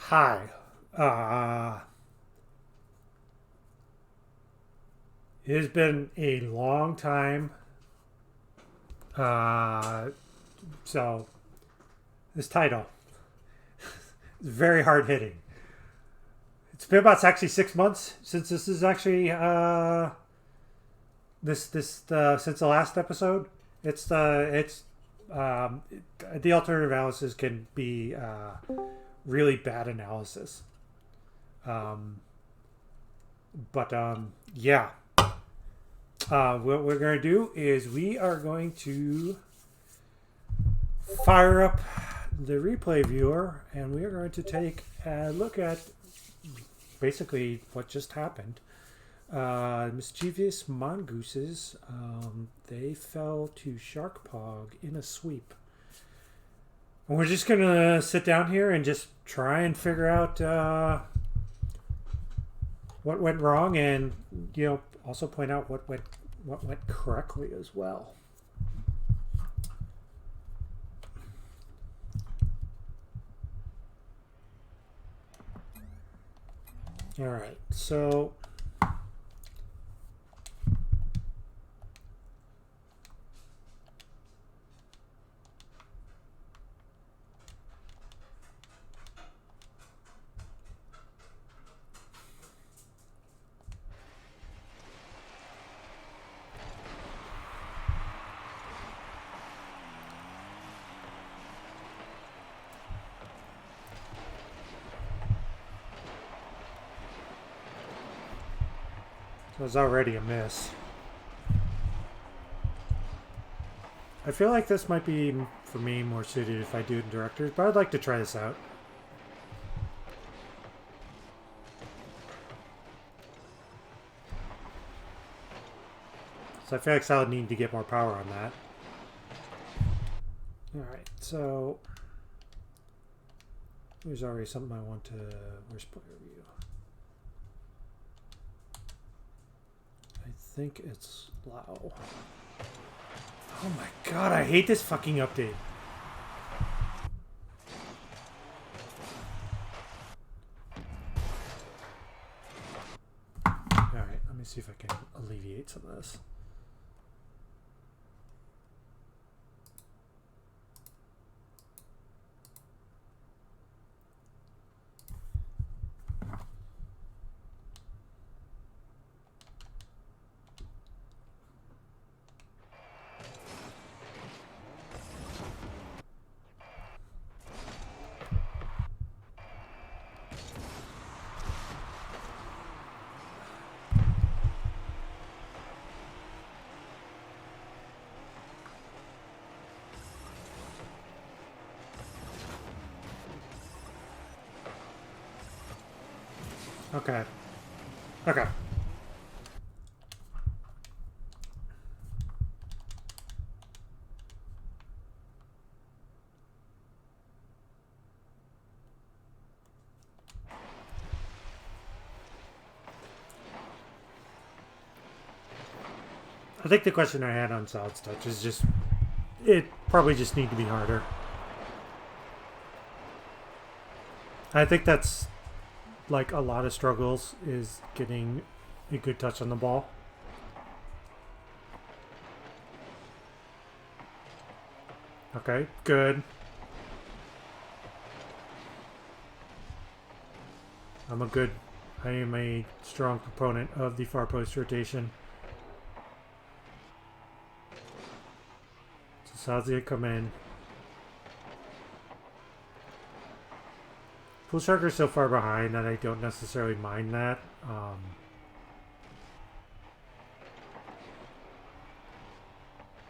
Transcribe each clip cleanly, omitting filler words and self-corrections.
Hi. Uh, it has been a long time. Uh, so, this title is very hard hitting. It's been about actually 6 months since this is actually since the last episode. The alternative analysis can be really bad analysis. Um, but yeah, what we're going to do is we are going to fire up the replay viewer and we are going to take a look at basically what just happened. Mischievous mongooses, they fell to Sharkpog in a sweep. And we're just going to sit down here and just try and figure out what went wrong and, also point out what went correctly as well. All right, so it was already a miss. I feel like this might be, for me, more suited if I do it in directors, but I'd like to try this out. So I feel like I would need to get more power on that. Alright, so there's already something I want to... Where's player view? I think it's Lao. Oh my god, I hate this fucking update. Alright, let me see if I can alleviate some of this. Okay. Okay. I think the question I had on Solid Touch is just... It probably just need to be harder. I think that's like a lot of struggles is getting a good touch on the ball. Okay, good. I am a strong proponent of the far post rotation. So Sazia come in. Pool Sharker is so far behind that I don't necessarily mind that.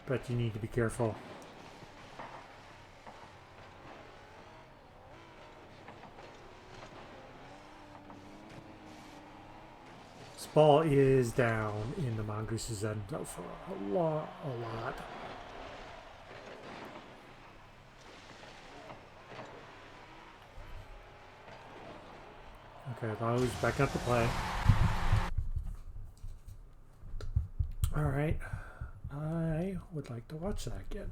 But you need to be careful. Ball is down in the Mongoose's end for a lot. Okay, Lao's back up to play. Alright. I would like to watch that again.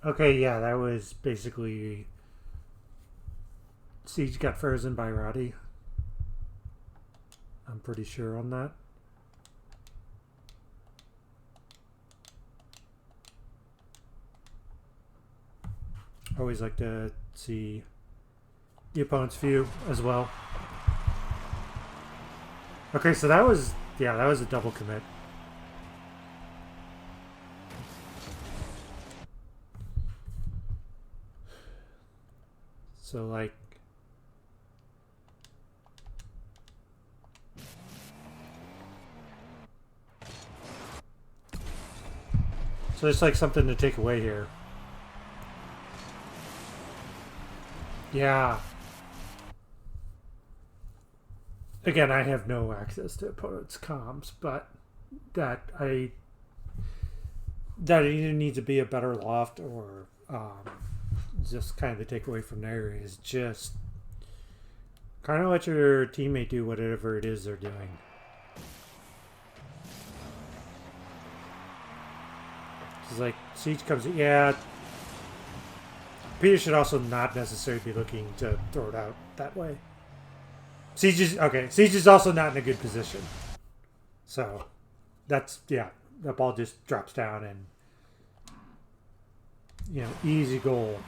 Okay, yeah, that was basically Siege got frozen by Roddy. I'm pretty sure on that. Always like to see the opponent's view as well. Okay, so that was, yeah, that was a double commit. So like, so it's like something to take away here. Yeah. Again, I have no access to opponent's comms, but that either needs to be a better loft or just kind of the takeaway from there is just kind of let your teammate do whatever it is they're doing. It's like Siege comes in, yeah. Peter should also not necessarily be looking to throw it out that way. Siege is also not in a good position. So that's, yeah, that ball just drops down and, you know, easy goal.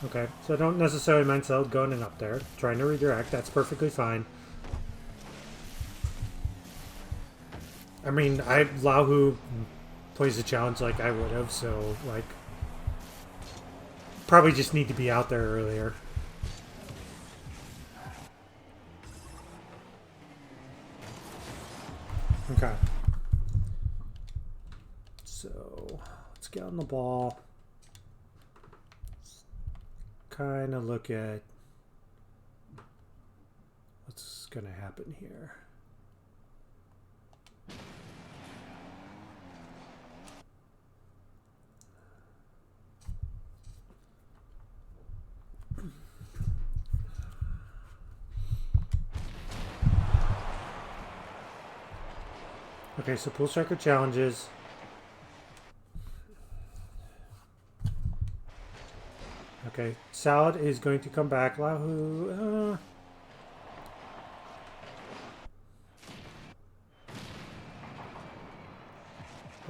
Okay, so I don't necessarily mind Cell going in up there, trying to redirect. That's perfectly fine. I mean, Lahu plays the challenge like I would have, so like probably just need to be out there earlier. Okay. So let's get on the ball. Kind of look at what's going to happen here. Okay, so Pool Striker challenges. Okay, Salad is going to come back. Lahu,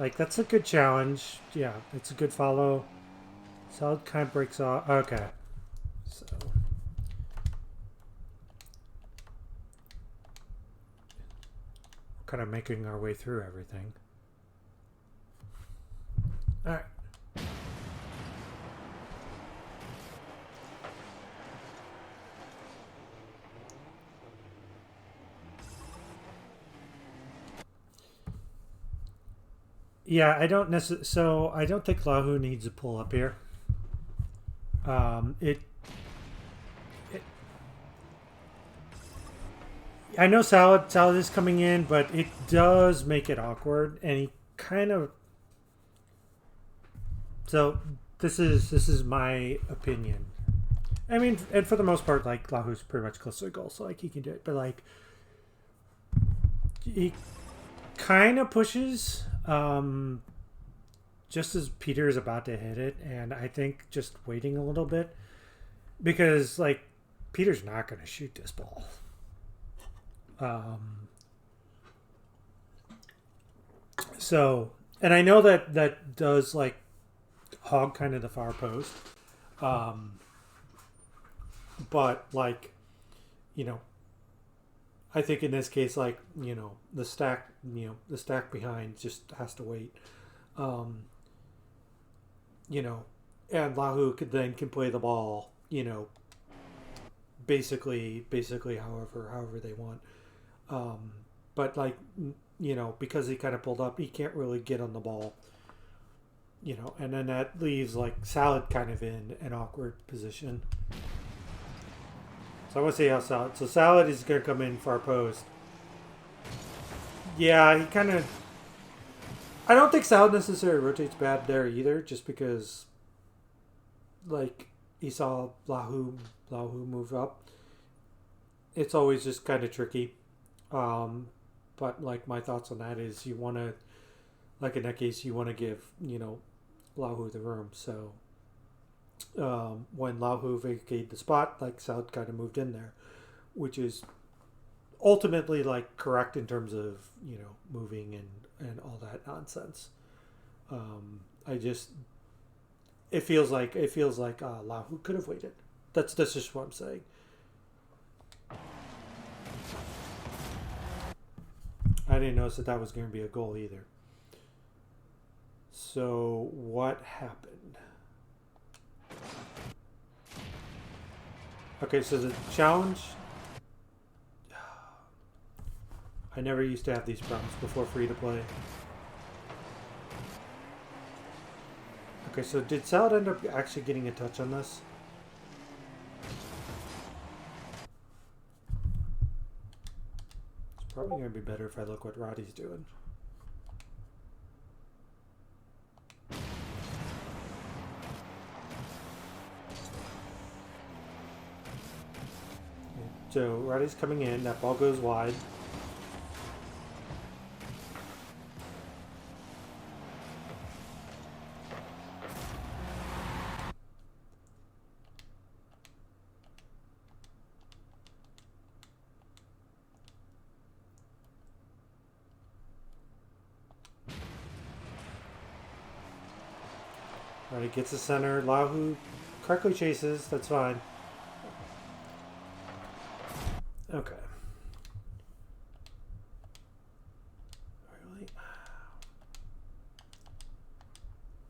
like, that's a good challenge. Yeah, it's a good follow. Salad kind of breaks off. Okay. So. Kind of making our way through everything. All right. Yeah, I don't necessarily. So I don't think Lahu needs to pull up here. I know Salad is coming in, but it does make it awkward, and he kind of. So this is my opinion. I mean, and for the most part, like Lahu's pretty much close to the goal, so like he can do it. But like, he kind of pushes just as Peter is about to hit it, and I think just waiting a little bit because like Peter's not going to shoot this ball. So, and I know that does like hog kind of the far post, but like, you know, I think in this case, like, you know, the stack behind just has to wait. You know, and Lahu can play the ball, you know, basically however they want. But like, you know, because he kind of pulled up, he can't really get on the ball. You know, and then that leaves like Salad kind of in an awkward position. So I want to see how Salad. So Salad is going to come in far post. Yeah, he kind of. I don't think Salad necessarily rotates bad there either, just because like he saw Lahu move up. It's always just kind of tricky. Um, but like my thoughts on that is you want to, like in that case, you want to give Lahu the room. So when Lahu vacated the spot, like Salad kind of moved in there, which is ultimately like correct in terms of moving and all that nonsense. I just it feels like Lahu could have waited. That's just what I'm saying. I didn't notice that was going to be a goal either. So what happened? Okay, so the challenge. I never used to have these problems before free to play. Okay, so did Salad end up actually getting a touch on this? It's probably going to be better if I look what Roddy's doing. So Roddy's coming in. That ball goes wide. Roddy gets the center. Lahu correctly chases. That's fine. Okay. Really?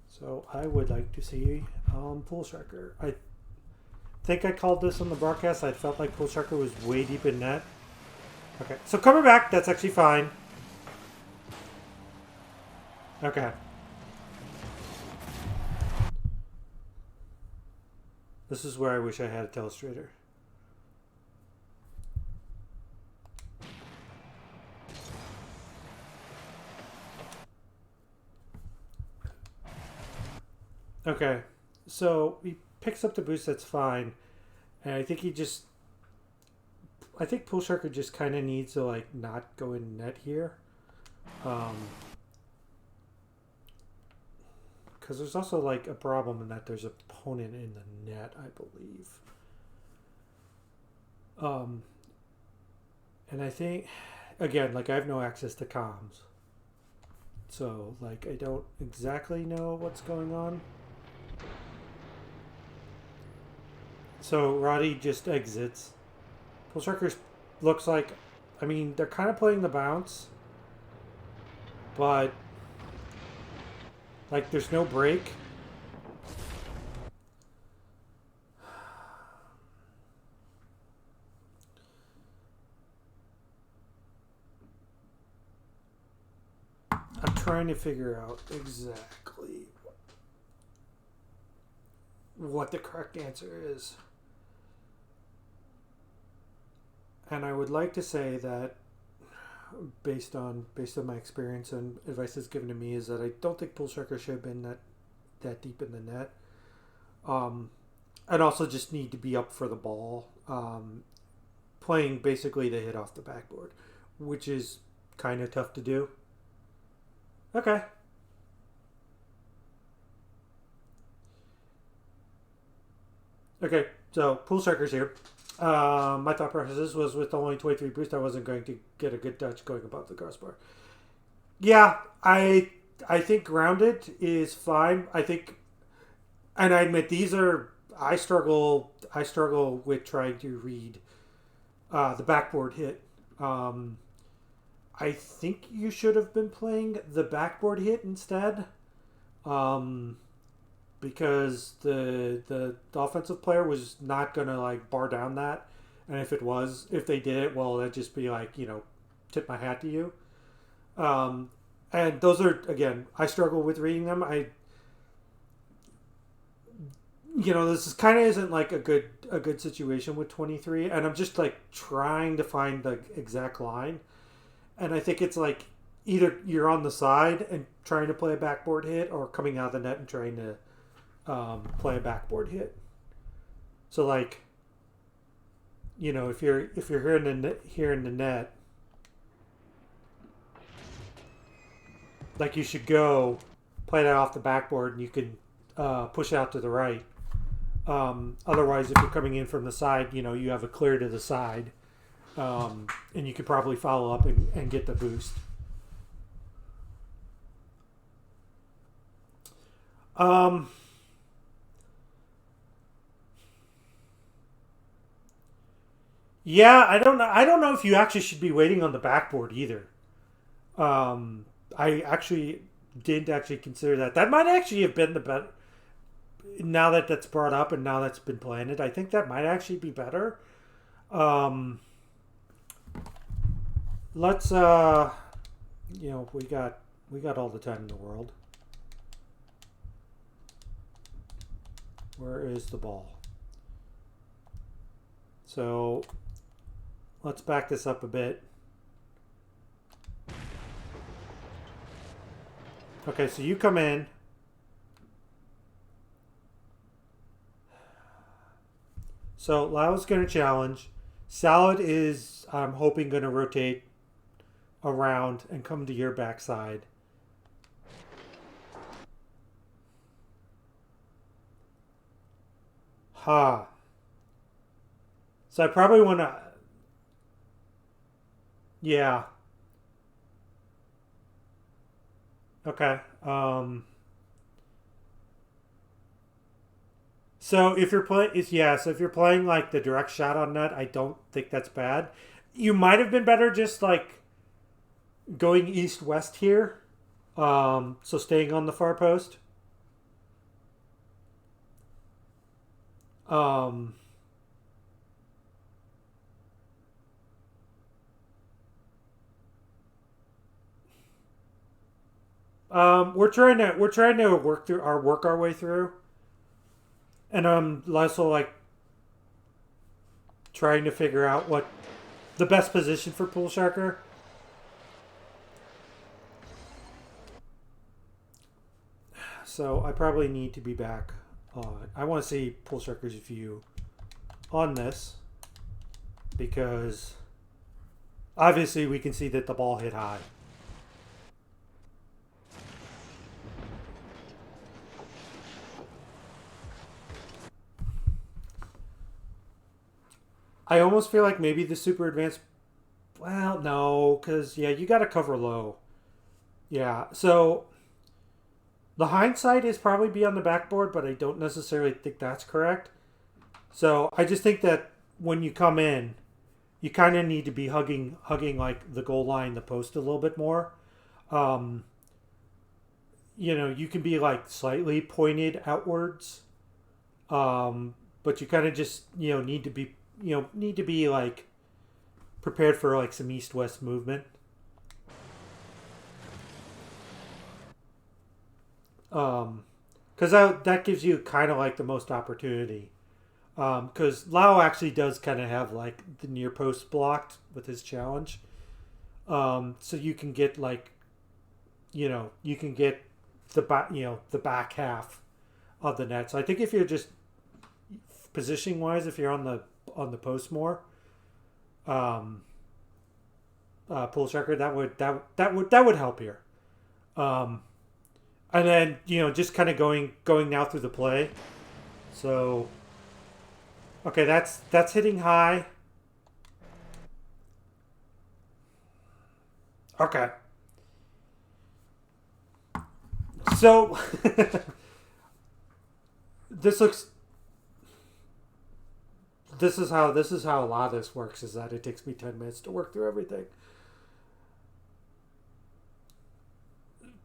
So I would like to see Pool Striker. I think I called this on the broadcast. I felt like Pool Striker was way deep in net. Okay, so coming back, that's actually fine. Okay. This is where I wish I had a telestrator. Okay, so he picks up the boost, that's fine. And I think I think Pool Sharker just kind of needs to like not go in net here. Because there's also like a problem in that there's an opponent in the net, I believe. And I think, again, like I have no access to comms. So like I don't exactly know what's going on. So Roddy just exits. Pool Strikers looks like, I mean, they're kind of playing the bounce, but like there's no break. I'm trying to figure out exactly what the correct answer is. And I would like to say that based on my experience and advice that's given to me is that I don't think Pool Striker should have been that deep in the net. And also just need to be up for the ball. Playing basically the hit off the backboard, which is kind of tough to do. Okay. Okay, so Pool Striker's here. My thought process was with only 23 boost, I wasn't going to get a good touch going above the crossbar. Yeah, I think grounded is fine. I think, and I admit I struggle with trying to read the backboard hit. I think you should have been playing the backboard hit instead. Because the offensive player was not gonna like bar down that, and if they did it, well, that'd just be like tip my hat to you. And those are, again, I struggle with reading them. This is kind of isn't like a good situation with 23, and I'm just like trying to find the exact line, and I think it's like either you're on the side and trying to play a backboard hit, or coming out of the net and trying to play a backboard hit. So like, if you're here in the net, like you should go play that off the backboard, and you can push out to the right. Otherwise, if you're coming in from the side, you have a clear to the side, and you could probably follow up and get the boost. Yeah, I don't know. I don't know if you actually should be waiting on the backboard either. I actually didn't actually consider that. That might actually have been the better. Now that that's brought up and now that's been planted, I think that might actually be better. Um, let's we got all the time in the world. Where is the ball? So let's back this up a bit. Okay, so you come in. So Lau's going to challenge. Salad is, I'm hoping, going to rotate around and come to your backside. Ha. So I probably want to... Yeah. Okay. So if you're playing, so if you're playing like the direct shot on net, I don't think that's bad. You might have been better just like going east west here. So staying on the far post. Um, we're trying to work our way through, and also like trying to figure out what the best position for Pool Sharker. So I probably need to be back. I want to see Pool Sharker's view on this because obviously we can see that the ball hit high. I almost feel like maybe the super advanced. Well, no, because yeah, you got to cover low. Yeah, so the hindsight is probably be on the backboard, but I don't necessarily think that's correct. So I just think that when you come in, you kind of need to be hugging like the goal line, the post a little bit more. Um, you can be like slightly pointed outwards, but you kind of just need to be like prepared for like some east west movement. Because that gives you kind of like the most opportunity. Because Lau actually does kind of have like the near post blocked with his challenge. So you can get like, you can get the back half of the net. So I think if you're just positioning wise, if you're on the post more, um, Pool Sharker, that would help here. Um, and then just kind of going now through the play. So okay, that's hitting high. Okay, so this looks. This is how a lot of this works. Is that it takes me 10 minutes to work through everything.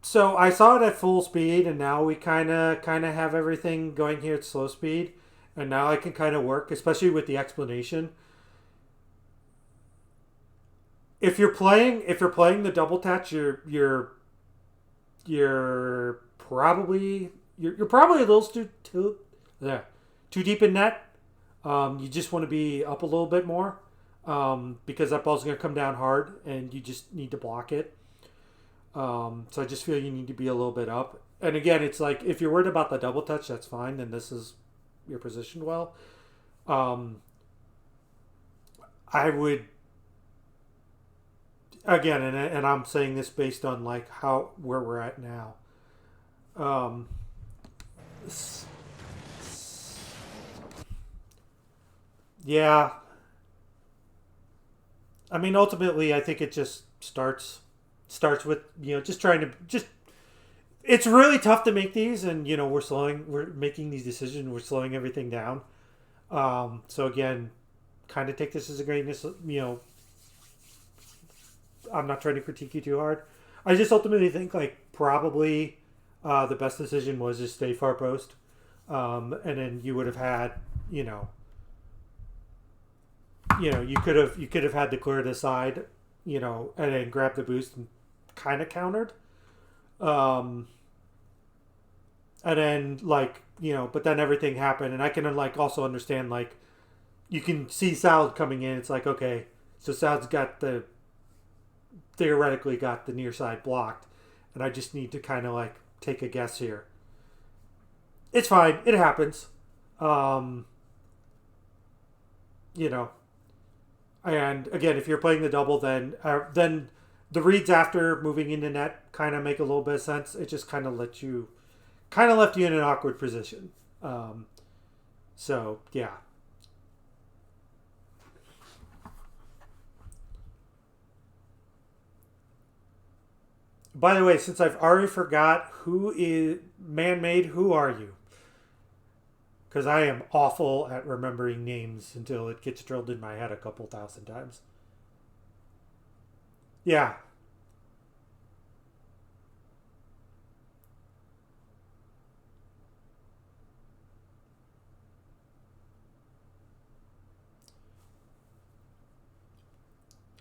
So I saw it at full speed, and now we kind of have everything going here at slow speed, and now I can kind of work, especially with the explanation. If you're playing the double touch, you're probably a little yeah, too deep in net. You just want to be up a little bit more because that ball's going to come down hard, and you just need to block it. So I just feel you need to be a little bit up. And again, it's like if you're worried about the double touch, that's fine. Then this is you're positioned well. Um, I would again, and I'm saying this based on like how where we're at now. Um, yeah, I mean, ultimately, I think it just starts with just trying to just. It's really tough to make these, and we're making these decisions, we're slowing everything down. So again, kind of take this as a greatness. I'm not trying to critique you too hard. I just ultimately think like probably the best decision was just stay far post, and then you would have had you know you could have had to clear the side, and then grab the boost and kind of countered. Um, and then but then everything happened, and I can like also understand like you can see Salad coming in. It's like okay, so Salad's got the theoretically got the near side blocked, and I just need to kind of like take a guess here. It's fine. It happens. Um, you know, and again, if you're playing the double, then the reads after moving into net kind of make a little bit of sense. It just kind of left you in an awkward position. So yeah. By the way, since I've already forgot who is man made, who are you? Because I am awful at remembering names until it gets drilled in my head a couple thousand times. Yeah.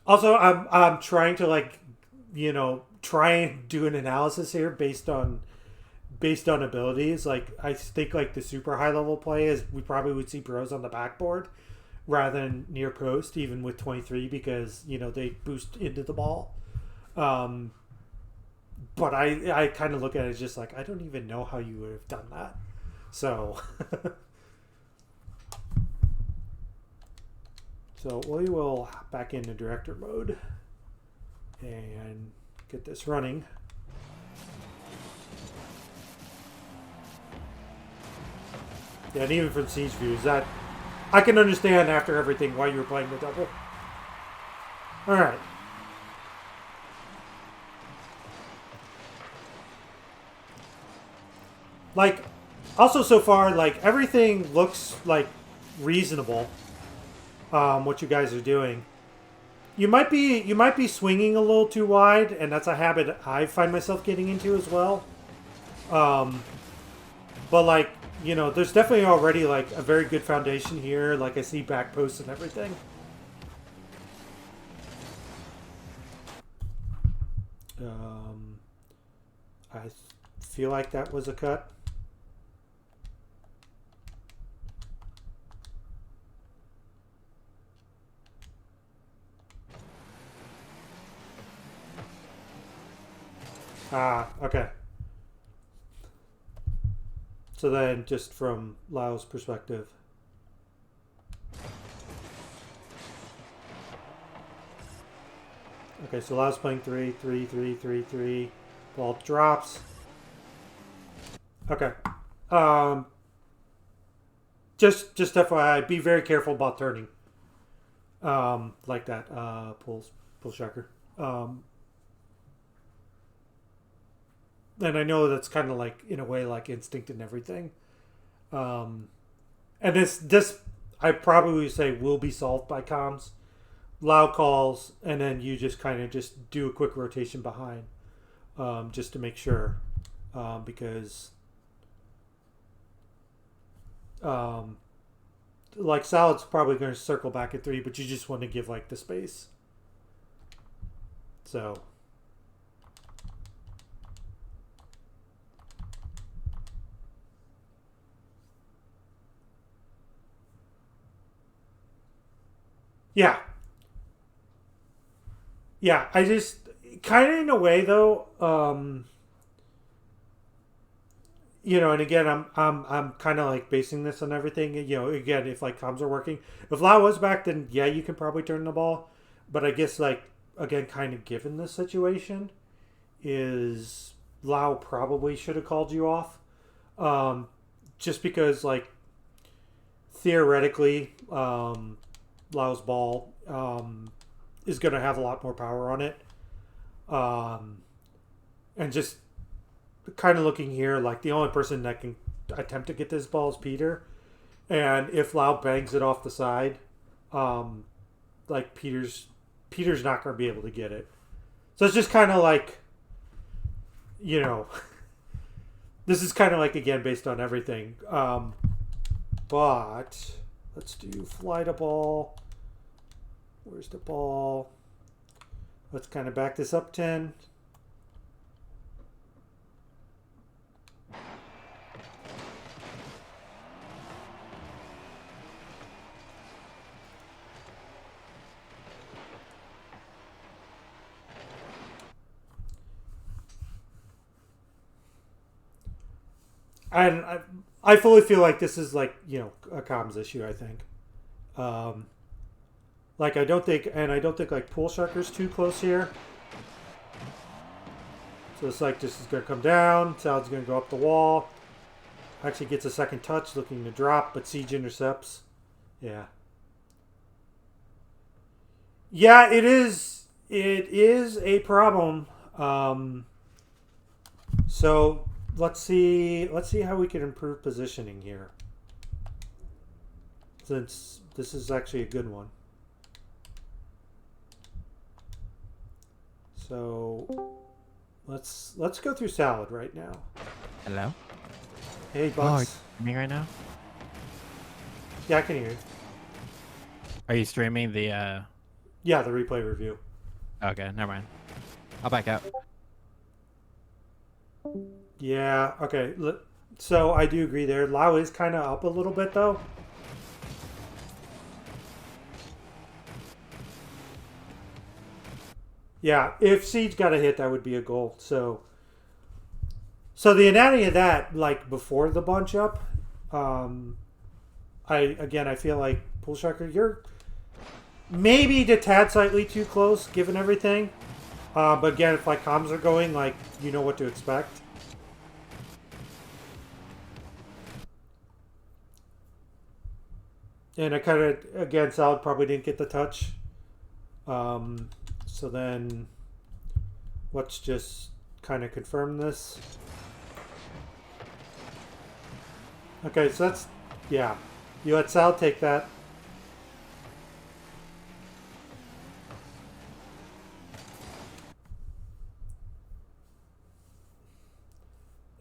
Also, I'm trying to like try and do an analysis here based on abilities. Like I think like the super high level play is we probably would see pros on the backboard rather than near post, even with 23 because they boost into the ball. Um, but I kind of look at it as just like I don't even know how you would have done that. So so we will back into director mode and get this running. Yeah, and even from siege views, that I can understand after everything why you were playing the double. All right. Like, also so far, like everything looks like reasonable. What you guys are doing, you might be swinging a little too wide, and that's a habit I find myself getting into as well. Um, but like there's definitely already like a very good foundation here. Like I see back posts and everything. Um, I feel like that was a cut. Ah, okay. So then, just from Lao's perspective, okay. So Lao's playing 3, 3, 3, 3, 3. Ball drops. Okay. Um, just FYI, be very careful about turning. Like that. Pull shocker. And I know that's kind of like in a way like instinct and everything. Um, and this I probably say will be solved by comms. Loud calls, and then you just kind of just do a quick rotation behind, just to make sure, because um, like Salad's probably going to circle back at 3, but you just want to give like the space. So yeah, yeah. I just kind of in a way though. And again, I'm kind of like basing this on everything. Again, if like comms are working, if Lau was back, then yeah, you can probably turn the ball. But I guess like again, kind of given the situation, is Lau probably should have called you off, just because like theoretically, Lau's ball is going to have a lot more power on it, and just kind of looking here, like the only person that can attempt to get this ball is Peter, and if Lau bangs it off the side, like Peter's not going to be able to get it. So it's just kind of like, this is kind of like again based on everything. But let's do fly to ball. Where's the ball? Let's kind of back this up 10. And I fully feel like this is like, a comms issue, I think. Like I don't think like Pool Sharker's too close here. So it's like this is gonna come down, Salad's gonna go up the wall. Actually gets a second touch, looking to drop, but Siege intercepts. Yeah. Yeah, it is a problem. So let's see how we can improve positioning here, since this is actually a good one. So let's go through Salad right now. Hello? Hey, Oh, Bucks. you me right now? Yeah, I can hear you. Are you streaming the Yeah, the replay review. Okay, never mind. I'll back out. Yeah, okay. So I do agree there. Lau is kind of up a little bit, though. Yeah, if Siege got a hit, that would be a goal. So the anatomy of that, like before the bunch up, I feel like Pool Sharker, you're maybe a tad slightly too close given everything. But again, if like comms are going, like you know what to expect. And I kind of, again, Salad probably didn't get the touch. So then let's just kind of confirm this. Okay, so that's, yeah. You let Salad take that.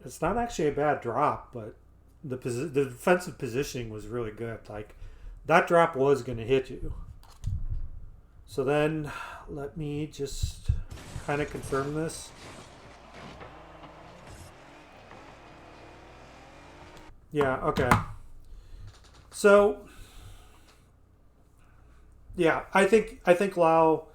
It's not actually a bad drop, but the defensive positioning was really good. Like, that drop was going to hit you. So then, let me just kind of confirm this. Yeah, okay. So, yeah, I think Lau,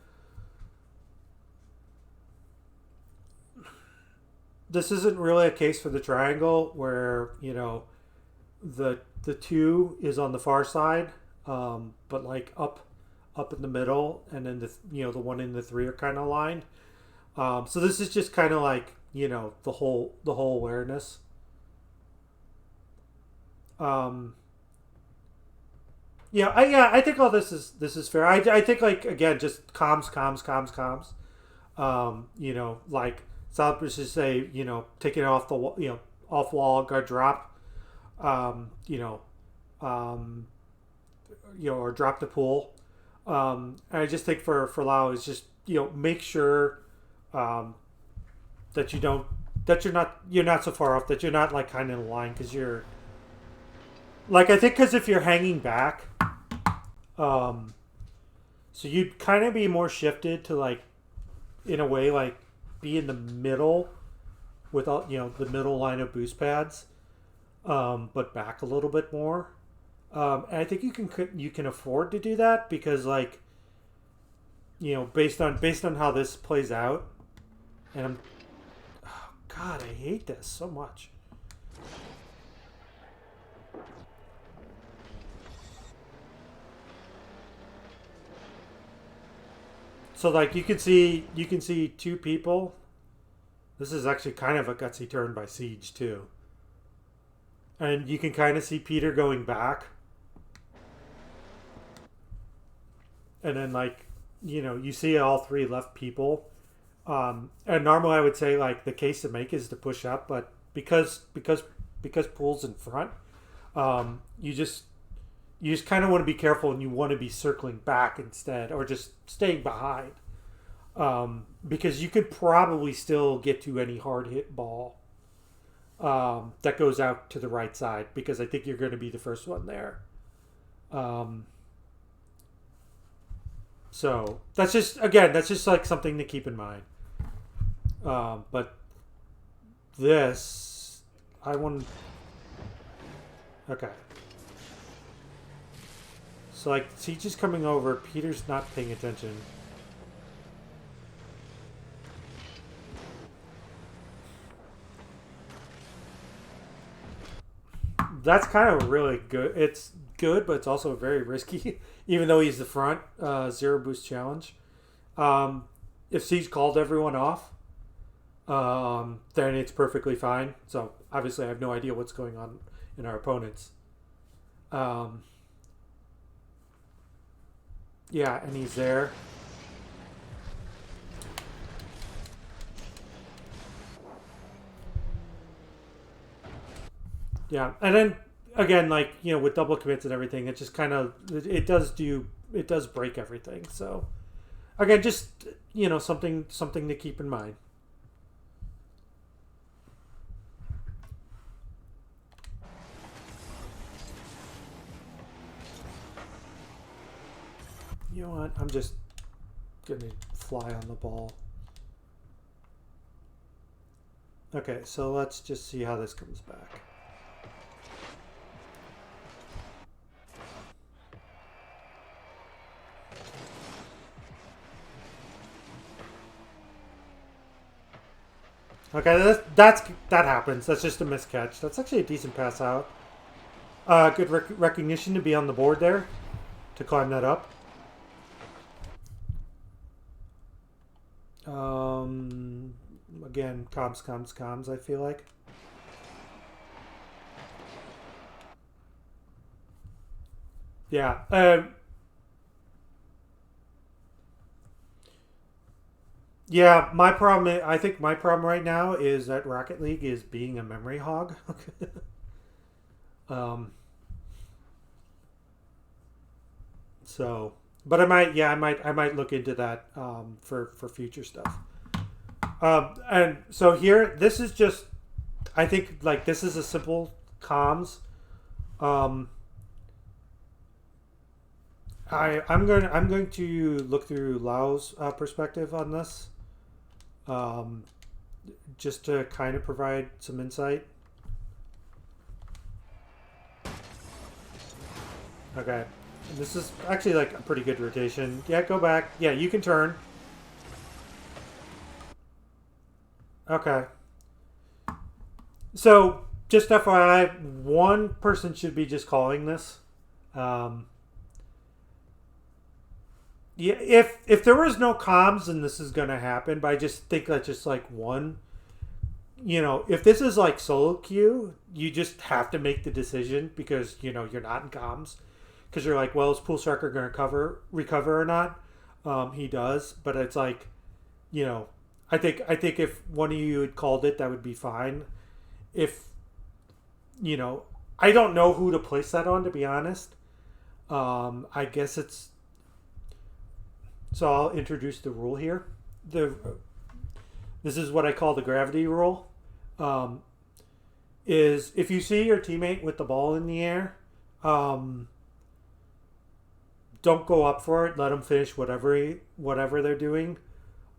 this isn't really a case for the triangle where, the 2 is on the far side, but like up in the middle, and then the 1 and the 3 are kind of aligned. So this is just kind of like the whole awareness. I think all this is fair. I think like again just comms. Like South just say take it off the wall, off wall guard drop, or drop the pool. And I just think for Lau is just make sure that you're not so far off, that you're not like kind of in line, because you're like, I think because if you're hanging back, so you'd kind of be more shifted to like, in a way, like be in the middle with all the middle line of boost pads, but back a little bit more. And I think you can afford to do that, because like based on how this plays out, And I'm... Oh, God, I hate this so much. So like you can see two people. This is actually kind of a gutsy turn by Siege too. And you can kind of see Peter going back. And then like, you see all three left people. And normally I would say like the case to make is to push up, but because Pool's in front, you just kind of want to be careful and you want to be circling back instead, or just staying behind, because you could probably still get to any hard hit ball that goes out to the right side, because I think you're going to be the first one there. So that's just like something to keep in mind. But this, I want. Okay. So like, Siege is coming over. Peter's not paying attention. That's kind of really good. It's good, but it's also very risky. Even though he's the front, zero boost challenge. If Siege called everyone off, then it's perfectly fine. So obviously, I have no idea what's going on in our opponents. Yeah, and he's there. Yeah, and then again, like, with double commits and everything, it just kind of it does break everything. So again, just something to keep in mind. You know what? I'm just gonna fly on the ball. Okay, so let's just see how this comes back. Okay, that happens. That's just a miscatch. That's actually a decent pass out. Good recognition to be on the board there, to climb that up. Again, comms, I feel like. Yeah. Yeah, I think my problem right now is that Rocket League is being a memory hog. So, but I might look into that for future stuff. And so here, this is just, I think like this is a simple comms. I'm going to look through Lau's perspective on this, just to kind of provide some insight. Okay, this is actually like a pretty good rotation. Yeah, go back. Yeah, you can turn. Okay. So just FYI, one person should be just calling this. Yeah, if there was no comms, then this is gonna happen. But I just think that just like one, if this is like solo queue, you just have to make the decision, because you're not in comms, because you're like, well, is Pool Striker gonna recover or not? He does, but it's like, I think if one of you had called it, that would be fine. If I don't know who to place that on, to be honest. I guess it's. So I'll introduce the rule here. This is what I call the gravity rule. Is if you see your teammate with the ball in the air, don't go up for it. Let them finish whatever they're doing.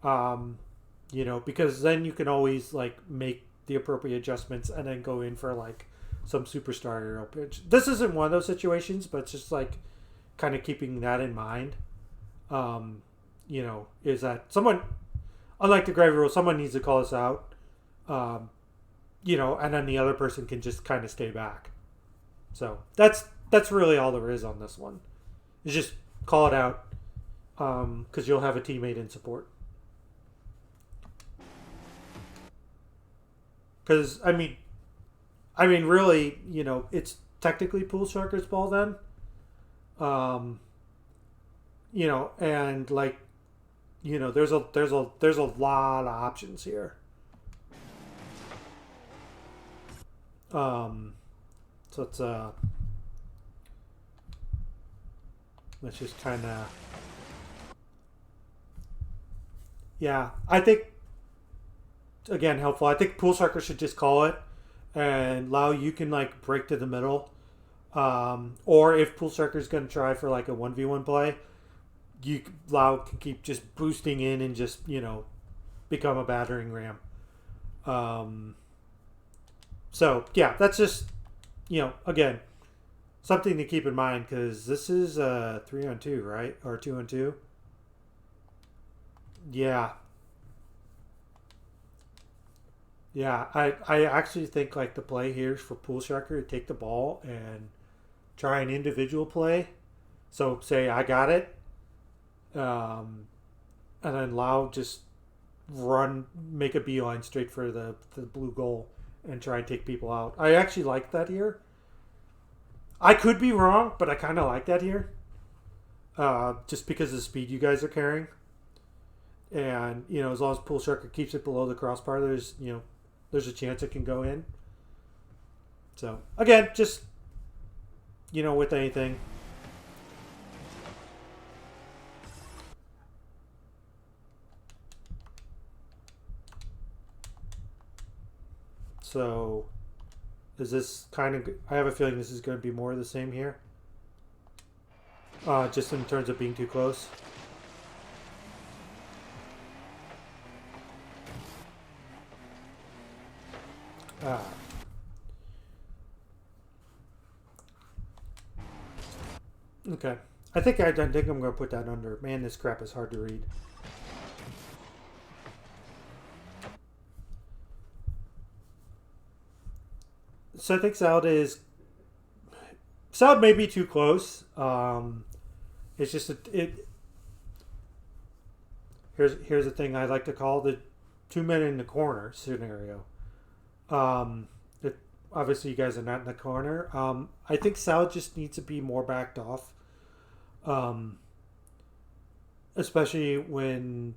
Because then you can always like make the appropriate adjustments and then go in for like some superstar aerial pitch. This isn't one of those situations, but it's just like kind of keeping that in mind. Is that someone unlike the gravy rule, someone needs to call us out. Um, and then the other person can just kind of stay back. So that's really all there is on this one. Is just call it out, because you'll have a teammate in support. Because really, it's technically Pool Sharker's ball then. And like, there's a lot of options here. So let's just kind of, yeah, I think, again, helpful. I think Pool Sharker should just call it, and Lau, you can like break to the middle. Or if Pool Sharker's going to try for like a 1v1 play, Lau can keep just boosting in and just, become a battering ram. So yeah, that's just, again, something to keep in mind, because this is 3-on-2, right? Or 2-on-2? Yeah. Yeah, I actually think like the play here is for Pool Sharker to take the ball and try an individual play. So say I got it, and then Lau just make a beeline straight for the blue goal and try and take people out. I actually like that here. I could be wrong, but I kind of like that here, just because of the speed you guys are carrying. And as long as Pool Sharker keeps it below the crossbar, there's a chance it can go in. So again, just with anything. So is this kind of, I have a feeling this is going to be more of the same here. Just in terms of being too close. Okay. I think I'm going to put that under. Man, this crap is hard to read. So I think Salad may be too close. It's just here's the thing I like to call the 2 men in the corner scenario. Obviously you guys are not in the corner. I think Salad just needs to be more backed off. Especially when,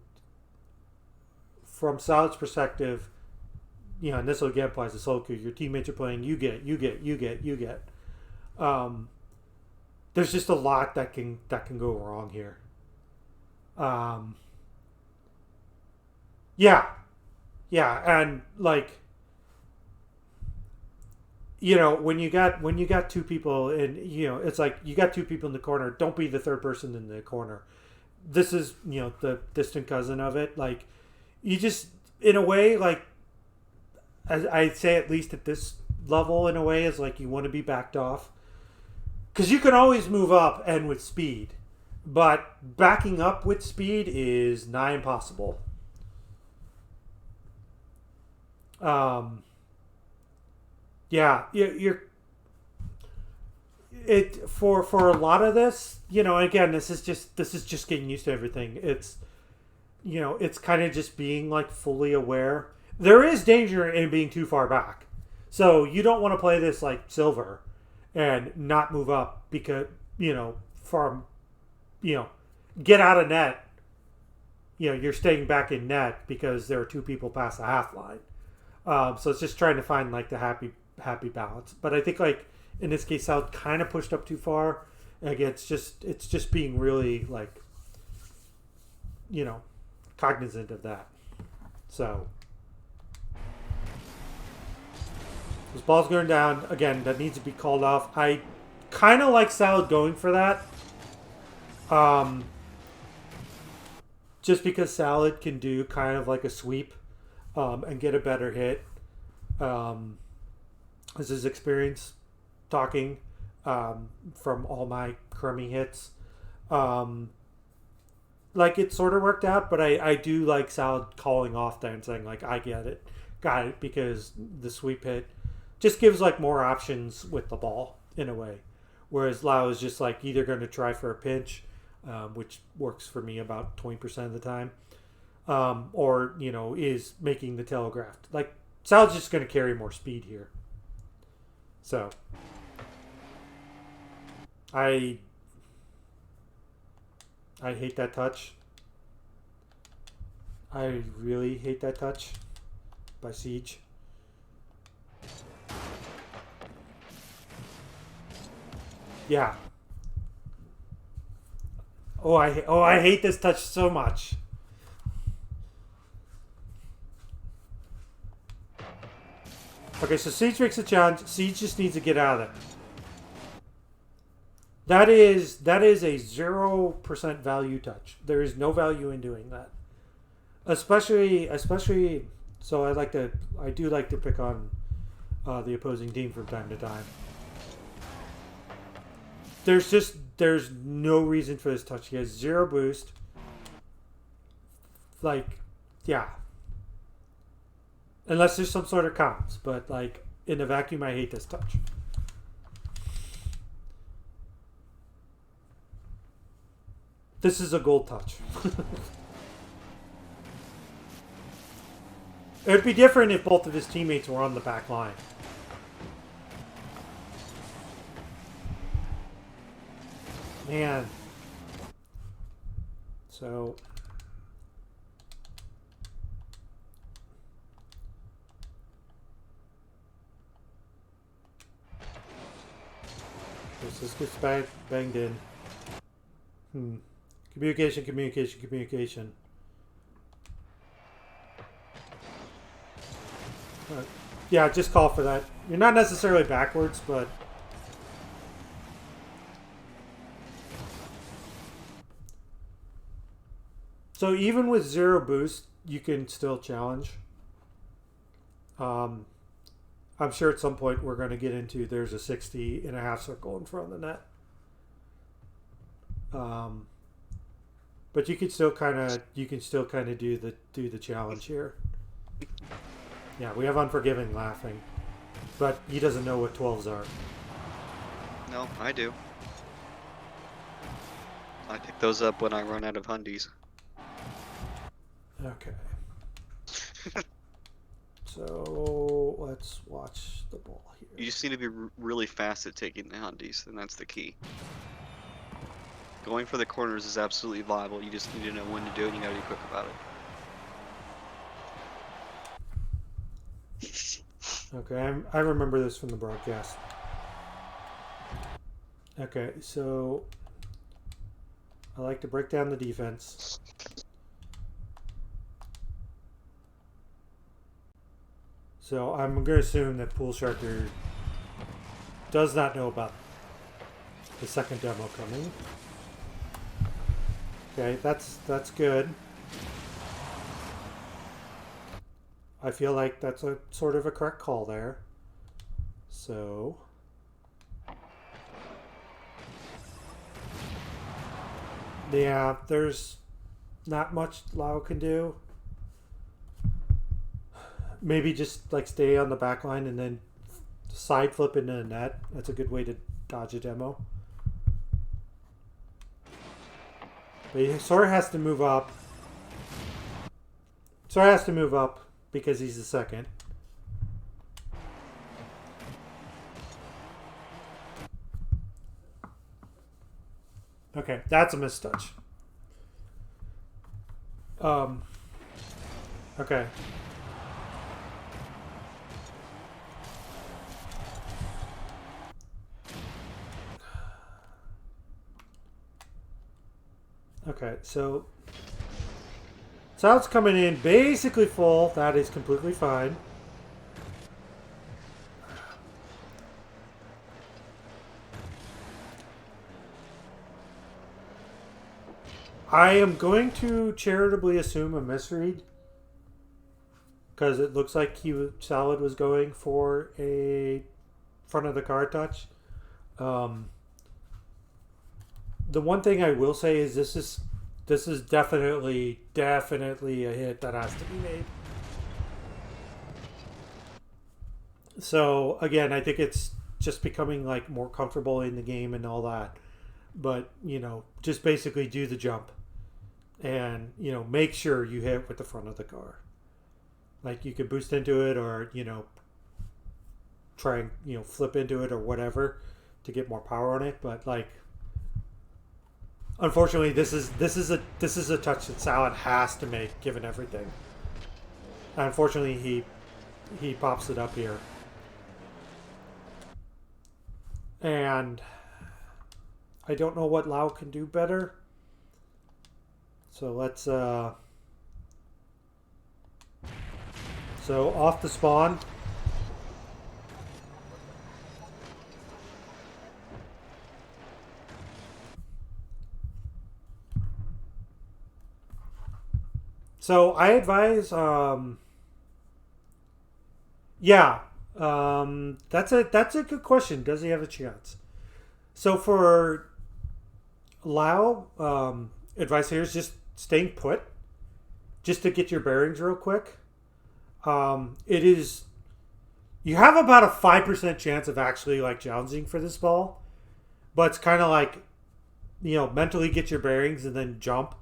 from Salad's perspective, and this again applies to solo queue, your teammates are playing, you get. There's just a lot that can go wrong here. Yeah, and like, when you got two people, and it's like you got two people in the corner. Don't be the third person in the corner. This is the distant cousin of it. Like, you just, in a way, like, as I'd say, at least at this level, in a way, is like you want to be backed off, because you can always move up and with speed, but backing up with speed is nigh impossible. Yeah, you're it for a lot of this. Again, this is just getting used to everything. It's it's kind of just being like fully aware. There is danger in being too far back, so you don't want to play this like Silver and not move up, because from get out of net. You're staying back in net because there are two people past the half line. So it's just trying to find like the happy balance. But I think like in this case, South kind of pushed up too far. And again, it's just being really like cognizant of that. So this ball's going down again. That needs to be called off. I kind of like Salad going for that. Just because Salad can do kind of like a sweep, and get a better hit. This is experience talking, from all my crummy hits. like it sort of worked out, but I do like Salad calling off there and saying like I get it, got it, because the sweep hit just gives like more options with the ball in a way, whereas Lau is just like either going to try for a pinch, which works for me about 20% of the time, or is making the telegraphed. Like Salad's just going to carry more speed here, so I hate that touch. I really hate that touch by Siege. Yeah. I hate this touch so much. Okay, so Siege makes a challenge. Siege just needs to get out of there. That is a 0% value touch. There is no value in doing that. Especially so I do like to pick on the opposing team from time to time. There's no reason for this touch. He has 0 boost. Like, yeah. Unless there's some sort of comms, but like in a vacuum I hate this touch. This is a gold touch. It would be different if both of his teammates were on the back line. Man. So... this gets banged in. Communication. Yeah, just call for that. You're not necessarily backwards, but... So even with 0 boost, you can still challenge. I'm sure at some point we're going to get into there's a 60 in a half circle in front of the net. But you can still kind of do the challenge here. Yeah, we have Unforgiving laughing, but he doesn't know what 12s are. No, I do. I pick those up when I run out of hundies. Okay. So let's watch the ball here. You just need to be really fast at taking the hundies, and that's the key. Going for the corners is absolutely viable. You just need to know when to do it, and you gotta be quick about it. Okay, I remember this from the broadcast. Okay, so I like to break down the defense. So I'm going to assume that Pool Sharker does not know about the second demo coming. Okay, that's good. I feel like that's a sort of a correct call there. So yeah, there's not much Lau can do. Maybe just like stay on the back line and then side flip into the net. That's a good way to dodge a demo. But he sort of has to move up. Sort of has to move up because he's the second. Okay, that's a mistouch. Okay. Okay, so Salad's coming in basically full. That is completely fine. I am going to charitably assume a misread because it looks like Salad was going for a front of the card touch. The one thing I will say is this is This is definitely a hit that has to be made. So again, I think it's just becoming like more comfortable in the game and all that. But, you know, just basically do the jump and, you know, make sure you hit with the front of the car. Like you could boost into it or, you know, try and, you know, flip into it or whatever to get more power on it. But like, unfortunately, this is a touch that Salad has to make given everything. Unfortunately, he pops it up here. And I don't know what Lau can do better. So let's so off the spawn. So I advise that's a good question. Does he have a chance? So for Lau, advice here is just staying put, just to get your bearings real quick. It is, you have about a 5% chance of actually like jouncing for this ball, but it's kind of like, you know, mentally get your bearings and then jump.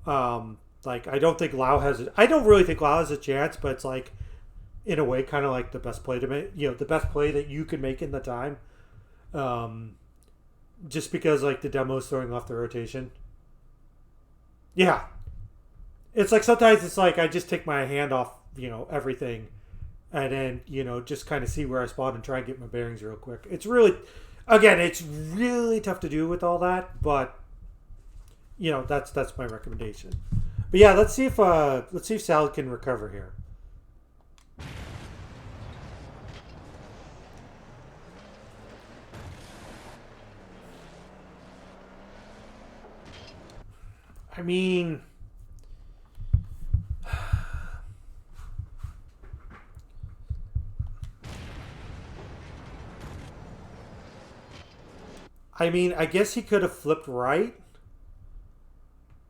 Like I don't really think Lau has a chance, but it's like in a way kind of like the best play to make, you know, the best play that you can make in the time. Just because like the demo is throwing off the rotation. Yeah. It's like sometimes it's like I just take my hand off, you know, everything and then, you know, just kind of see where I spawn and try and get my bearings real quick. It's really tough to do with all that, but you know, that's my recommendation. But yeah, let's see if Salad can recover here. I mean, I guess he could have flipped right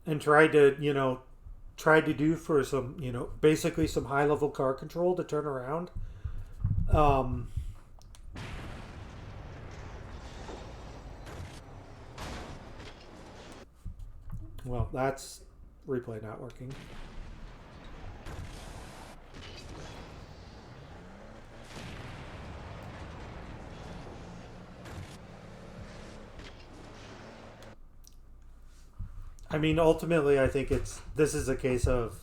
and tried to do for some, you know, basically some high level car control to turn around. Well, that's replay not working. I mean, ultimately, I think this is a case of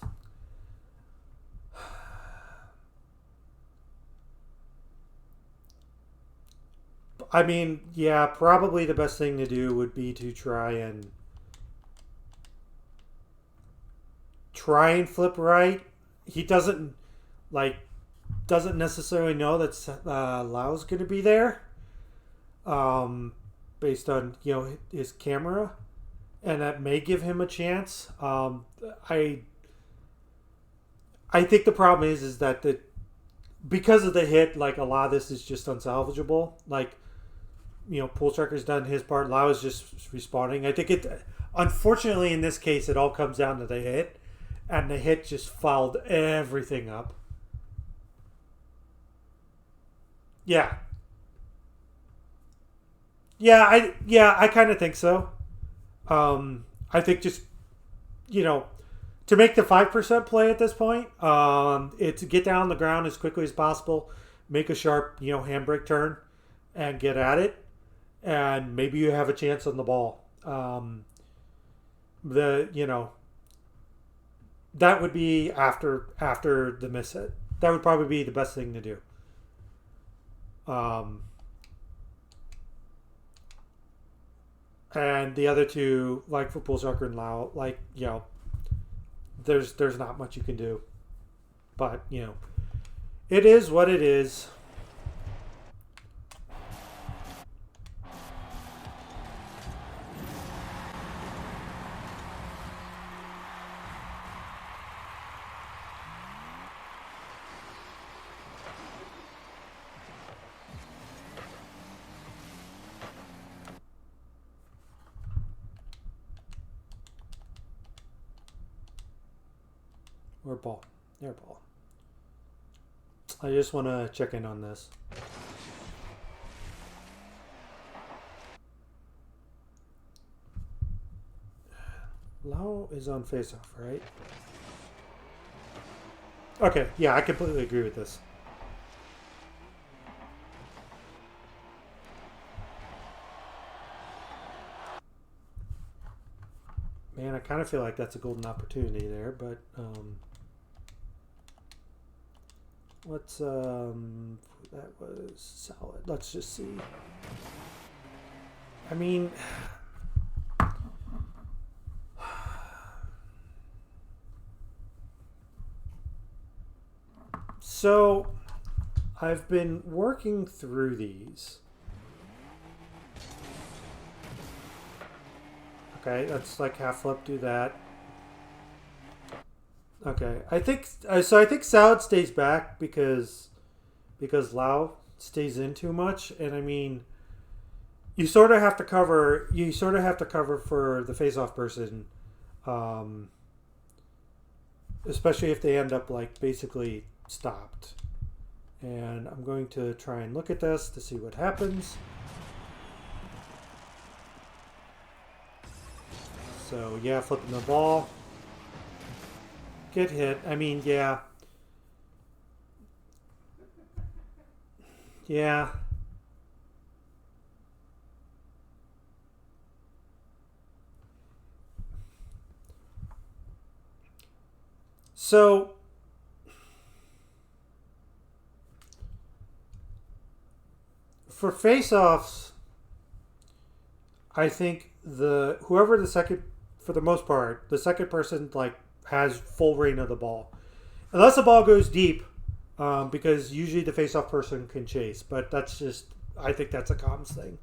I mean, yeah, probably the best thing to do would be to try and flip right. He doesn't necessarily know that Lau's going to be there, based on, you know, his camera, and that may give him a chance. I think the problem is that because of the hit, like a lot of this is just unsalvageable. Like, you know, Pool Tracker's done his part. Lau is just respawning. I think unfortunately in this case, it all comes down to the hit. And the hit just fouled everything up. Yeah. I kind of think so. I think just, you know, to make the 5% play at this point, it's get down on the ground as quickly as possible, make a sharp, you know, handbrake turn, and get at it, and maybe you have a chance on the ball. That would be after the miss hit. That would probably be the best thing to do. And the other two, like for Pool Soccer and Lau, like, you know, there's not much you can do. But, you know, it is what it is. Or ball. There, ball. I just want to check in on this. Lao is on face-off, right? Okay, yeah, I completely agree with this. Man, I kind of feel like that's a golden opportunity there, but let's that was solid. Let's just see. I mean, so I've been working through these. Okay, that's like half flip, do that. Okay, I think so. I think Salad stays back because Lao stays in too much, and I mean, you sort of have to cover. You sort of have to cover for the face-off person, especially if they end up like basically stopped. And I'm going to try and look at this to see what happens. So yeah, flipping the ball. Get hit. I mean, yeah. Yeah. So for face-offs, I think whoever the second, for the most part, the second person like has full reign of the ball, unless the ball goes deep, because usually the face-off person can chase. But that's just, I think that's a comms thing.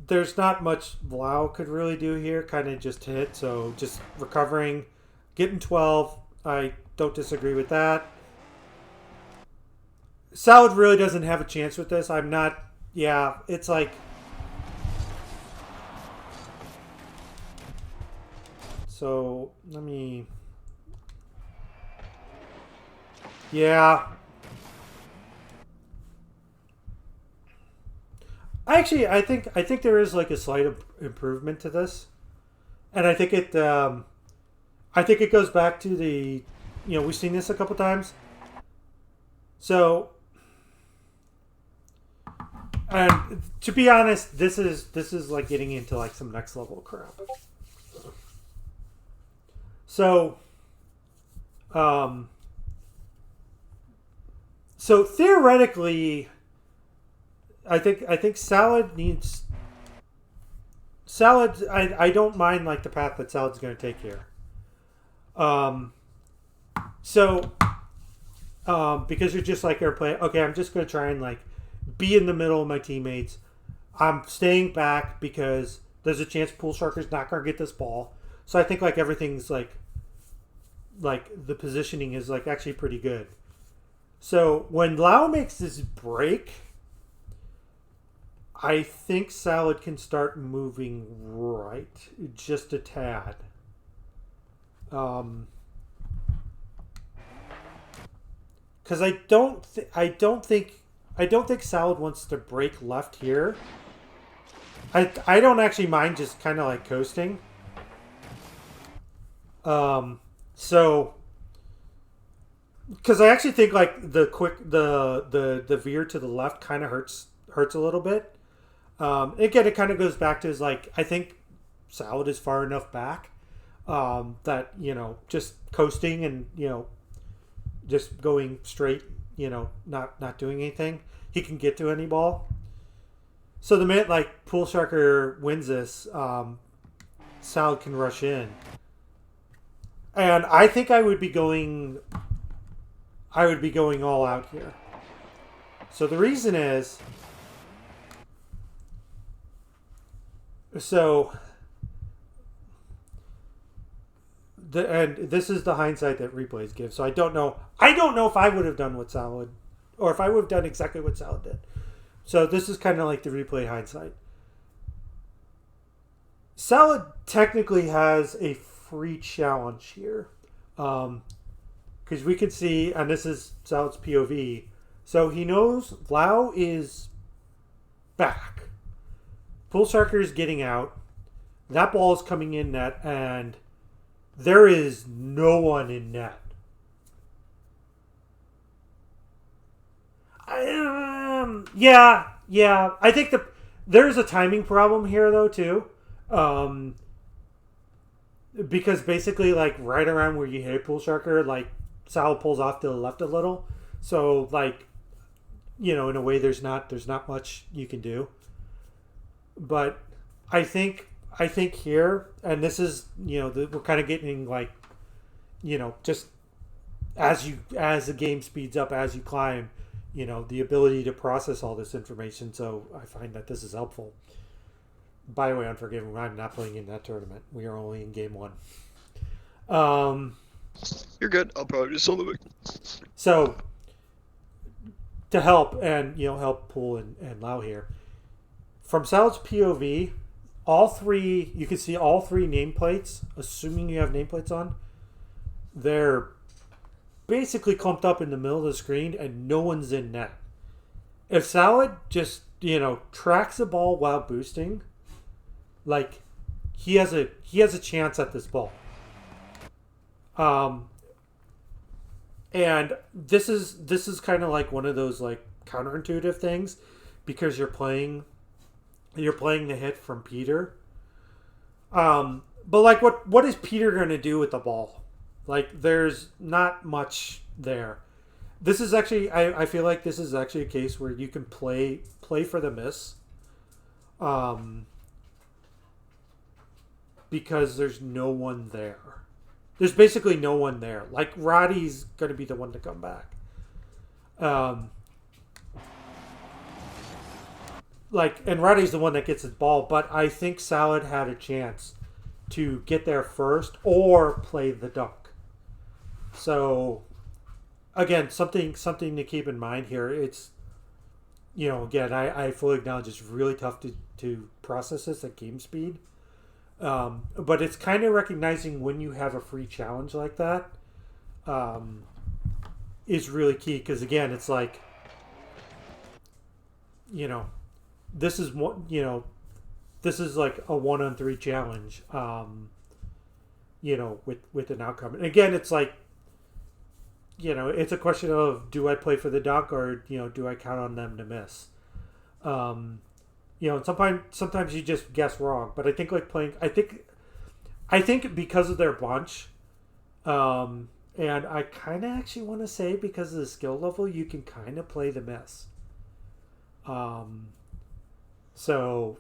There's not much Lao could really do here. Kind of just hit, so just recovering, getting 12. I don't disagree with that. Salad really doesn't have a chance with this. I'm not. Yeah, it's like. So let me. Yeah. Actually, I think there is like a slight improvement to this, and I think it goes back to the, we've seen this a couple times. So, and to be honest, this is like getting into like some next level crap. So, so theoretically, I think Salad needs Salad. I don't mind like the path that Salad's going to take here. Because you're just like airplane. Okay, I'm just going to try and like be in the middle of my teammates. I'm staying back because there's a chance Pool Sharker's not going to get this ball. So I think like everything's like the positioning is like actually pretty good. So when Lao makes this break, I think Salad can start moving right just a tad. Because I don't think Salad wants to break left here. I don't actually mind just kind of like coasting. So because I actually think like the veer to the left kind of hurts a little bit. Again, it kind of goes back to is like I think Salad is far enough back that just coasting and just going straight, not doing anything, he can get to any ball. So the minute like Pool Sharker wins this, Salad can rush in, and I think I would be going all out here. So the reason is. And this is the hindsight that replays give. So I don't know if I would have done what Salad, or if I would have done exactly what Salad did. So this is kind of like the replay hindsight. Salad technically has a free challenge here. Because we can see, and this is Salad's POV, so he knows Lau is back. Pool Sharker is getting out. That ball is coming in net, and there is no one in net. Yeah. I think there's a timing problem here, though, too. Because basically, like, right around where you hit Pool Sharker, like, Salad pulls off to the left a little. So, like, you know, in a way, there's not much you can do. But I think here, and this is, you know, we're kind of getting, like, you know, just as the game speeds up, as you climb, you know, the ability to process all this information. So I find that this is helpful. By the way, Unforgiven, I'm not playing in that tournament. We are only in game 1. You're good. I'll probably just solo it. So to help and, you know, help Pool and Lau here, from Salad's POV, you can see all 3 nameplates, assuming you have nameplates on. They're basically clumped up in the middle of the screen and no one's in net. If Salad just, you know, tracks the ball while boosting, like, he has a chance at this ball. And this is kind of like one of those, like, counterintuitive things, because you're playing the hit from Peter. But, like, what is Peter going to do with the ball? Like, there's not much there. This is actually, I feel like this is actually a case where you can play for the miss. Because there's no one there. There's basically no one there. Like, Roddy's going to be the one to come back. And Roddy's the one that gets the ball, but I think Salad had a chance to get there first or play the dunk. So, again, something to keep in mind here. It's, you know, again, I fully acknowledge it's really tough to process this at game speed. But it's kind of recognizing when you have a free challenge like that is really key. Because, again, it's like, you know, this is like a 1-on-3 challenge, you know, with an outcome. And again, it's like, you know, it's a question of, do I play for the dunk or, you know, do I count on them to miss? You know, sometimes you just guess wrong. But I think, like, I think because of their bunch, and I kind of actually want to say because of the skill level, you can kind of play the miss. So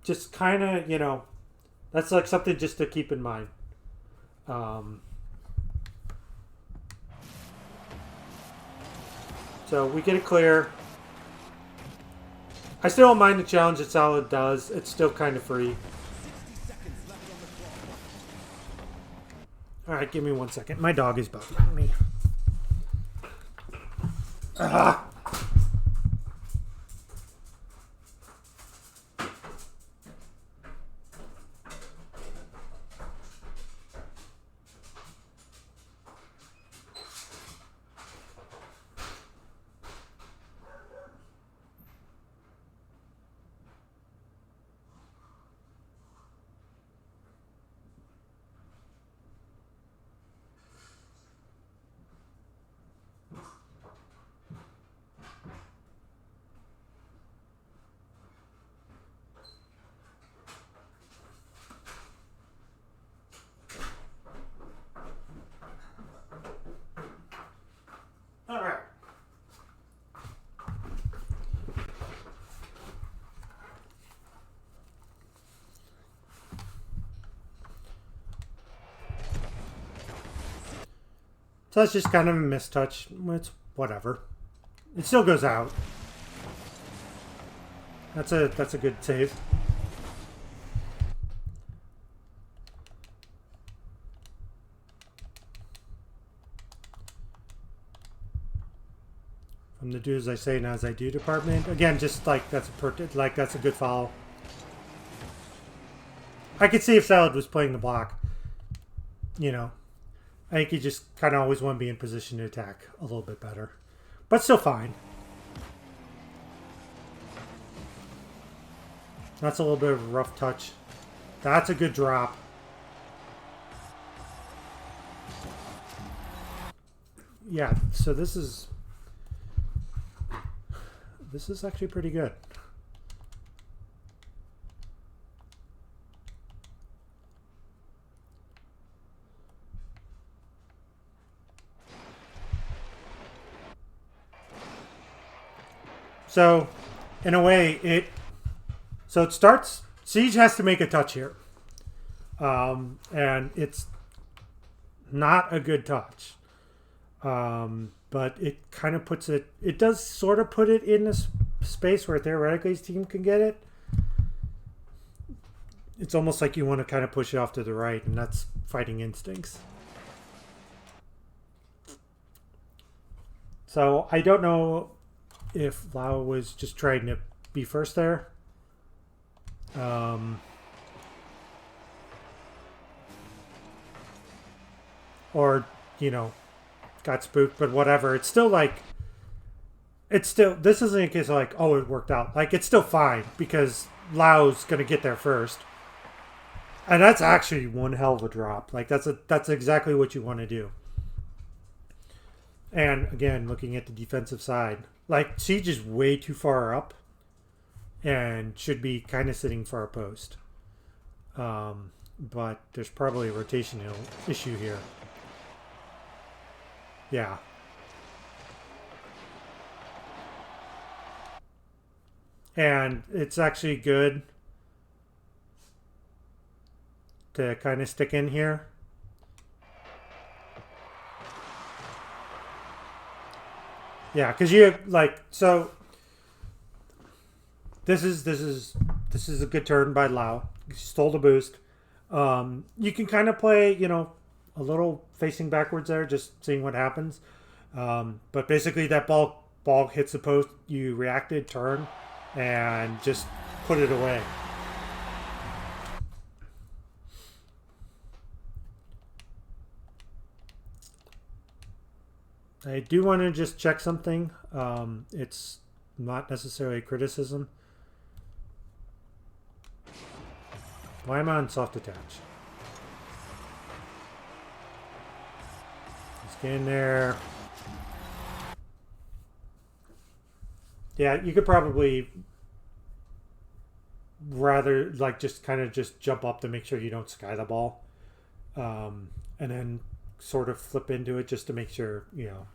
just kind of, you know, that's like something just to keep in mind. So we get it clear. I still don't mind the challenge that Salad does. It's still kind of free. Alright, give me 1 second. My dog is bothering me. Ah! Alright. So that's just kind of a mistouch. It's whatever. It still goes out. That's a good save. From the do as I say, not as I do department. Again, just like that's a good foul. I could see if Salad was playing the block. You know, I think you just kind of always want to be in position to attack a little bit better. But still fine. That's a little bit of a rough touch. That's a good drop. Yeah, so this is actually pretty good. So, in a way, it starts. Siege has to make a touch here, and it's not a good touch. But it kind of puts it. It does sort of put it in a space where theoretically his team can get it. It's almost like you want to kind of push it off to the right, and that's fighting instincts. So I don't know if Lau was just trying to be first there. Or, you know, got spooked, but whatever. It's still like, this isn't a case of like, oh, it worked out. Like, it's still fine because Lau's going to get there first. And that's actually one hell of a drop. Like, that's exactly what you want to do. And again, looking at the defensive side, like, Siege is way too far up and should be kind of sitting far post. But there's probably a rotational issue here. Yeah. And it's actually good to kind of stick in here. Yeah, because you like, so this is a good turn by Lau. You stole the boost. You can kind of play, you know, a little facing backwards there, just seeing what happens. But basically that ball hits the post, you reacted, turn, and just put it away. I do want to just check something. It's not necessarily a criticism. Why am I on soft attach? Let's get in there. Yeah, you could probably rather like just kind of just jump up to make sure you don't sky the ball. And then sort of flip into it just to make sure, you know,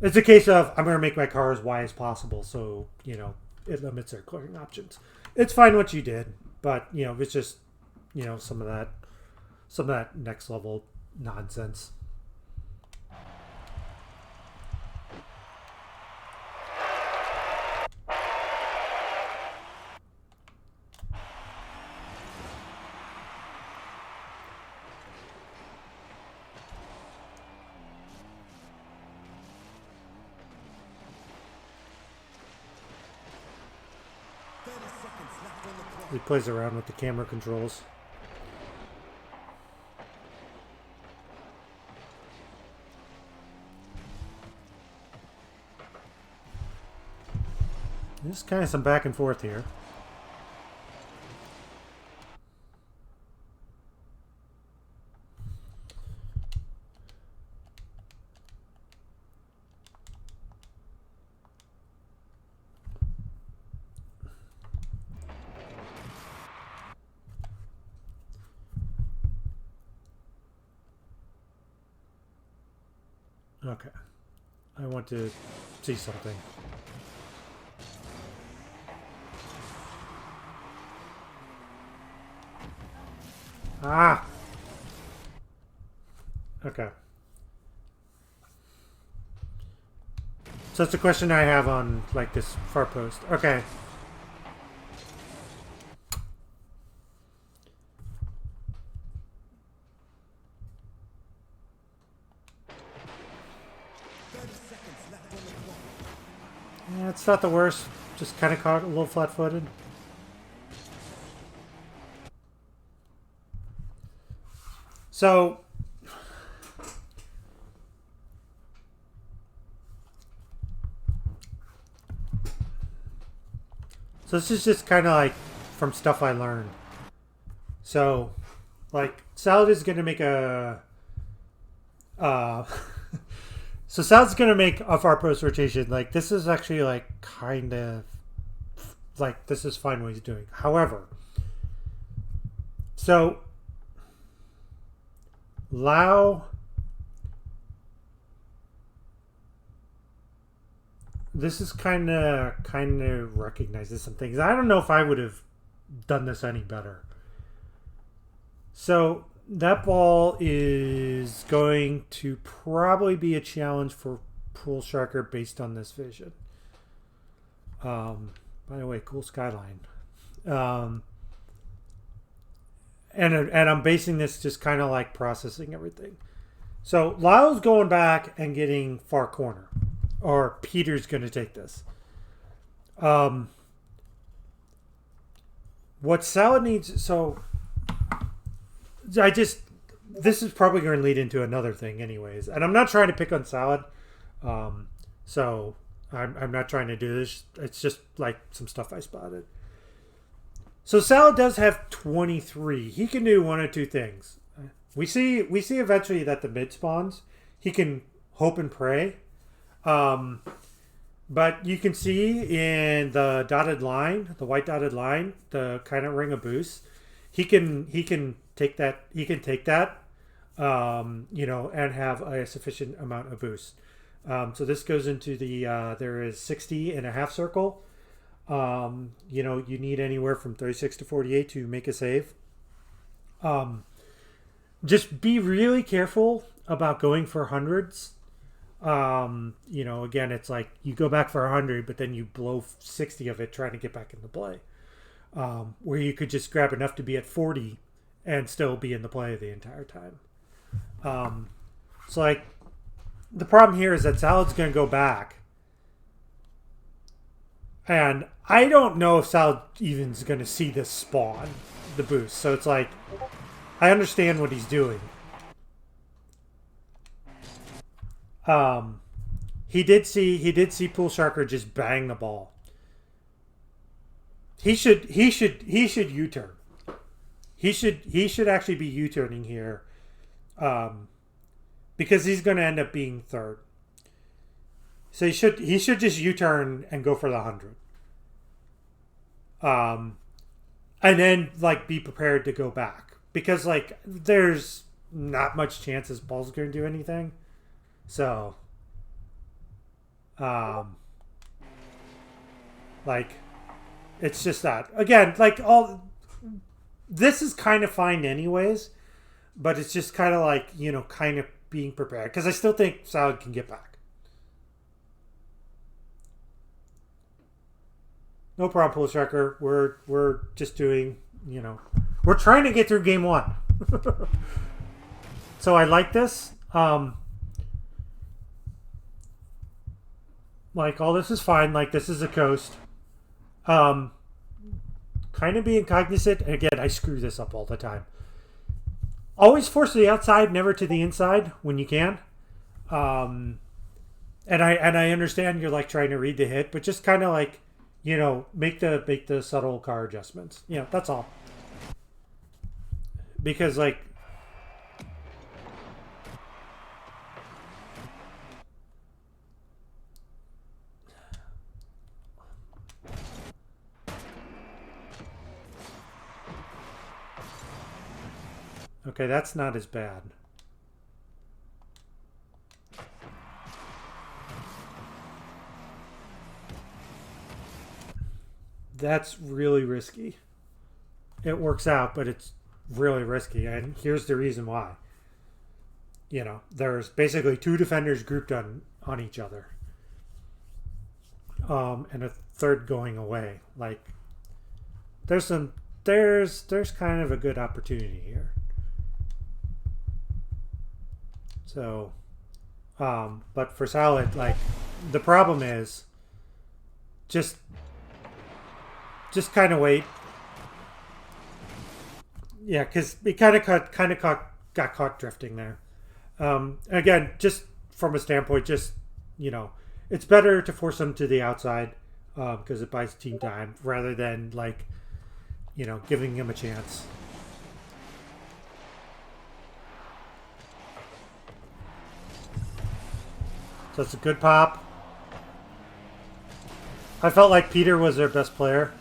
it's a case of I'm going to make my car as wide as possible, so, you know, it limits their clearing options. It's fine what you did, but, you know, it's just, you know, some of that next level nonsense. He plays around with the camera controls. There's kind of some back and forth here. Okay. I want to see something. Ah! Okay. So that's a question I have on, like, this far post. Okay. Yeah, it's not the worst. Just kind of caught a little flat-footed. So this is just kind of like from stuff I learned. So, like, Salad is going to make a... so Salad's going to make a far post rotation. Like, this is actually, like, kind of... Like, this is fine what he's doing. However, so... Lau... This is kind of recognizes some things. I don't know if I would have done this any better. So that ball is going to probably be a challenge for Pool Sharker based on this vision. By the way, cool skyline. And I'm basing this just kind of like processing everything. So Lyle's going back and getting far corner. Or Peter's going to take this. What Salad needs... So, this is probably going to lead into another thing anyways. And I'm not trying to pick on Salad. So, I'm not trying to do this. It's just like some stuff I spotted. So, Salad does have 23. He can do one or two things. We see eventually that the mid spawns. He can hope and pray. But you can see in the dotted line, the white dotted line, the kind of ring of boost, he can take that, and have a sufficient amount of boost. So this goes into the, there is 60 in a half circle. You need anywhere from 36 to 48 to make a save. Just be really careful about going for hundreds. Again, it's like you go back for 100, but then you blow 60 of it trying to get back into play. Where you could just grab enough to be at 40 and still be in the play the entire time. So like the problem here is that Salad's going to go back. And I don't know if Salad even is going to see this spawn, the boost. So it's like, I understand what he's doing. He did see Pool Sharker just bang the ball. He should U-turn. He should actually be U-turning here. Because he's going to end up being third. So he should just U-turn and go for the 100. And then like be prepared to go back, because like there's not much chance this ball's going to do anything. So, like, it's just that. Again, like, this is kind of fine anyways, but it's just kind of like, kind of being prepared. Because I still think Salad can get back. No problem, Pool Sharker. We're just doing, we're trying to get through game one. So I like this. Like, all this is fine. Like, this is a coast. Kind of being cognizant. And again, I screw this up all the time. Always force to the outside, never to the inside when you can. And I understand you're like trying to read the hit, but just kind of like, make the subtle car adjustments. That's all. Because like, okay, that's not as bad. That's really risky. It works out, but it's really risky. And here's the reason why. There's basically two defenders grouped on each other. And a third going away. Like, there's kind of a good opportunity here. So, but for Salad, like, the problem is just kind of wait. Yeah, because it kind of got caught drifting there. Again, just from a standpoint, just, you know, it's better to force them to the outside because it buys team time rather than, like, you know, giving him a chance. So it's a good pop. I felt like Peter was their best player.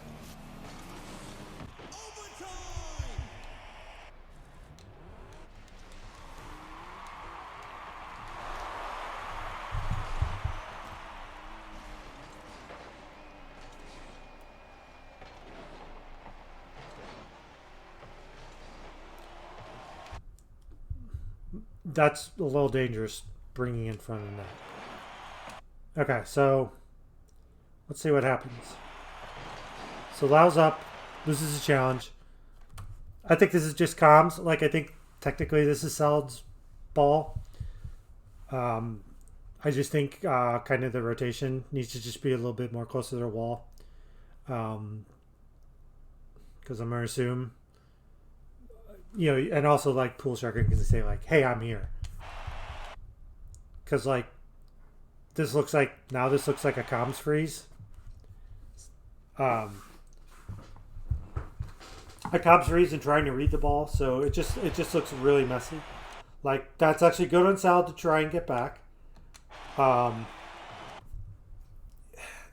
That's a little dangerous, bringing in front of the net. Okay, so let's see what happens. So Lau's up, loses a challenge. I think this is just comms. Like, I think technically this is Salad's ball. I just think kind of the rotation needs to just be a little bit more close to their wall. Because I'm going to assume, you know, and also like Pool Striker can say like, hey, I'm here. Because like, this looks like a comms freeze. A comms freeze and trying to read the ball, so it just looks really messy. Like, that's actually good on Salad to try and get back.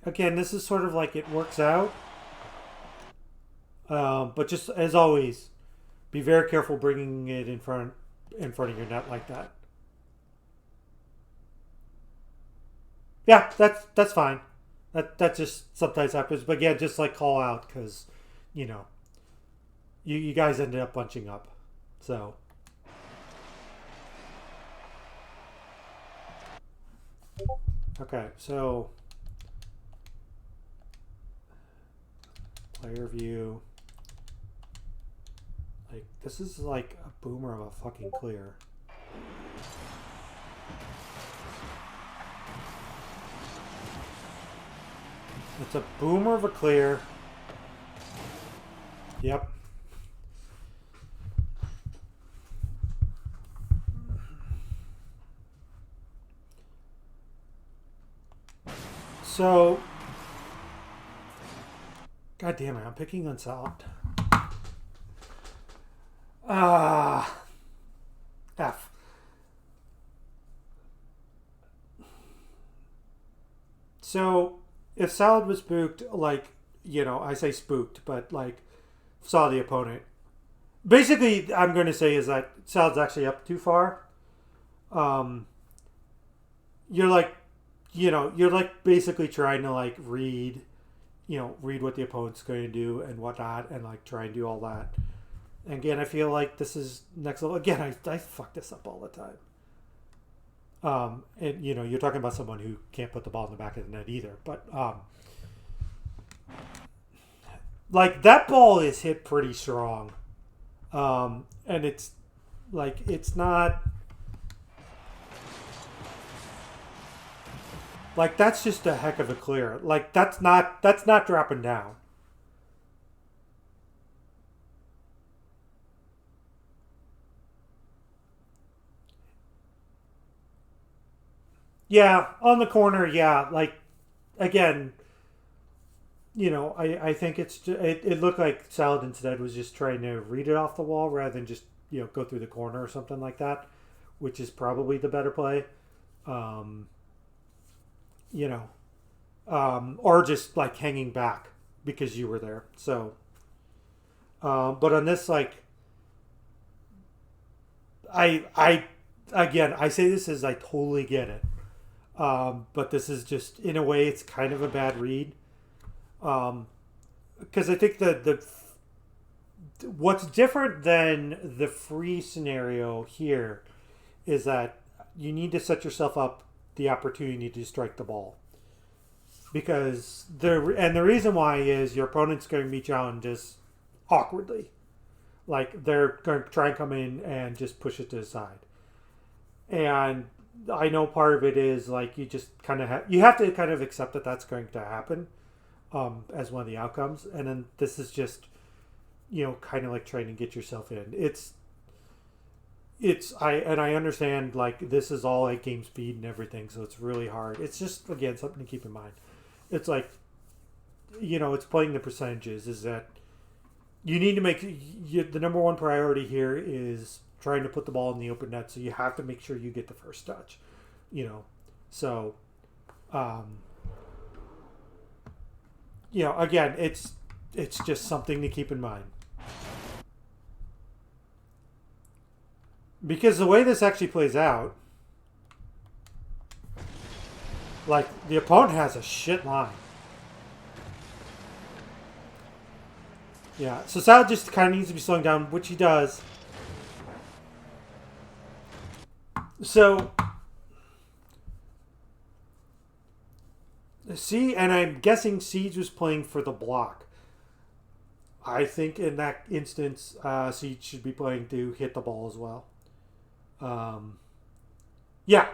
Again, this is sort of like it works out. But just as always, be very careful bringing it in front of your net like that. Yeah, that's fine. That just sometimes happens. But again, just like call out because, you know, you guys ended up bunching up. So. Okay, so player view. Like, this is like a boomer of a fucking clear. It's a boomer of a clear. Yep. So, God damn it, I'm picking on Salad. F. So, if Salad was spooked, like, you know, I say spooked, but like, saw the opponent. Basically, I'm going to say is that Salad's actually up too far. You're like, you know, you're like basically trying to like read what the opponent's going to do and whatnot, and like try and do all that. And again, I feel like this is next level. Again, I fuck this up all the time. And you know, you're talking about someone who can't put the ball in the back of the net either. But like that ball is hit pretty strong, and it's like it's not like that's just a heck of a clear. Like that's not dropping down. Yeah, on the corner, yeah. Like, again, you know, I think it looked like Salad instead was just trying to read it off the wall rather than just, you know, go through the corner or something like that, which is probably the better play. You know, or just like hanging back because you were there. So, but on this, like, I again, I say this as I totally get it. But this is just, in a way, it's kind of a bad read. Because I think what's different than the free scenario here is that you need to set yourself up the opportunity to strike the ball. Because the reason why is your opponent's going to be challenged just awkwardly. Like, they're going to try and come in and just push it to the side. And I know part of it is like you just kind of you have to kind of accept that that's going to happen as one of the outcomes, and then this is just, you know, kind of like trying to get yourself in. It's I understand like this is all at game speed and everything, so it's really hard. It's just again something to keep in mind. It's like, it's playing the percentages. Is that you need to make the number one priority here is trying to put the ball in the open net, so you have to make sure you get the first touch. So, again, it's just something to keep in mind. Because the way this actually plays out, like, the opponent has a shit line. Yeah, so Sal just kind of needs to be slowing down, which he does. So, and I'm guessing Siege was playing for the block. I think in that instance, Siege should be playing to hit the ball as well. Yeah.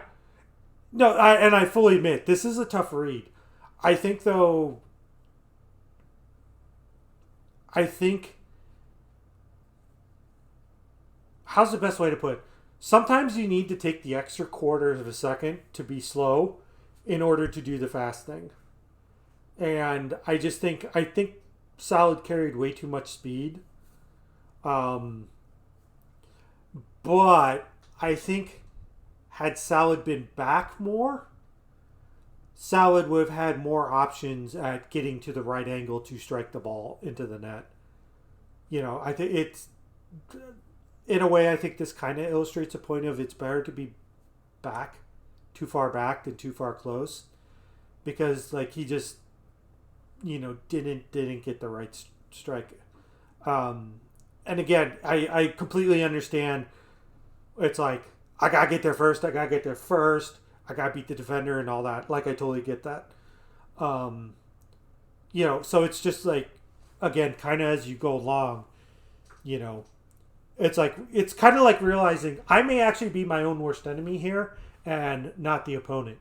No, I fully admit, this is a tough read. I think, though, how's the best way to put it? Sometimes you need to take the extra quarter of a second to be slow in order to do the fast thing. And I think Salad carried way too much speed. But I think had Salad been back more, Salad would have had more options at getting to the right angle to strike the ball into the net. I think it's, in a way, I think this kind of illustrates a point of it's better to be too far back than too far close, because like he just, didn't get the right strike. And again, I completely understand. It's like, I gotta get there first. I gotta beat the defender and all that. Like, I totally get that. So it's just like, again, kind of as you go along, it's like, it's kind of like realizing I may actually be my own worst enemy here and not the opponent.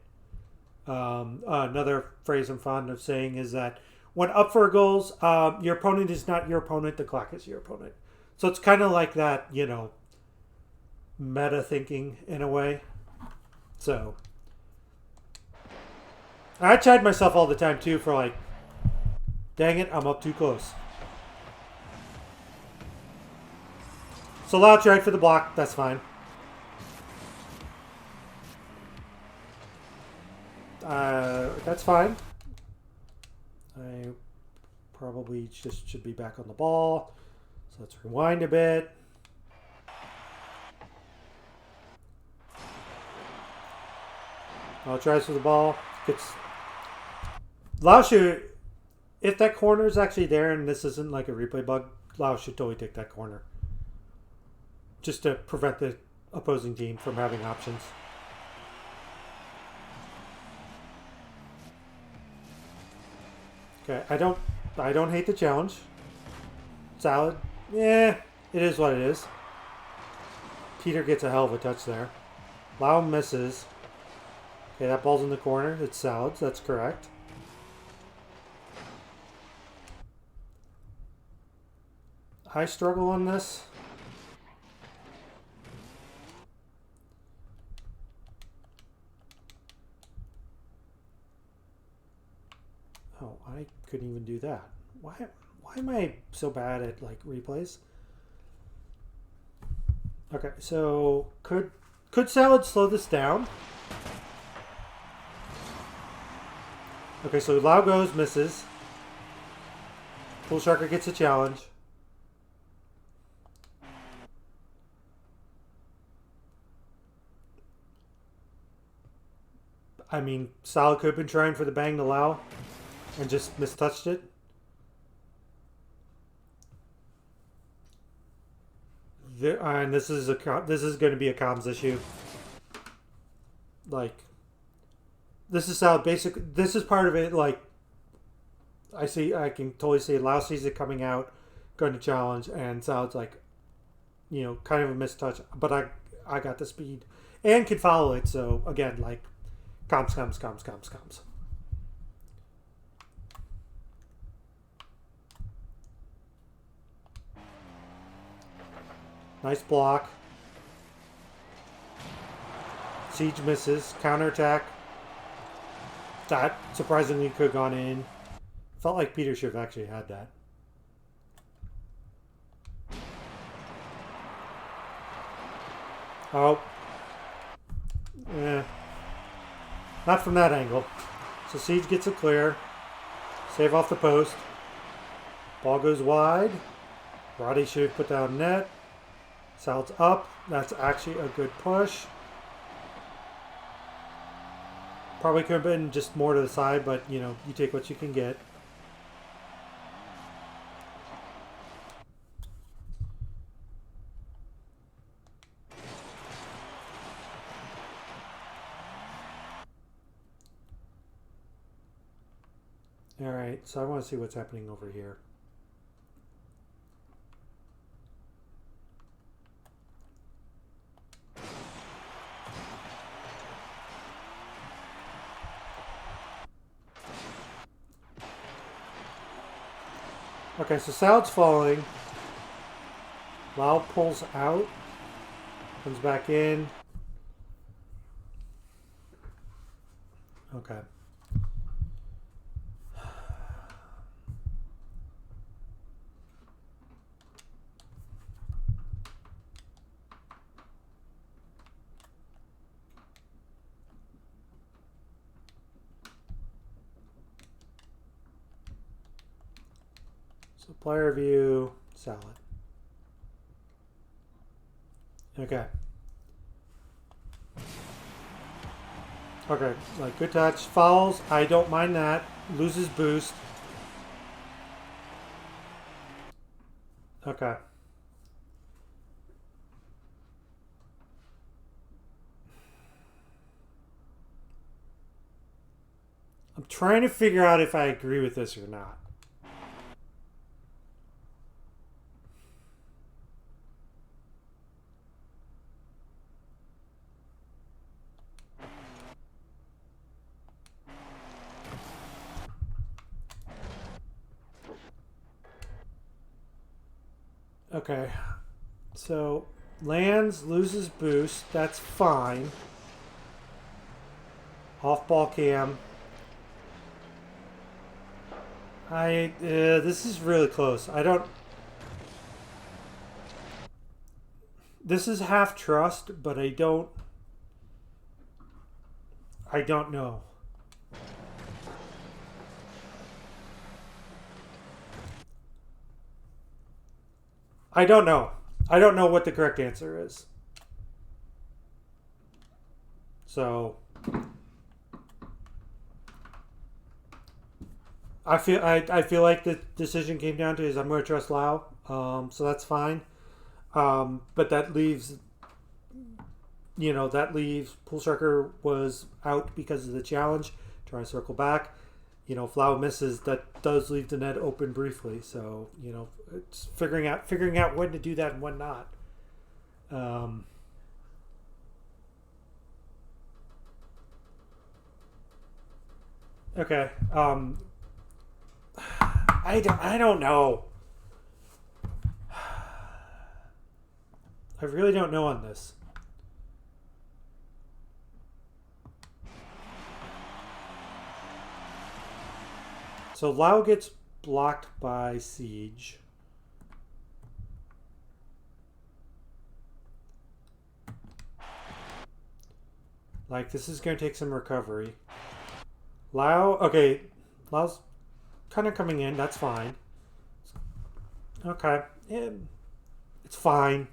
Another phrase I'm fond of saying is that when up for goals, your opponent is not your opponent. The clock is your opponent. So it's kind of like that, meta thinking in a way. So I chide myself all the time too for like, dang it, I'm up too close. So Lau tried for the block, that's fine. That's fine. I probably just should be back on the ball. So let's rewind a bit. Tries for the ball. Gets Lau should, if that corner is actually there and this isn't like a replay bug, Lau should totally take that corner, just to prevent the opposing team from having options. Okay, I don't hate the challenge. Salad, yeah, it is what it is. Peter gets a hell of a touch there. Lau misses. Okay, that ball's in the corner. It's Salad's. That's correct. I struggle on this. Oh, I couldn't even do that. Why am I so bad at like replays? Okay, so could Salad slow this down? Okay, so Lau goes, misses. Pool Sharker gets a challenge. I mean, Salad could have been trying for the bang to Lau and just mistouched it. And this is going to be a comms issue. Like, this is how basic. This is part of it. Like, I can totally see Lau sees it coming out, going to challenge, and Salad's like, kind of a mistouch. But I got the speed and can follow it. So again, like, comms. Nice block. Siege misses. Counterattack. That surprisingly could have gone in. Felt like Peter should have actually had that. Oh. Yeah. Not from that angle. So Siege gets a clear. Save off the post. Ball goes wide. Roddy should have put down net. Sal's up. That's actually a good push. Probably could have been just more to the side, but, you know, you take what you can get. Alright, so I want to see what's happening over here. Okay, so Sal's falling. Lau pulls out. Comes back in. Okay. So player view, Salad. Okay. Okay, like good touch. Fouls, I don't mind that. Loses boost. Okay. I'm trying to figure out if I agree with this or not. Okay, so lands, loses boost, that's fine. Off ball cam. This is really close. I don't. This is half trust, but I don't know. I don't know. I don't know what the correct answer is. So I feel like the decision came down to is I'm going to trust Lau. So that's fine. But that leaves, you know, Pool Striker was out because of the challenge. Trying to circle back. You know, if Lau misses, that does leave the net open briefly. So, you know, it's figuring out when to do that and when not. Okay. I don't know. I really don't know on this. So Lau gets blocked by Siege. Like, this is going to take some recovery. Lau, okay. Lau's kind of coming in. That's fine. Okay. Yeah, it's fine.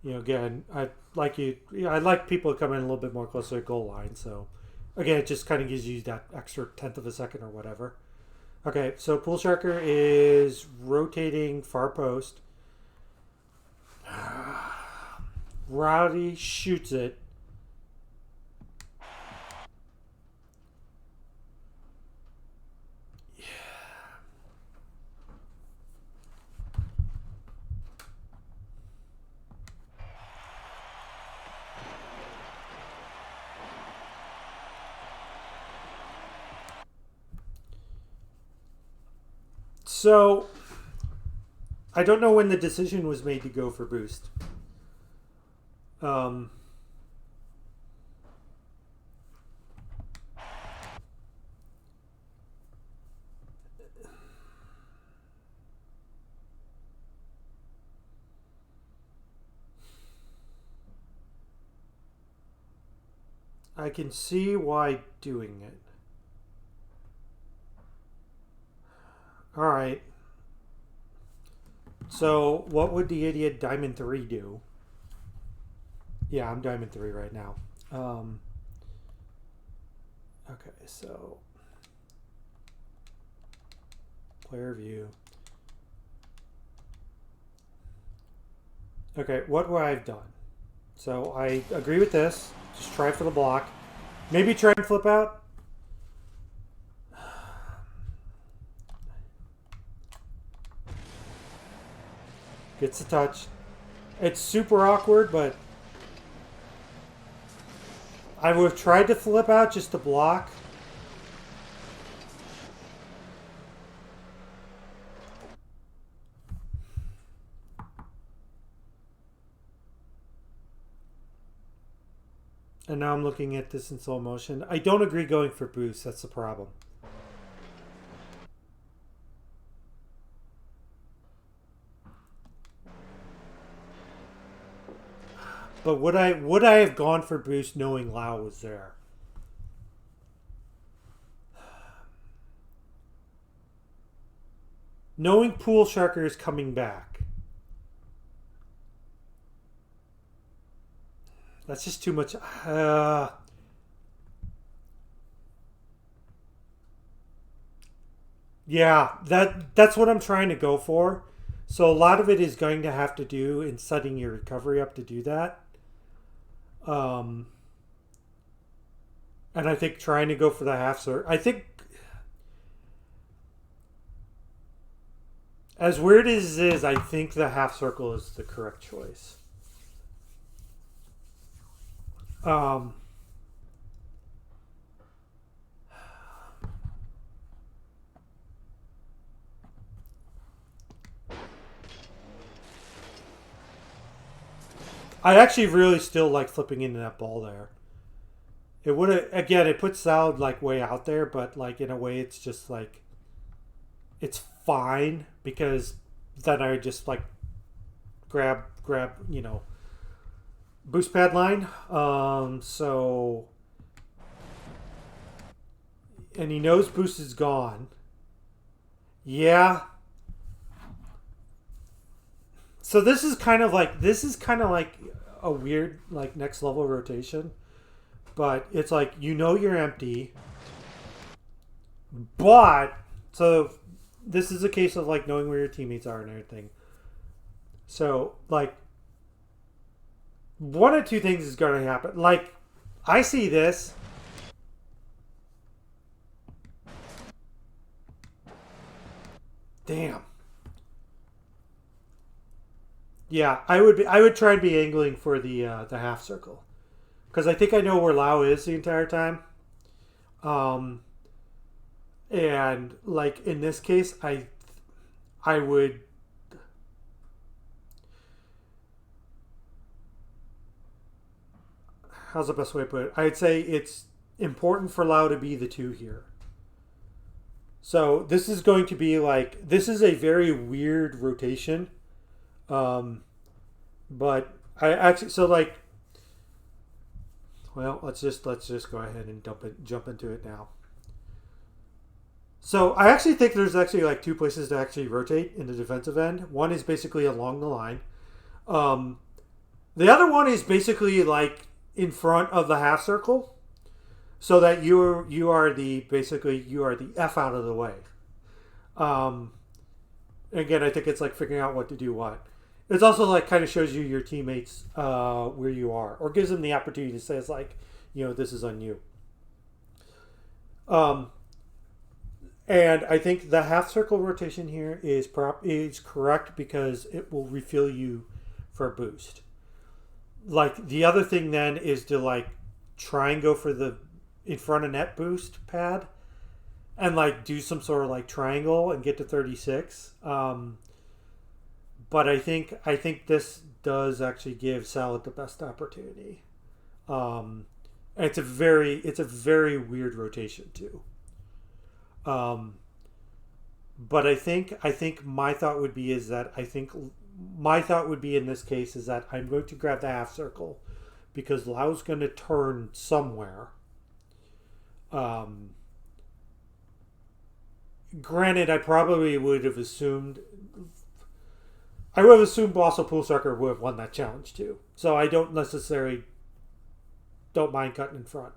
You know, again, I like people to come in a little bit more closer to goal line, so again, it just kind of gives you that extra tenth of a second or whatever. Okay, so Pool Striker is rotating far post. Rowdy shoots it. So, I don't know when the decision was made to go for boost. I can see why doing it. Alright. So, what would the idiot Diamond 3 do? Yeah, I'm Diamond 3 right now. Okay, so... Player view. Okay, what would I have done? So, I agree with this. Just try for the block. Maybe try and flip out. Gets the touch. It's super awkward, but I would have tried to flip out just to block. And now I'm looking at this in slow motion. I don't agree going for boost. That's the problem. But would I have gone for boost knowing Lau was there? Knowing Pool Sharker is coming back. That's just too much. Yeah, that's what I'm trying to go for. So a lot of it is going to have to do in setting your recovery up to do that. And I think trying to go for the half circle. I think, as weird as it is, I think the half circle is the correct choice. I actually really still like flipping into that ball there. It would have, again, it puts Salad like way out there, but like in a way it's just like, it's fine because then I just like grab, you know, boost pad line. So, and he knows boost is gone. Yeah. So this is kind of like a weird like next level rotation, but it's like, you know, you're empty, but so this is a case of like knowing where your teammates are and everything. So like one of two things is going to happen. Like I see this. Damn. Yeah, I would try and be angling for the half circle, because I think I know where Lau is the entire time. And like in this case, I would. How's the best way to put it? I'd say it's important for Lau to be the 2 here. So this is going to be like, this is a very weird rotation. But I actually, so like, well, let's just go ahead and jump into it now. So I actually think there's actually like 2 places to actually rotate in the defensive end. One is basically along the line. The other one is basically like in front of the half circle, so that you are the F out of the way. Again, I think it's like figuring out what to do what. It's also like kind of shows you your teammates where you are, or gives them the opportunity to say, it's like, you know, this is on you. And I think the half circle rotation here is correct because it will refill you for a boost. Like the other thing then is to like try and go for the in front of net boost pad and like do some sort of like triangle and get to 36. But I think this does actually give Salad the best opportunity. It's a very weird rotation too. But I think my thought would be in this case is that I'm going to grab the half circle because Lau's going to turn somewhere. Granted, I probably would have assumed. I would have assumed also Pool Sucker would have won that challenge too. So I don't necessarily don't mind cutting in front.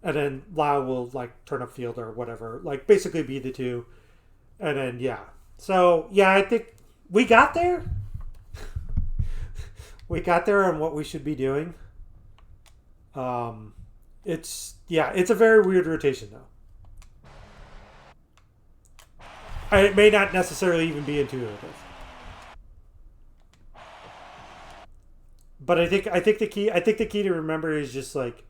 And then Lau will like turn up field or whatever. Like basically be the two. And then yeah. So yeah, I think we got there. We got there on what we should be doing. It's a very weird rotation though. It may not necessarily even be intuitive. But I think the key to remember is just like,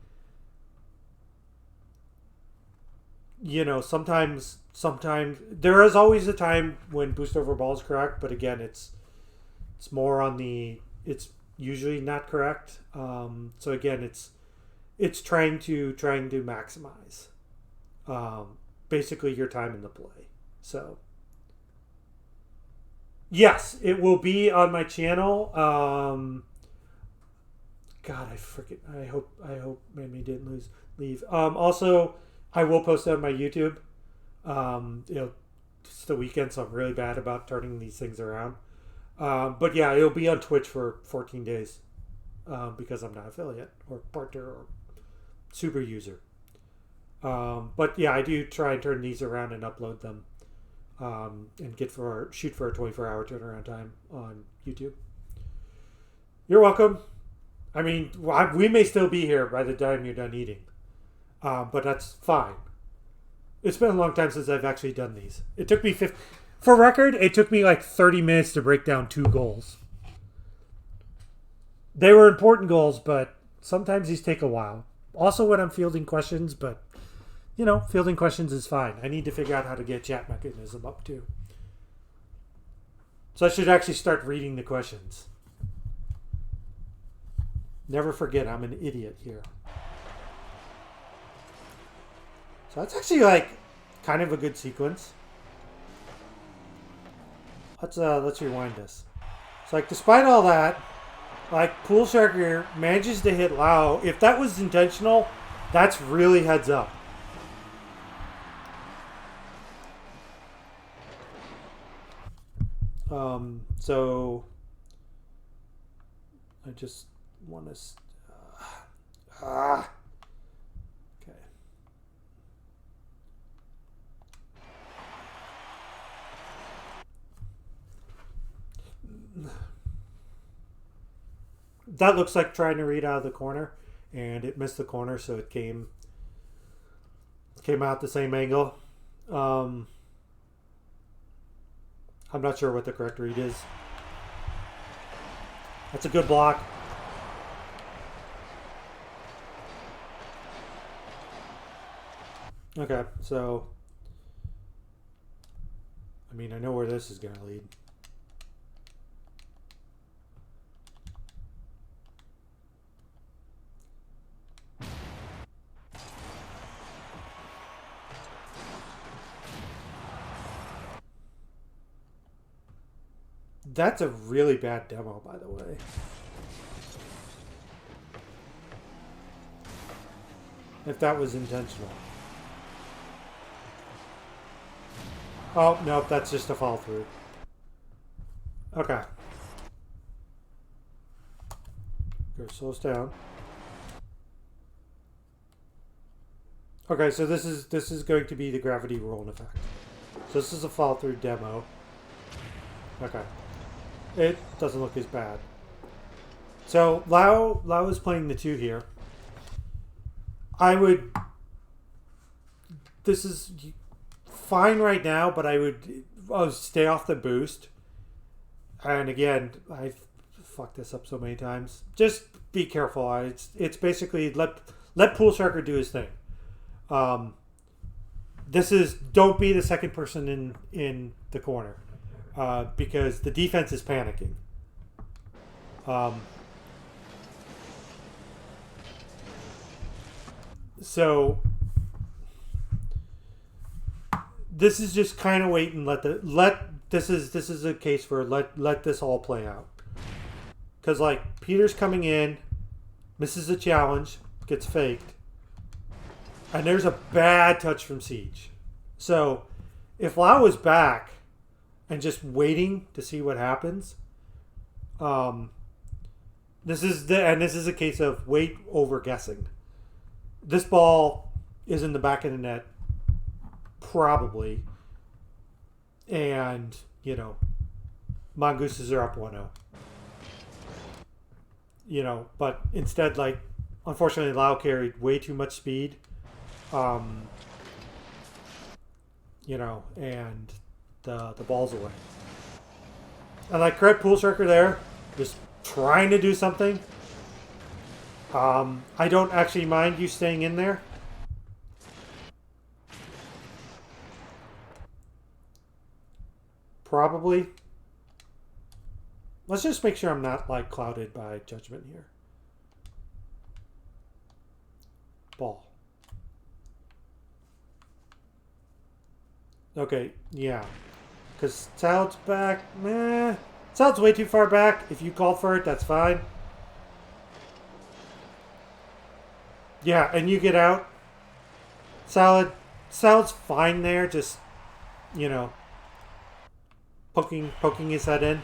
you know, sometimes there is always a time when boost over ball is correct, but again, it's more on the, it's usually not correct. So again, it's trying to maximize basically your time in the play. So yes, it will be on my channel. God, I hope Mamie didn't leave. Also, I will post it on my YouTube. You know, it's the weekend, so I'm really bad about turning these things around. But yeah, it'll be on Twitch for 14 days because I'm not affiliate or partner or super user. But yeah, I do try and turn these around and upload them and shoot for a 24-hour turnaround time on YouTube. You're welcome. I mean, we may still be here by the time you're done eating. But that's fine. It's been a long time since I've actually done these. It took me for record, it took me like 30 minutes to break down 2 goals. They were important goals, but sometimes these take a while. Also when I'm fielding questions, but you know, fielding questions is fine. I need to figure out how to get chat mechanism up too. So I should actually start reading the questions. Never forget, I'm an idiot here. So that's actually like kind of a good sequence. Let's rewind this. So like despite all that, like Pool Sharker manages to hit Lau. If that was intentional, that's really heads up. So I just want to okay. That looks like trying to read out of the corner, and it missed the corner, so it came out the same angle. I'm not sure what the correct read is. That's a good block. Okay, so I mean, I know where this is going to lead. That's a really bad demo, by the way. If that was intentional. Oh, nope, that's just a fall through. Okay. Go, slow us down. Okay, so this is going to be the gravity roll effect. So this is a fall through demo. Okay. It doesn't look as bad. So Lau is playing the 2 here. This is fine right now, but I would stay off the boost. And again, I've fucked this up so many times. Just be careful. It's basically let Pool Sharker do his thing. This is, don't be the second person in the corner. Because the defense is panicking. So this is just kind of wait and this is a case for let this all play out. Because like Peter's coming in, misses the challenge, gets faked, and there's a bad touch from Siege. So if Lau was back and just waiting to see what happens, this is a case of wait over guessing. This ball is in the back of the net, probably, and Mongooses are up 1-0. But instead, unfortunately, Lau carried way too much speed. And the ball's away. And credit Pool Striker there, just trying to do something. I don't actually mind you staying in there. Probably. Let's just make sure I'm not clouded by judgment here. Ball. Okay, yeah. Because Salad's back. Meh. Salad's way too far back. If you called for it, that's fine. Yeah, and you get out. Salad's fine there, just, poking his head in.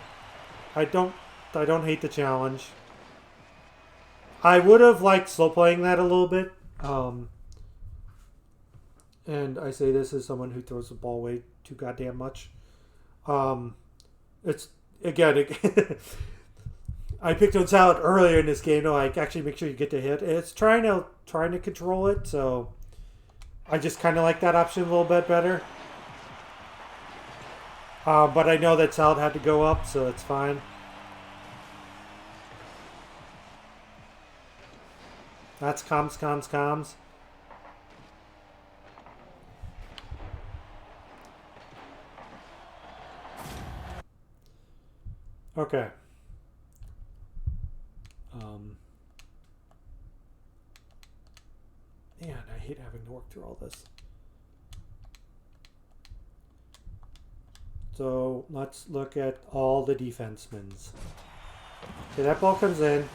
I don't hate the challenge. I would have liked slow playing that a little bit. And I say this as someone who throws the ball way too goddamn much. It's again. I picked on Salad earlier in this game to actually make sure you get the hit. It's trying to control it, so I just kind of like that option a little bit better. But I know that Salad had to go up, so it's fine. That's comms. Okay. Man, I hate having to work through all this. So let's look at all the defensemen. Okay, that ball comes in.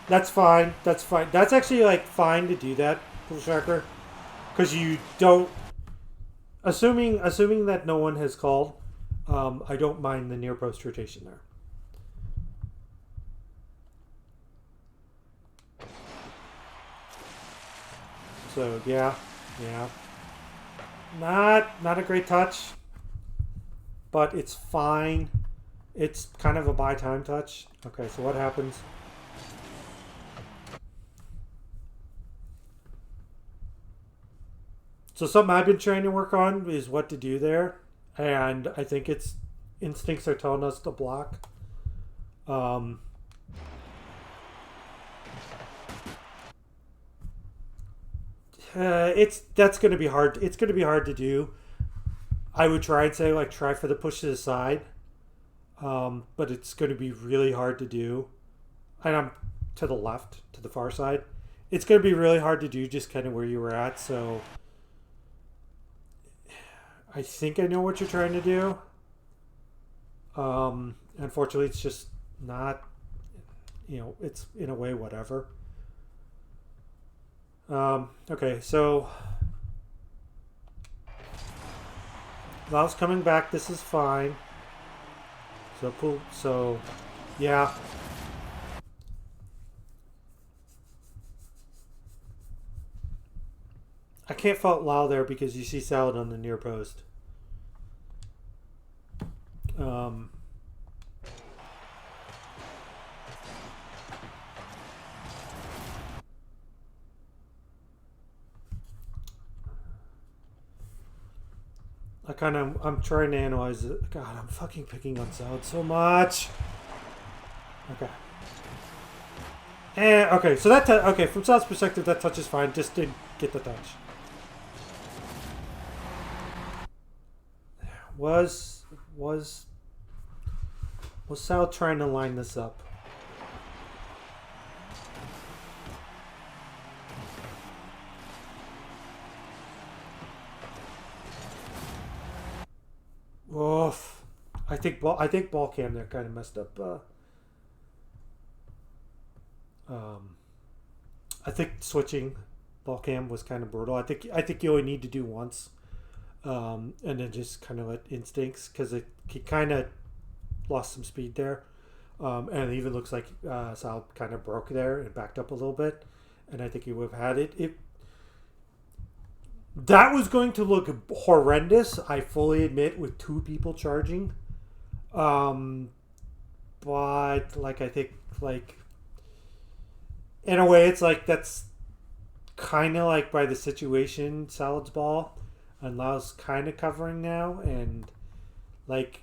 That's fine. That's fine. That's actually fine to do that, Pool Striker, because you don't. Assuming that no one has called, I don't mind the near post rotation there. So yeah. Not a great touch, but it's fine. It's kind of a buy time touch. Okay, so what happens? So something I've been trying to work on is what to do there, and I think it's instincts are telling us to block. That's going to be hard. It's going to be hard to do. I would try and say try for the push to the side, but it's going to be really hard to do. And I'm to the left, to the far side. It's going to be really hard to do just kind of where you were at. So I think I know what you're trying to do. Unfortunately, it's just not. It's in a way whatever. Okay, so Lau's coming back. This is fine. So cool. So, yeah. I can't fault Lau there because you see Salad on the near post. I'm trying to analyze it. God, I'm fucking picking on Salad so much. Okay. And okay, so okay, from Salad's perspective, that touch is fine. Just didn't get the touch. Was Salad trying to line this up? Oof. I think ball cam there kind of messed up. I think switching ball cam was kind of brutal. I think you only need to do once, and then just kind of let instincts because he kind of lost some speed there, and it even looks like Sal kind of broke there and backed up a little bit, and I think he would have had it. That was going to look horrendous. I fully admit with two people charging, but like I think like in a way it's like that's kind of like by the situation Salad's ball and Lau's kind of covering now, and like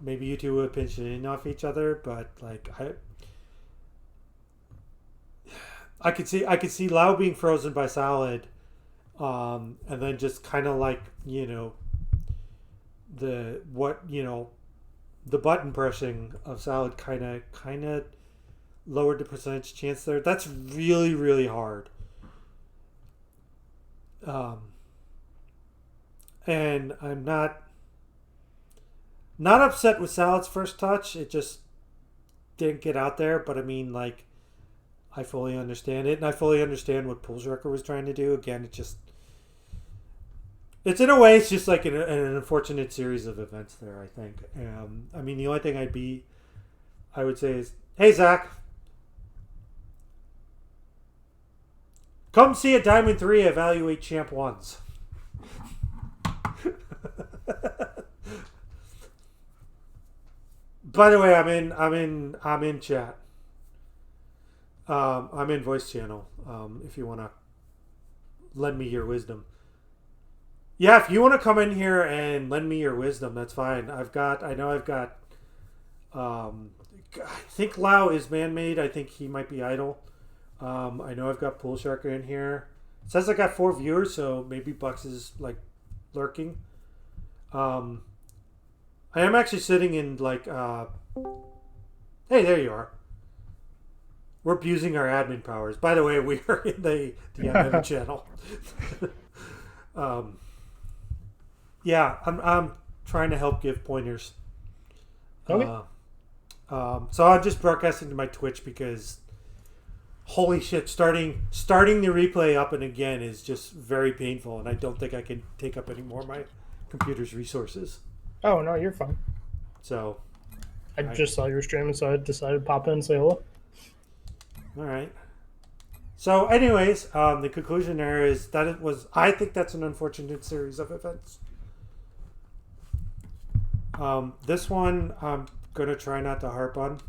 maybe you two would pinch it in off each other, but like I could see Lau being frozen by Salad, and then just kind of like the button pressing of Salad kind of lowered the percentage chance there. That's really really hard. And I'm not upset with Salad's first touch. It just didn't get out there. But I mean, like, I fully understand it, and I fully understand what Pulsrecker was trying to do. Again, it's in a way, it's just like an unfortunate series of events there. I think. I mean, the only thing I would say is, hey Zach, come see a Diamond 3 evaluate Champ 1s. By the way, I'm in chat. I'm in voice channel. If you want to lend me your wisdom. Yeah, if you want to come in here and lend me your wisdom, that's fine. I think Lau is man-made. I think he might be idle. I know I've got Pool Sharker in here. It says I got 4 viewers, so maybe Bucks is like lurking. I am actually sitting in like hey, there you are. We're abusing our admin powers. By the way, we are in the admin channel. Yeah, I'm trying to help give pointers. Okay. So I'm just broadcasting to my Twitch because holy shit, starting the replay up and again is just very painful, and I don't think I can take up any more of my computer's resources. Oh, no, you're fine. So I just saw your stream, so I decided to pop in and say hello. All right. So anyways, the conclusion there is that I think that's an unfortunate series of events. This one I'm going to try not to harp on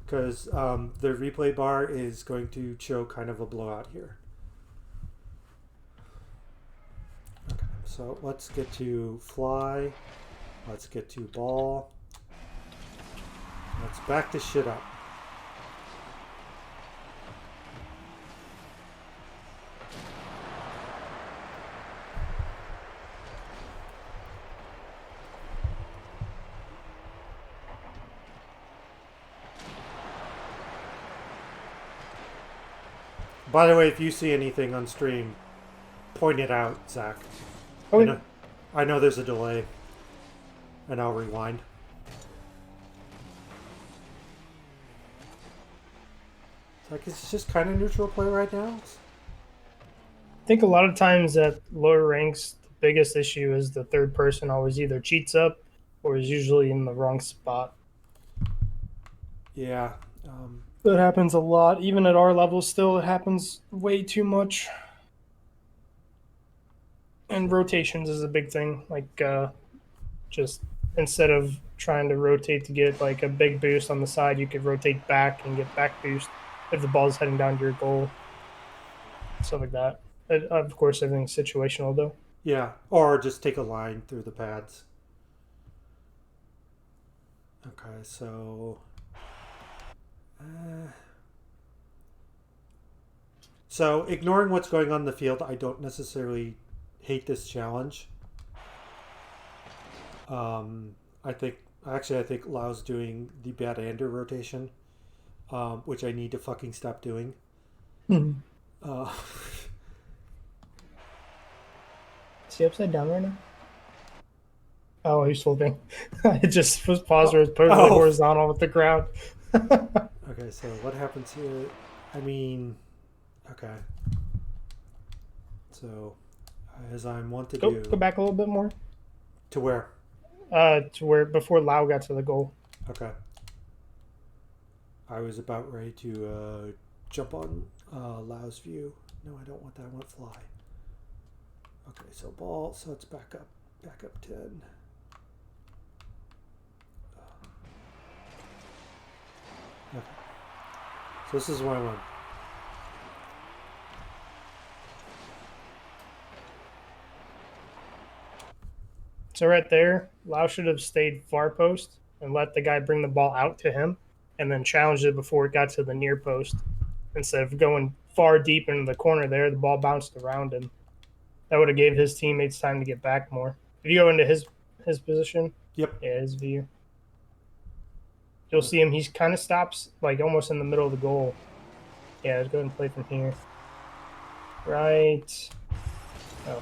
because the replay bar is going to show kind of a blowout here. Okay, so let's get to fly. Let's get to ball. Let's back this shit up. By the way, if you see anything on stream, point it out, Zach. Okay. I know there's a delay, and I'll rewind. Like it's just kind of neutral play right now. I think a lot of times at lower ranks, the biggest issue is the third person always either cheats up or is usually in the wrong spot. Yeah. That happens a lot. Even at our level still, it happens way too much. And rotations is a big thing. Like, just instead of trying to rotate to get like a big boost on the side, you could rotate back and get back boost if the ball is heading down to your goal. Stuff like that. Of course, everything's situational though. Yeah, or just take a line through the pads. Okay, so... So, ignoring what's going on in the field, I don't necessarily hate this challenge. I think Lau's doing the bad Ander rotation, which I need to fucking stop doing. Mm-hmm. Is he upside down right now? Oh, he's flipping. It just was paused or it's perfectly horizontal with the ground. Okay, so what happens here? I mean, okay. So, as I'm want to do. Go back a little bit more. To where? To where before Lau got to the goal. Okay. I was about ready to jump on Lau's view. No, I don't want that. I want fly. Okay, so ball. So it's back up 10. Okay. So this is what I want. So right there, Lau should have stayed far post and let the guy bring the ball out to him, and then challenged it before it got to the near post. Instead of going far deep into the corner there, the ball bounced around him. That would have gave his teammates time to get back more. If you go into his position, Yep. yeah, his view, you'll see him. He's kind of stops like almost in the middle of the goal. Yeah, let's go ahead and play from here. Right. Oh,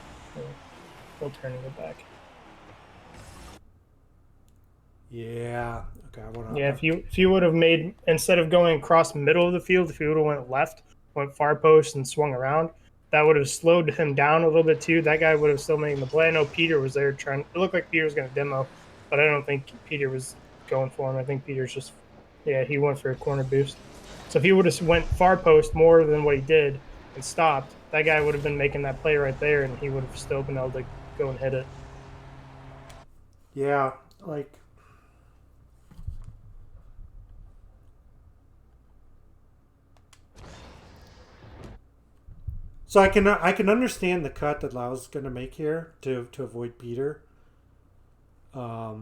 still turning it back. Yeah. Okay. I want to. Yeah, if you would have made, instead of going across the middle of the field, if you would have went left, went far post and swung around, that would have slowed him down a little bit too. That guy would have still made the play. I know Peter was there trying. It looked like Peter was going to demo, but I don't think Peter was going for him. I think Peter's just, yeah, he went for a corner boost. So if he would have went far post more than what he did and stopped, that guy would have been making that play right there, and he would have still been able to go and hit it. Yeah, like. So I can understand the cut that Lau's going to make here to avoid Peter. Yeah,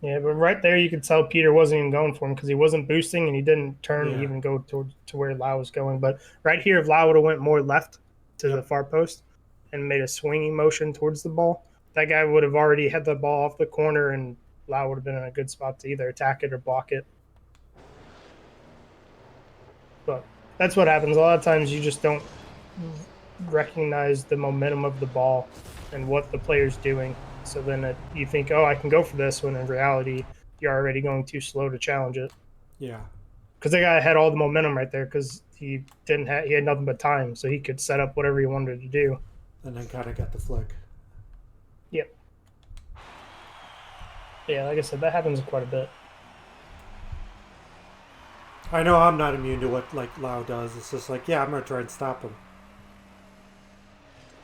but right there you could tell Peter wasn't even going for him because he wasn't boosting and he didn't turn to even go to where Lau was going. But right here, if Lau would have went more left to the far post and made a swinging motion towards the ball, that guy would have already had the ball off the corner, and Lau would have been in a good spot to either attack it or block it. But that's what happens. A lot of times you just don't recognize the momentum of the ball and what the player's doing. So then you think, oh, I can go for this, when in reality, you're already going too slow to challenge it. Yeah. Because the guy had all the momentum right there because he had nothing but time, so he could set up whatever he wanted to do. And then kind of got the flick. Yep. Yeah, like I said, that happens quite a bit. I know I'm not immune to what like Lau does. It's just like, yeah, I'm gonna try and stop him.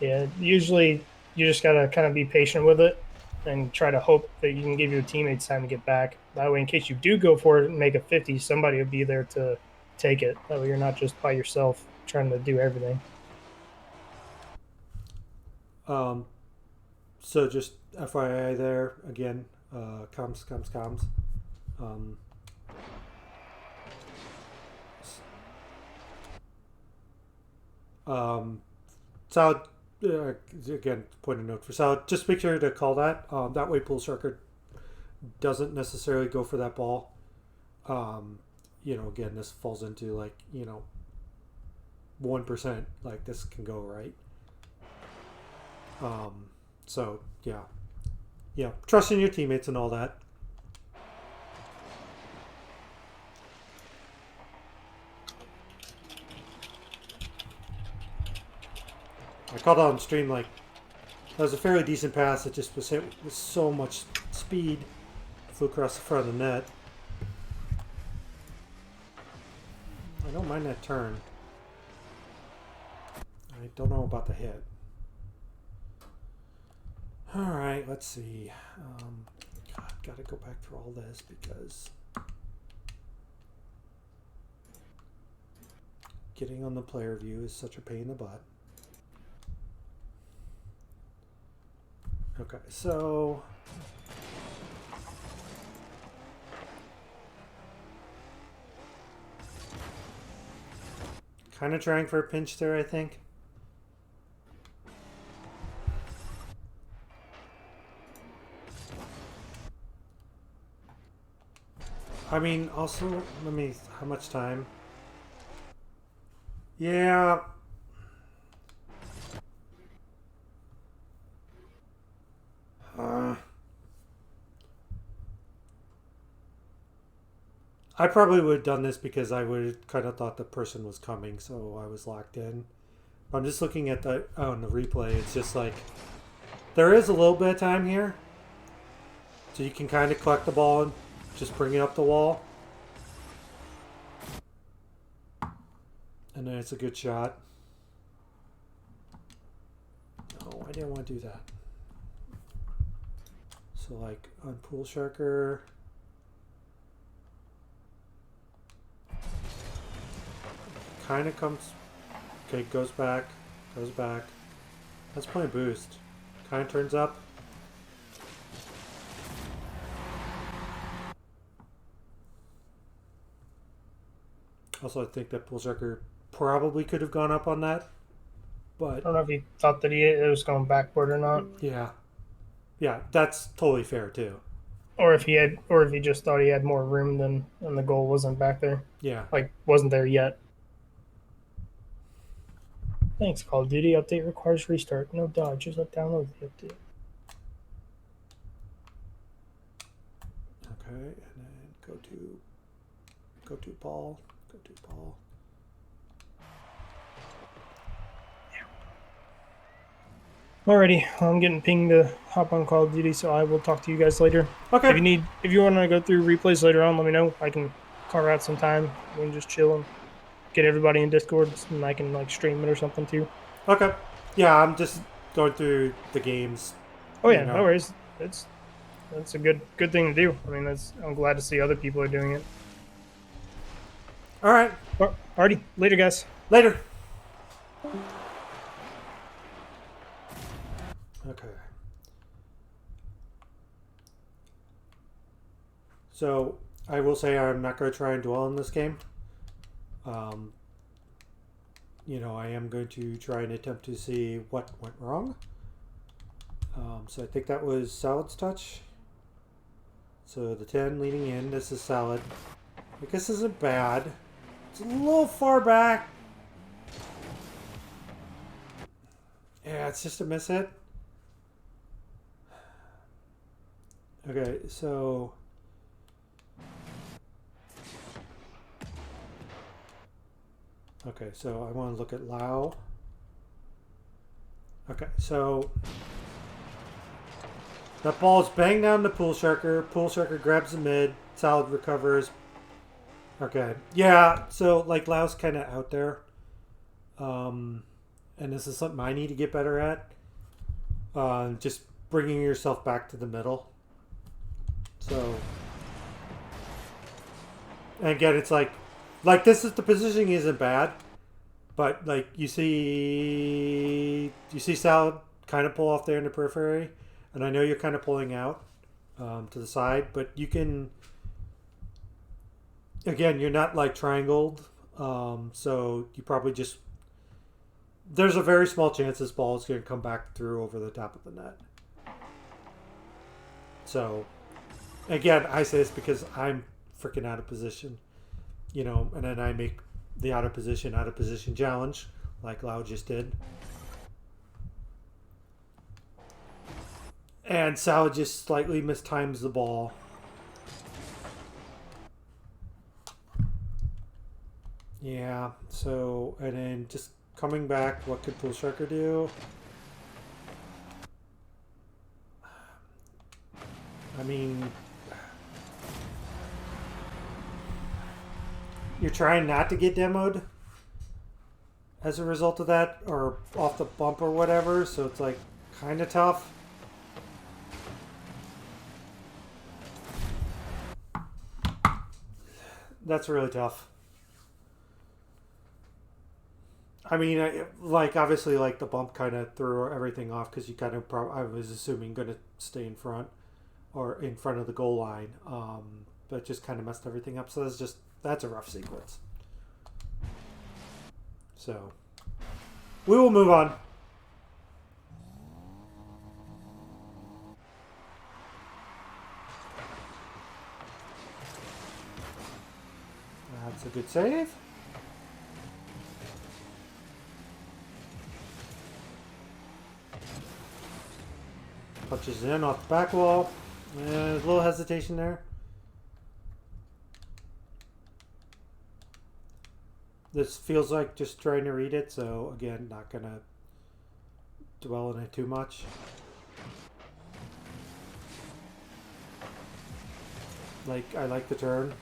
Yeah, usually you just gotta kind of be patient with it and try to hope that you can give your teammates time to get back. That way, in case you do go for it and make a 50, somebody will be there to take it. That way, you're not just by yourself trying to do everything. So just FYI there again, comms. Salad, again, point of note for Salad, just make sure to call that. That way Pool Sharker doesn't necessarily go for that ball. Again, this falls into like, 1%, like this can go right. So yeah, trust in your teammates and all that. I caught on stream like that was a fairly decent pass. It just was hit with so much speed, flew across the front of the net. I don't mind that turn. I don't know about the hit. All right, let's see. God, gotta go back through all this because getting on the player view is such a pain in the butt. Okay, so kind of trying for a pinch there, I think. I mean, also, how much time? Yeah. I probably would have done this because I would kind of thought the person was coming, so I was locked in. I'm just looking at the on the replay. It's just like there is a little bit of time here, so you can kind of collect the ball and just bring it up the wall, and then it's a good shot. No, I didn't want to do that. So like on Pool Sharker. Kind of comes, okay, goes back. That's plenty of boost. Kind of turns up. Also, I think that Pool Sharker probably could have gone up on that, I but don't know if he thought that it was going backward or not, yeah, that's totally fair too. or if he just thought he had more room than and the goal wasn't back there, Yeah, like wasn't there yet. Thanks, Call of Duty. Update requires restart. No dodge. Just download the update. okay, and then go to ball. Alrighty, I'm getting pinged to hop on Call of Duty, so I will talk to you guys later. Okay. If you want to go through replays later on, let me know. I can carve out some time. We can just chill and get everybody in Discord, and I can like stream it or something too. Okay. Yeah, I'm just going through the games. Oh yeah, You know. no worries. That's a good thing to do. I mean, I'm glad to see other people are doing it. All right. Alrighty, later, guys. Later. Okay. So I will say I'm not going to try and dwell on this game. You know, I am going to try and attempt to see what went wrong. So I think that was Salad's touch. So the 10 leading in. This is Salad. I guess this isn't bad. It's a little far back. Yeah, it's just a miss hit. Okay, so I want to look at Lau. Okay, so that ball is banged down to Pool Sharker. Pool Sharker grabs the mid. Salad recovers. Okay, yeah. So like Lau's kind of out there, and this is something I need to get better at. Just bringing yourself back to the middle. So, and again, it's like this is the positioning isn't bad, but like you see Salad kind of pull off there in the periphery, and I know you're kind of pulling out to the side, but you can. Again, you're not like triangled, so you probably just. There's a very small chance this ball is going to come back through over the top of the net. So. Again, I say this because I'm freaking out of position, you know, and then I make the out of position challenge like Lau just did. And Salad just slightly mistimes the ball. Yeah, so, and then just coming back, what could Pool Sharker do? I mean, you're trying not to get demoed as a result of that, or off the bump or whatever, so it's like kind of tough. That's really tough. I mean, like obviously, like the bump kind of threw everything off because you kind of I was assuming going to stay in front or in front of the goal line, but just kind of messed everything up. So that's a rough sequence. So we will move on. That's a good save. Punches in off the back wall. There's a little hesitation there. This feels like just trying to read it, so again, not gonna dwell on it too much. I like the turn.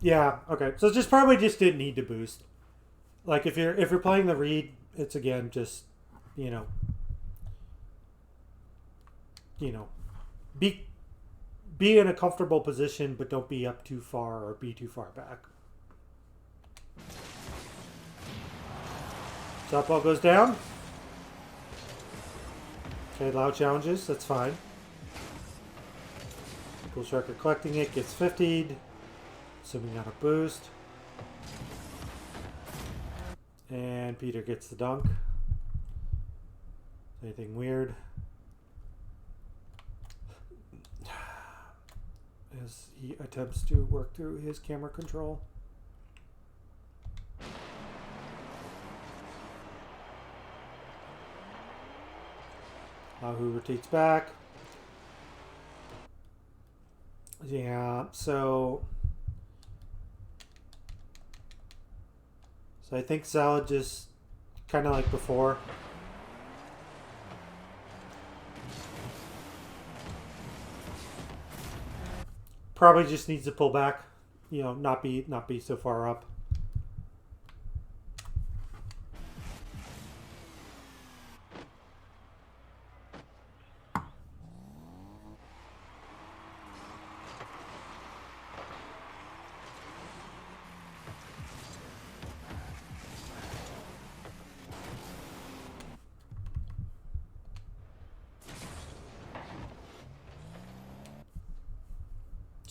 Yeah, okay. So just probably just didn't need to boost. Like if you're playing the read, it's again just, you know, be in a comfortable position, but don't be up too far or be too far back. Top ball goes down. Okay, loud challenges, that's fine. Pool Sharker collecting it, gets 50'd. Assuming not a boost. And Peter gets the dunk. Anything weird? As he attempts to work through his camera control. Who rotates back. Yeah, so I think Salad just kind of like before. Probably just needs to pull back, you know, not be so far up.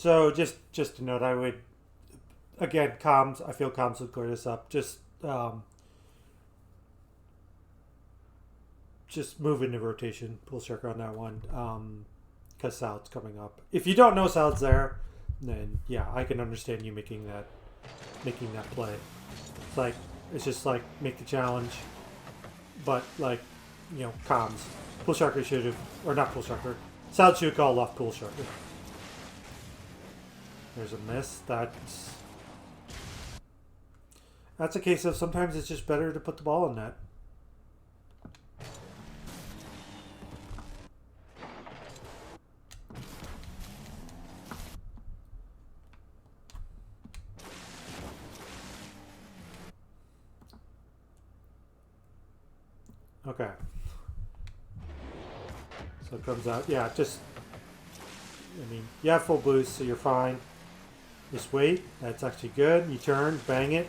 So just to note, I would again comms. I feel comms would clear this up. Just move into rotation. Pool Sharker on that one because Salad's coming up. If you don't know Salad's there, then yeah, I can understand you making that play. It's just like make the challenge, but like, you know, comms. Pool Sharker should have, or not Pool Sharker. Salad should have called off Pool Sharker. There's a miss. That's a case of sometimes it's just better to put the ball in net. Okay. So it comes out. Yeah, just, I mean, you have full boost, so you're fine. Just wait. That's actually good. You turn, bang it.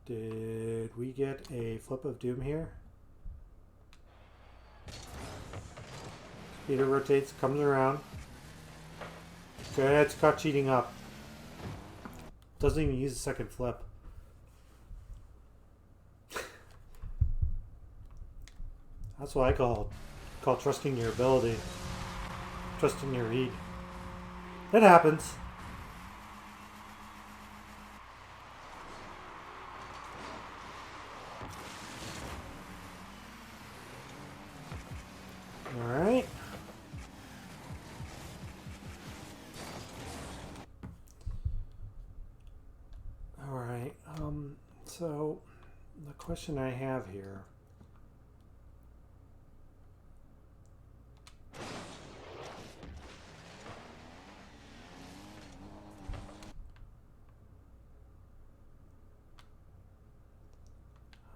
Did we get a flip of doom here? Peter rotates, comes around. Good, it's caught cheating up. Doesn't even use a second flip. That's what I call trusting your ability. Trusting your read. It happens. Alright. Alright. So the question I have here.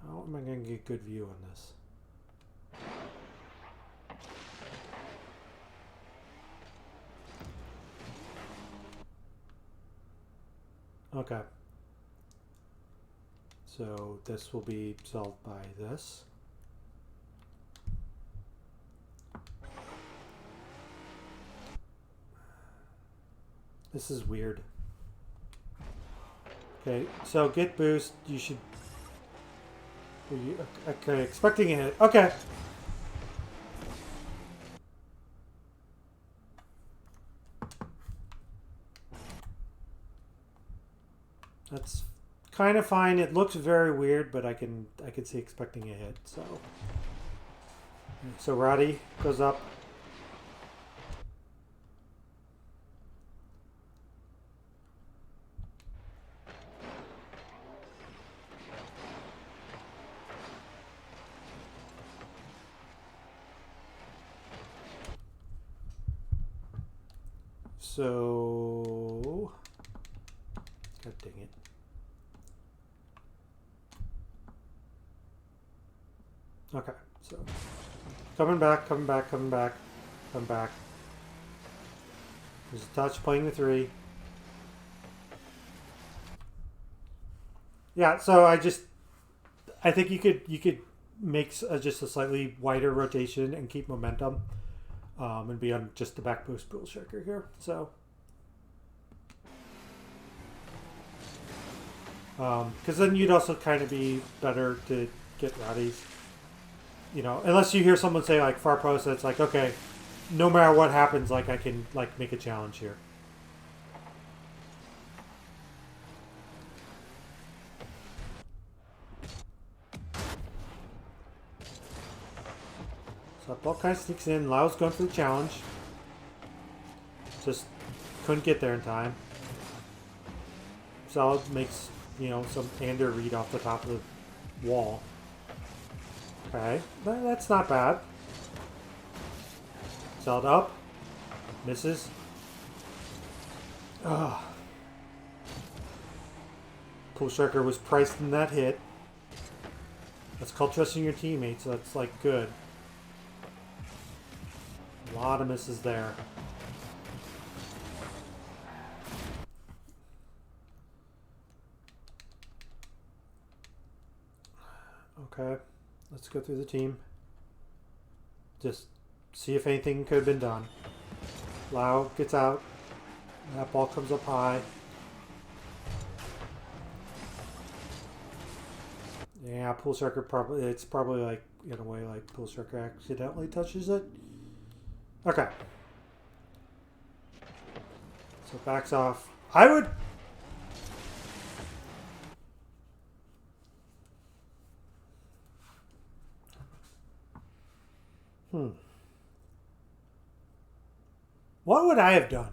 How am I going to get a good view on this? Okay. So this will be solved by this. This is weird. Okay, so get boost, you should... Okay, expecting a hit. Okay. That's kind of fine. It looks very weird, but I can see expecting a hit. So Roddy goes up. So, God dang it. Okay, so coming back. There's a touch playing the 3. Yeah, so I think you could make just a slightly wider rotation and keep momentum. And be on just the back boost Pool Shaker here. So, because then you'd also kind of be better to get Roddy's, you know, unless you hear someone say like far post, that's like, okay, no matter what happens, like I can like make a challenge here. So that ball kind of sneaks in. Lau's going for the challenge. Just couldn't get there in time. Solid makes, you know, some Ander read off the top of the wall. Okay, that's not bad. Solid up. Misses. Ugh. Pool Shaker was priced in that hit. That's called trusting your teammates, so that's like good. A lot of misses there. Okay, let's go through the team. Just see if anything could have been done. Lau gets out. That ball comes up high. Yeah, Pool Shaker probably, it's probably like, in a way, like Pool Shaker accidentally touches it. Okay. So backs off. I would... What would I have done?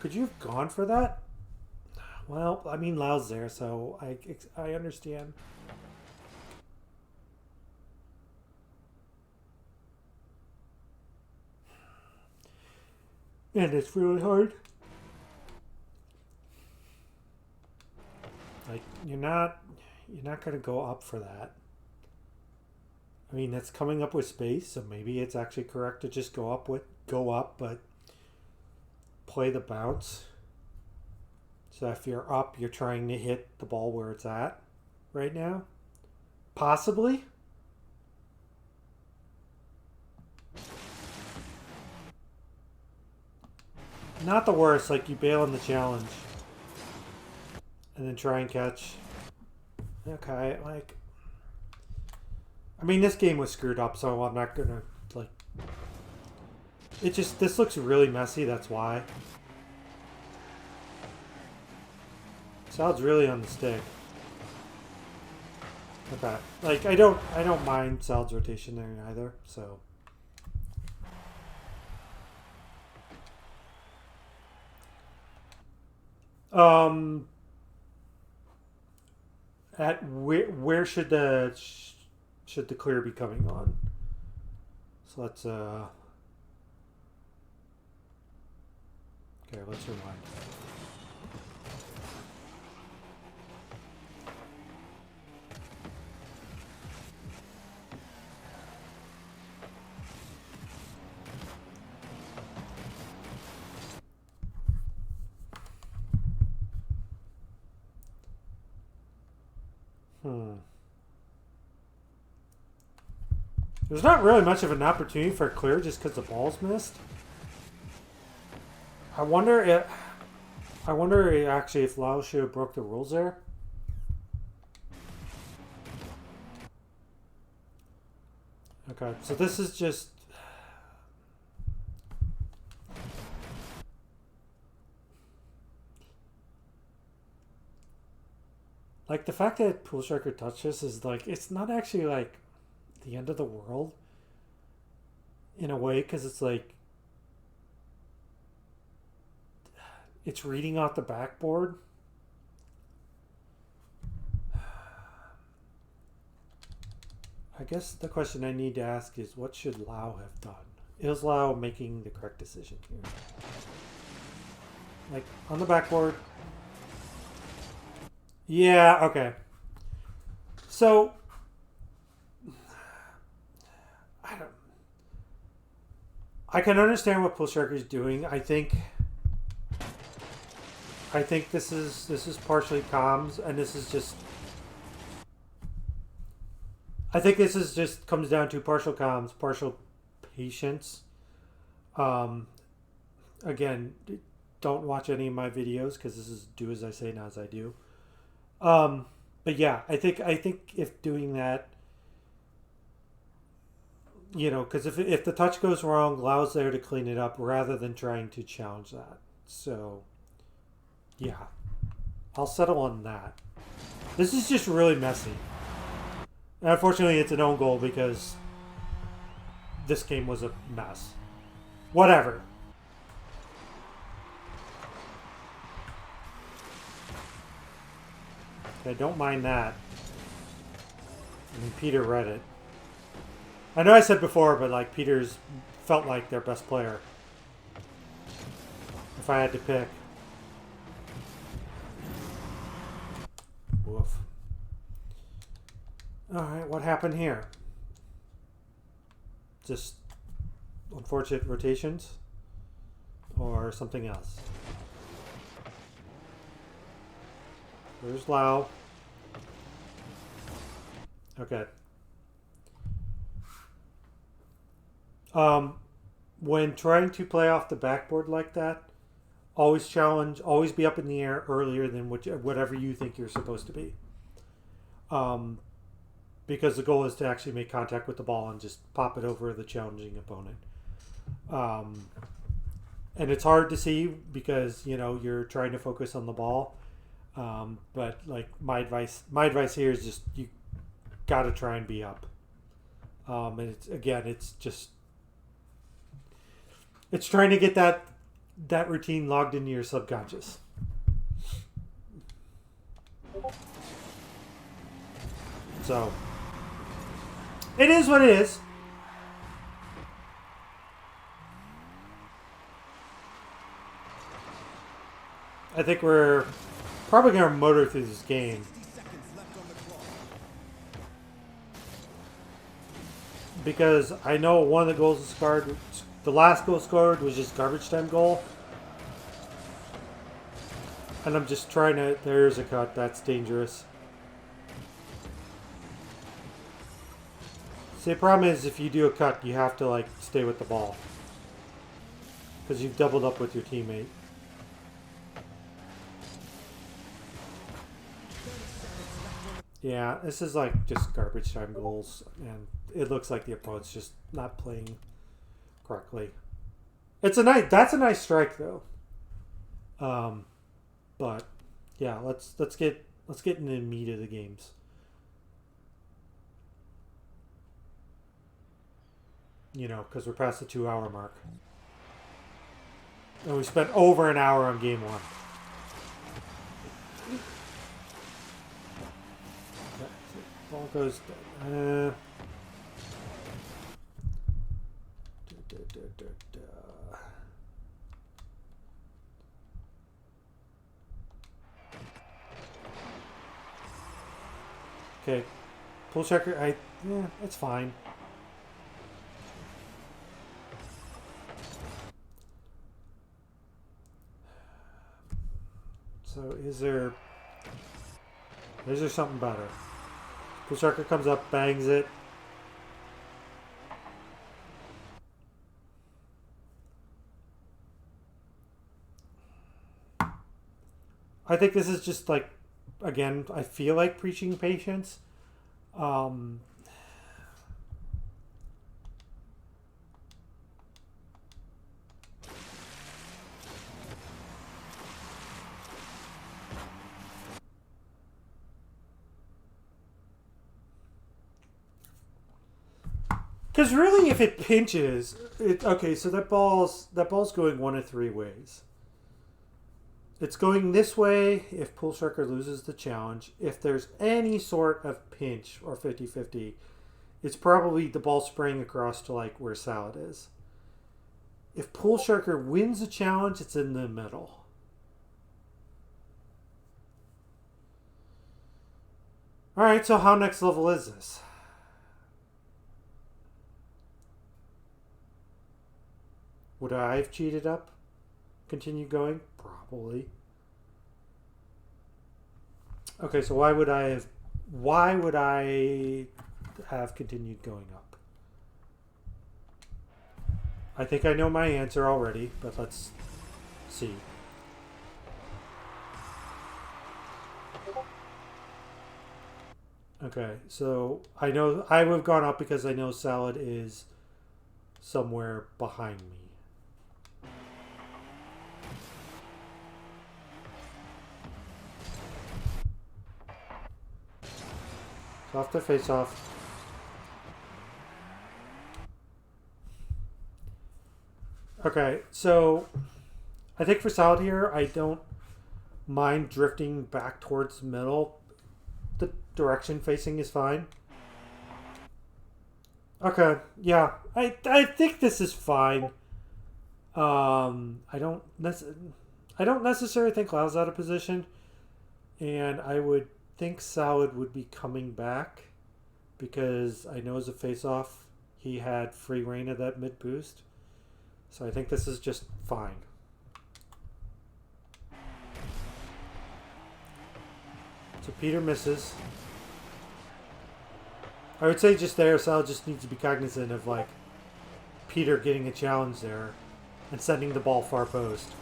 Could you have gone for that? Well, I mean, Lau's there, so I understand. And it's really hard. Like, you're not gonna go up for that. I mean, that's coming up with space, so maybe it's actually correct to just go up, but play the bounce. So if you're up, you're trying to hit the ball where it's at right now. Possibly. Not the worst, like you bail on the challenge. And then try and catch. Okay, like... I mean, this game was screwed up, so I'm not gonna, like... It just... This looks really messy, that's why. Salad's really on the stick. Okay. Like, I don't mind Salad's rotation there either, so... At where should the clear be coming on? So let's okay, let's rewind. There's not really much of an opportunity for a clear just because the ball's missed. I wonder actually if Lau should have broke the rules there. Okay, so this is just... Like, the fact that Pool Striker touched this is, like, it's not actually, like, the end of the world. In a way, because it's, like, it's reading off the backboard. I guess the question I need to ask is, what should Lau have done? Is Lau making the correct decision here? Like, on the backboard. Yeah, okay. So, I can understand what Pool Striker is doing. I think this is partially comms, and this is just. I think this is just comes down to partial comms, partial patience. Again, don't watch any of my videos because this is do as I say, not as I do. But yeah, I think if doing that, you know, because if the touch goes wrong, Lau's there to clean it up rather than trying to challenge that. So, yeah, I'll settle on that. This is just really messy. And unfortunately, it's an own goal because this game was a mess. Whatever. Okay, don't mind that. I mean, Peter read it. I know I said before, but like Peter's felt like their best player. If I had to pick. Woof. Alright, what happened here? Just unfortunate rotations? Or something else? There's Lau. Okay. When trying to play off the backboard like that, always challenge, always be up in the air earlier than whatever you think you're supposed to be. Because the goal is to actually make contact with the ball and just pop it over the challenging opponent. And it's hard to see because, you know, you're trying to focus on the ball. But like my advice here is just you got to try and be up. And it's trying to get that routine logged into your subconscious. So it is what it is. I think we're probably going to motor through this game. Because I know one of the goals scored, the last goal scored was just garbage time goal. And I'm just trying to, there's a cut, that's dangerous. See, the problem is if you do a cut, you have to like stay with the ball. Because you've doubled up with your teammate. Yeah, this is like just garbage time goals, and it looks like the opponent's just not playing correctly. That's a nice strike though. But yeah, let's get into the meat of the games. You know, because we're past the 2-hour mark, and we spent over an hour on game one. Ball goes. Okay, Pool Striker. Yeah, it's fine. So is there something better? Pool Striker comes up, bangs it. I think this is just like, again, I feel like preaching patience. Because really, if it pinches, okay. So that ball's going one of three ways. It's going this way if Pool Striker loses the challenge. If there's any sort of pinch or 50-50, it's probably the ball spraying across to like where Salad is. If Pool Sharker wins the challenge, it's in the middle. Alright, so how next level is this? Would I have cheated up? Continue going? Probably. Okay, so why would I have continued going up? I think I know my answer already, but let's see. Okay, so I know I would have gone up because I know Salad is somewhere behind me. Off the face off. Okay, so I think for Salad here, I don't mind drifting back towards the middle. The direction facing is fine. Okay, yeah, I think this is fine. I don't necessarily think Lau's out of position, and I would think Salad would be coming back because I know as a face-off he had free reign of that mid boost. So I think this is just fine. So Peter misses. I would say just there, Salad just needs to be cognizant of like Peter getting a challenge there and sending the ball far post.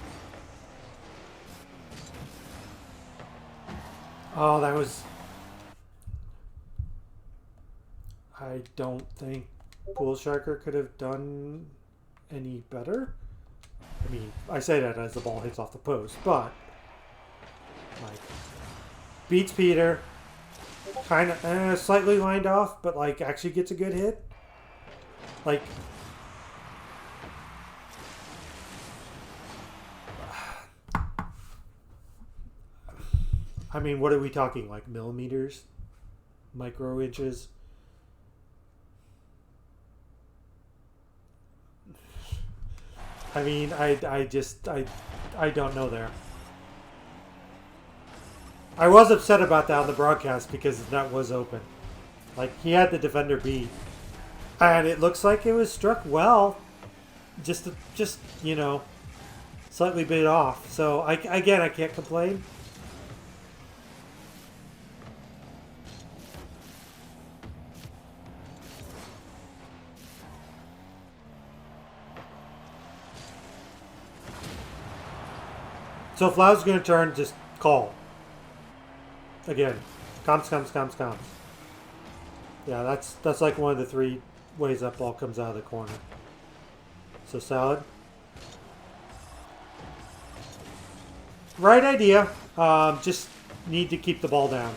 Oh, that was... I don't think Pool Sharker could have done any better. I mean, I say that as the ball hits off the post, but... like, beats Peter. Kind of slightly lined off, but like actually gets a good hit. Like... I mean, what are we talking? Like millimeters? Micro inches? I mean, I don't know there. I was upset about that on the broadcast because the net was open. Like, he had the defender beat. And it looks like it was struck well. Just you know, slightly bit off. So, I can't complain. So if Lau's going to turn, just call. Again. Comms. Yeah, that's like one of the three ways that ball comes out of the corner. So Salad. Right idea. Just need to keep the ball down.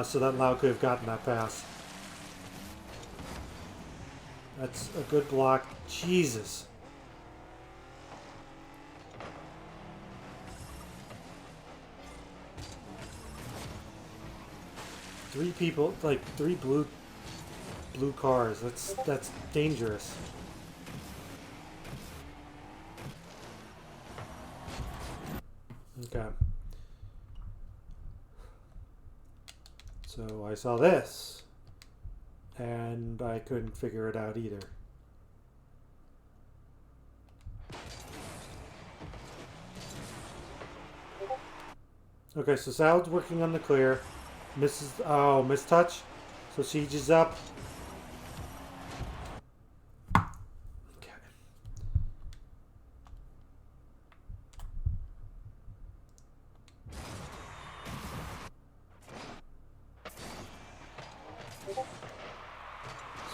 So that Lau could have gotten that pass. That's a good block. Jesus. Three people, like three blue cars. That's dangerous. Okay. So I saw this, and I couldn't figure it out either. Okay, so Salad's working on the clear. Misses. Oh, mistouch. So Siege is up. Okay.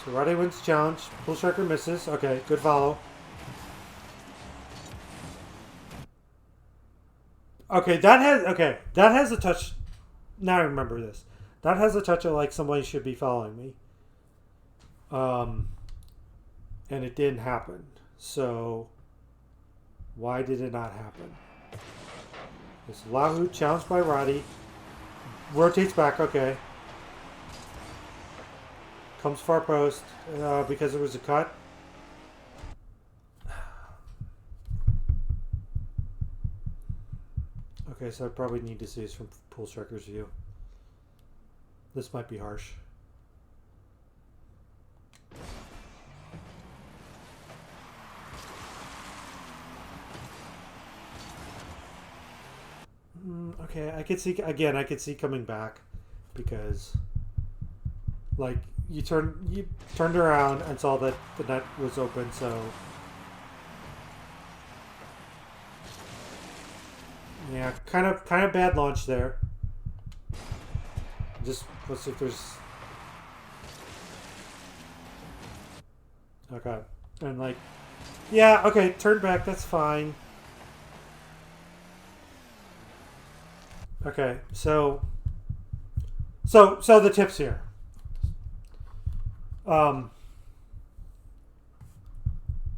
So Roddy wins the challenge. Pool Sharker misses. Okay, good follow. Okay, that has a touch. Now I remember this. That has a touch of like somebody should be following me. and it didn't happen. So why did it not happen? It's Lahu challenged by Roddy. Rotates back, okay. Comes far post because it was a cut. Okay, so I probably need to see this from Pool Striker's view. This might be harsh. Okay, I could see again. I could see coming back because, like, you turned around and saw that the net was open. So, yeah, kind of bad launch there. Just let's see if there's okay, and like, yeah, okay, turn back. That's fine. Okay, so the tips here.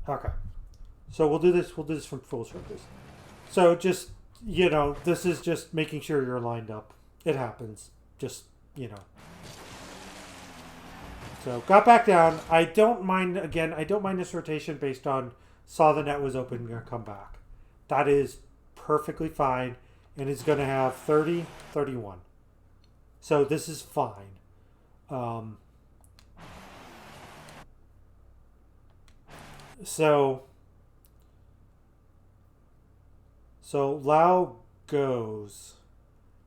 Okay, so we'll do this from full circles. So just, you know, this is just making sure you're lined up. It happens. Just, you know. So got back down. I don't mind this rotation based on saw the net was open and come back. That is perfectly fine. And it's going to have 30, 31. So this is fine. So Lau goes.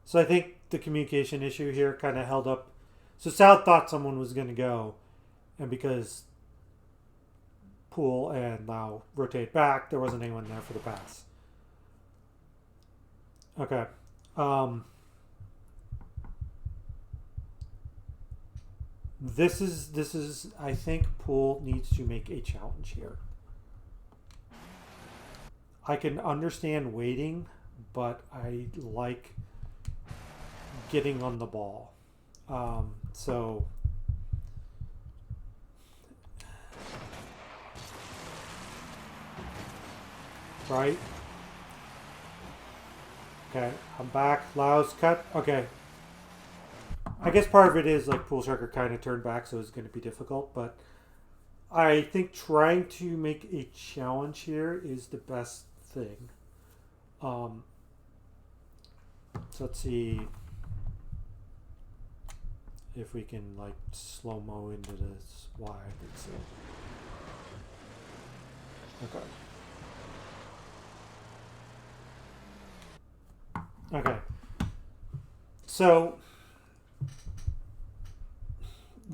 So I think the communication issue here kind of held up. So Sal thought someone was going to go. And because Pool and Lau rotate back, there wasn't anyone there for the pass. Okay. This is I think Pool needs to make a challenge here. I can understand waiting, but I like getting on the ball. So right. Okay, I'm back. Lau's cut. Okay. I guess part of it is like Pool Striker kind of turned back, so it's going to be difficult. But I think trying to make a challenge here is the best thing. So let's see if we can like slow mo into this wide. Let's see. Okay. Okay. So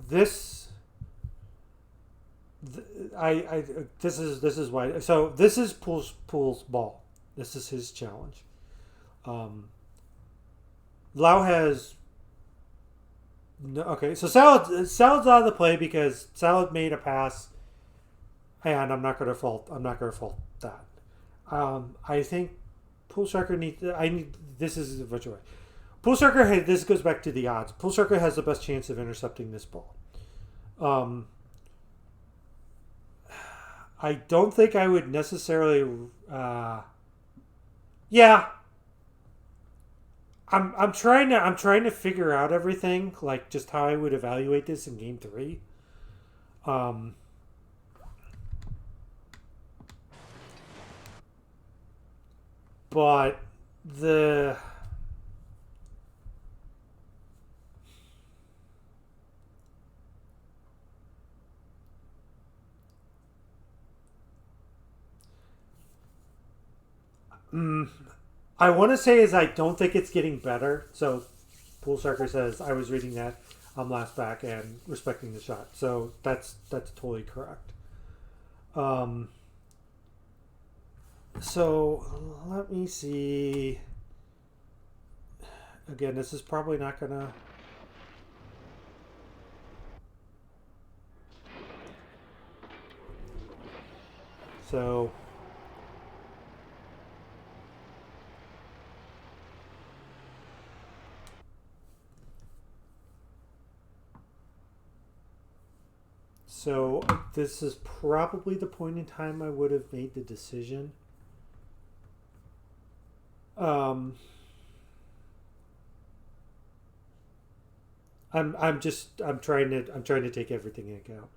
this this is why. So this is Pool's ball. This is his challenge. Lau has no. Okay, so Salad's out of the play because Salad made a pass, and I'm not going to fault that. I think Pool Striker needs. This is a virtual way. Pool Striker. This goes back to the odds. Pool Striker has the best chance of intercepting this ball. I don't think I would necessarily. Yeah. I'm trying to figure out everything, like just how I would evaluate this in game 3. But the I want to say is I don't think it's getting better. So Pool Striker says I was reading that. I'm last back and respecting the shot. So that's totally correct. So let me see. Again, this is probably not gonna. So. So this is probably the point in time I would have made the decision. I'm trying to take everything into account.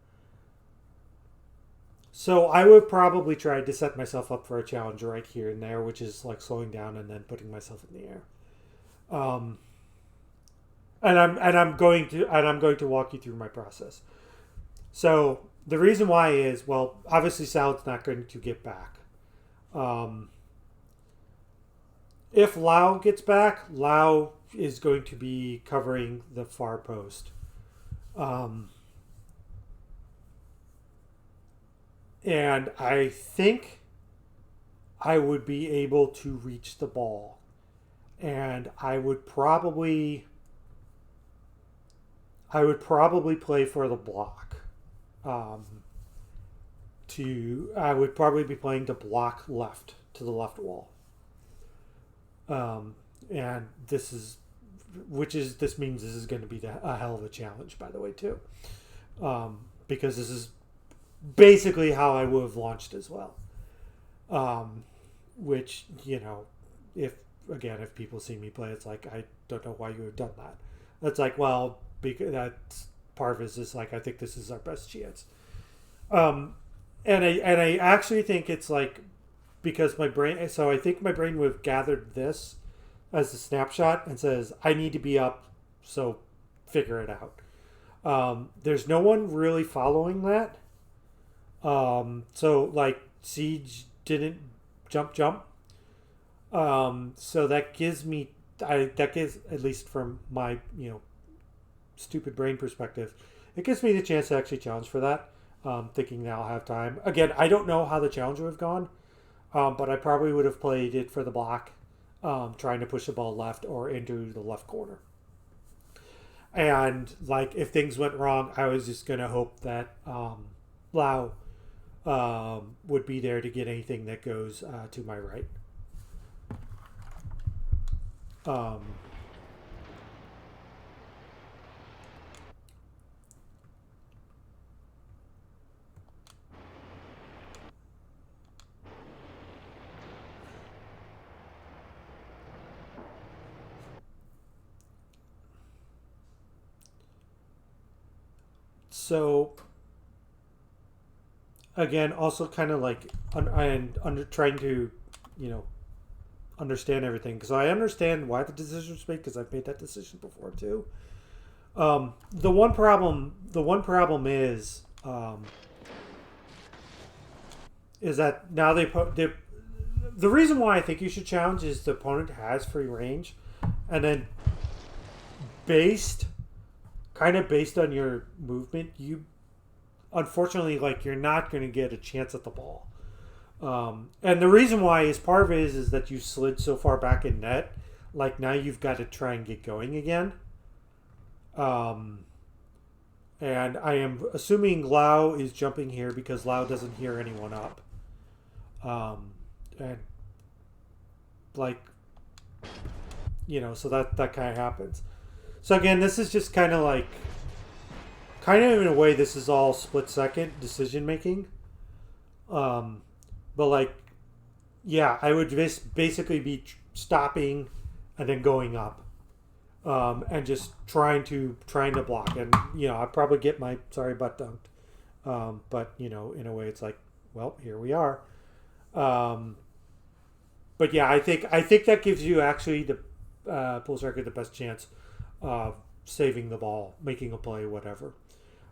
So I would probably try to set myself up for a challenge right here and there, which is like slowing down and then putting myself in the air. And I'm going to walk you through my process. So the reason why is, well, obviously Salad's not going to get back. If Lau gets back, Lau is going to be covering the far post. And I think I would be able to reach the ball. And I would probably play for the block. I would probably be playing to block left, to the left wall. And this means this is going to be a hell of a challenge, by the way, too. Because this is basically how I would have launched as well. Which, if people see me play, it's like, I don't know why you have done that. It's like, well, because that's Parvis is like, I think this is our best chance. And I actually think it's like, because my brain, so I think my brain would have gathered this as a snapshot and says, I need to be up, so figure it out. There's no one really following that. So like Siege didn't jump. So that gives me, at least from my, stupid brain perspective, it gives me the chance to actually challenge for that. Thinking that I'll have time. Again, I don't know how the challenge would have gone, but I probably would have played it for the block, trying to push the ball left or into the left corner. And like, if things went wrong, I was just going to hope that Lau would be there to get anything that goes to my right. So again, also kind of like trying to, understand everything, because I understand why the decision was made, because I've made that decision before too. The one problem is that now the reason why I think you should challenge is the opponent has free range, and then based on your movement, you unfortunately, like, you're not going to get a chance at the ball. And the reason why is part of it is that you slid so far back in net, like now you've got to try and get going again. And I am assuming Lau is jumping here because Lau doesn't hear anyone up. And like, so that kind of happens. So again, this is just kind of in a way, this is all split second decision making. But like, yeah, I would basically be stopping and then going up, and just trying to block. And I'd probably get my butt dunked. But in a way, it's like, well, here we are. But yeah, I think that gives you actually the Pulse Record the best chance of saving the ball, making a play, whatever.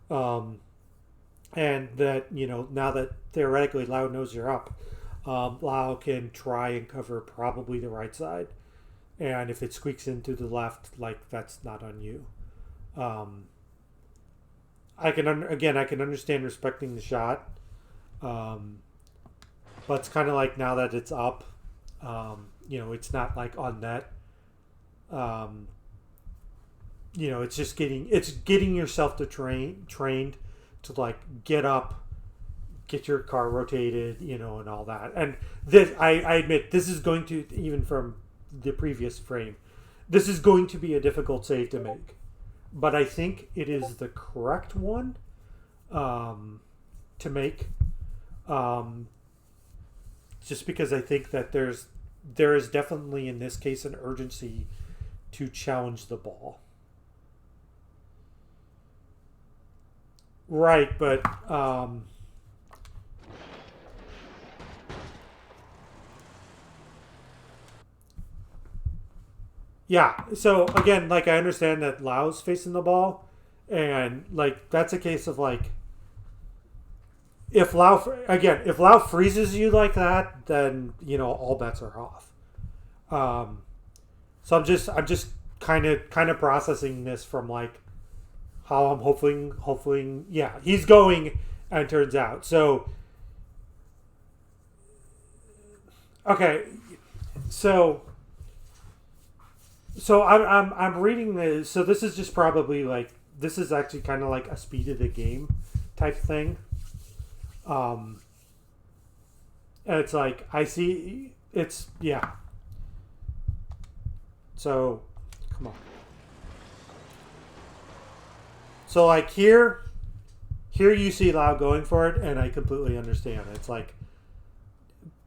And that, now that theoretically Lau knows you're up, Lau can try and cover probably the right side. And if it squeaks into the left, like, that's not on you. I can understand respecting the shot. But it's kind of like, now that it's up, it's not like on net. It's just getting yourself to trained to like get up, get your car rotated, and all that. And this, I admit, this is going to, even from the previous frame, this is going to be a difficult save to make, but I think it is the correct one. to make. Just because I think that there is definitely in this case an urgency to challenge the ball. Right, but yeah. So again, like I understand that Lau's facing the ball, and like that's a case of like if Lau freezes you like that, then all bets are off. So I'm just kind of processing this from like how I'm hoping yeah, he's going and it turns out. So okay. So I'm reading this. So this is just probably like this is actually kind of like a speed of the game type thing. And it's like I see it's yeah. So come on. So like here you see Lau going for it, and I completely understand. It's like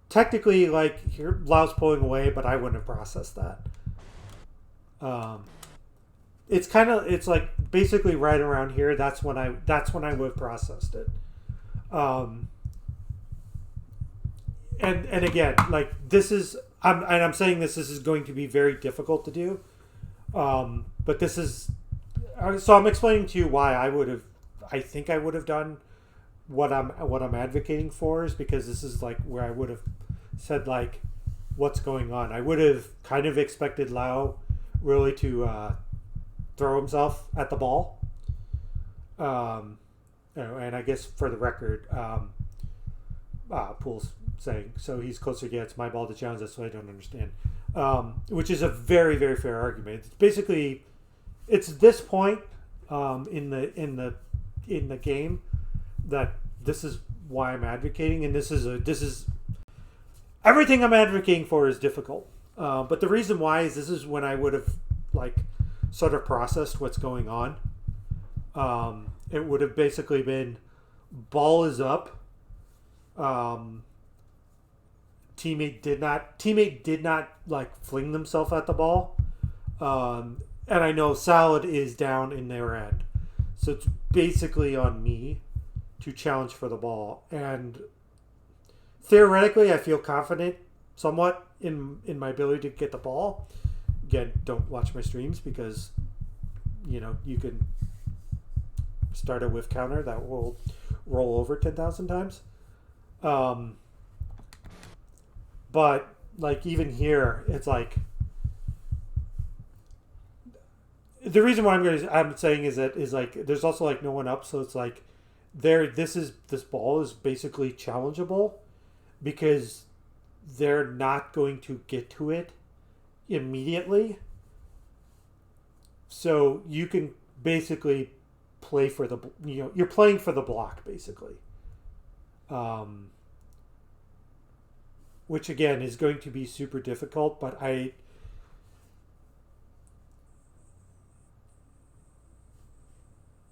technically like here Lau's pulling away, but I wouldn't have processed that. It's like basically right around here. That's when I would have processed it. And again, like this is I'm saying this is going to be very difficult to do. But this is so I'm explaining to you why I think I would have done what I'm advocating for is because this is like where I would have said like what's going on. I would have kind of expected Lau really to throw himself at the ball. And I guess for the record, Pool's saying, so he's closer, yeah, it's my ball to challenge, that's what I don't understand. Which is a very, very fair argument. It's basically, it's this point in the game that this is why I'm advocating, and this is everything I'm advocating for is difficult. But the reason why is this is when I would have like sort of processed what's going on. It would have basically been ball is up. Teammate did not like fling themselves at the ball. And I know Salad is down in their end. So it's basically on me to challenge for the ball. And theoretically, I feel confident somewhat in my ability to get the ball. Again, don't watch my streams because, you can start a whiff counter that will roll over 10,000 times. But like even here, it's like the reason why I'm saying is like there's also like no one up, so it's like this ball is basically challengeable because they're not going to get to it immediately. So you can basically play for the you're playing for the block basically. Which again is going to be super difficult, but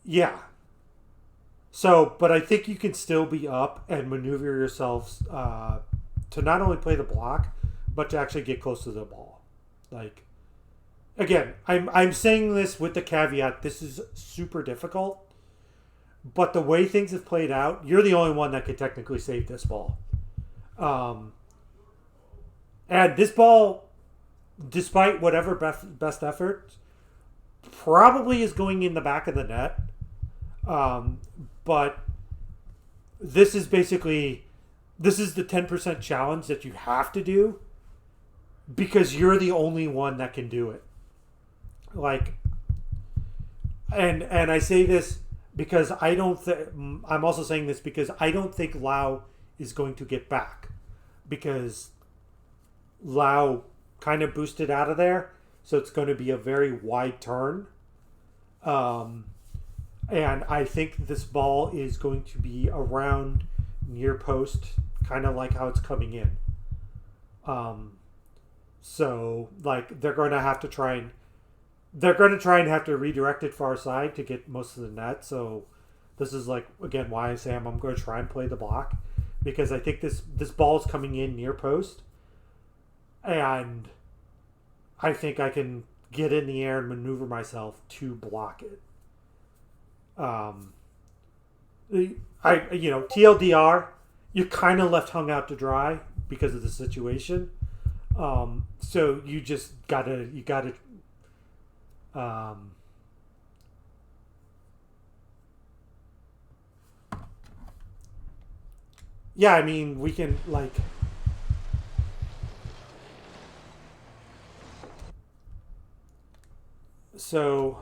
yeah. So, but I think you can still be up and maneuver yourselves to not only play the block, but to actually get close to the ball. Like, again, I'm saying this with the caveat, this is super difficult, but the way things have played out, you're the only one that could technically save this ball. And this ball, despite whatever best effort, probably is going in the back of the net. But this is the 10% challenge that you have to do because you're the only one that can do it. Like, and I say this because I'm also saying this because I don't think Lau is going to get back because Lau kind of boosted out of there, so it's going to be a very wide turn. And I think this ball is going to be around near post, kind of like how it's coming in. So like they're going to try and have to redirect it far side to get most of the net. So This is like, again, why I say I'm going to try and play the block, because I think this ball is coming in near post, and I think I can get in the air and maneuver myself to block it. TLDR, you're kind of left hung out to dry because of the situation. So you just gotta yeah, I mean, we can, like, so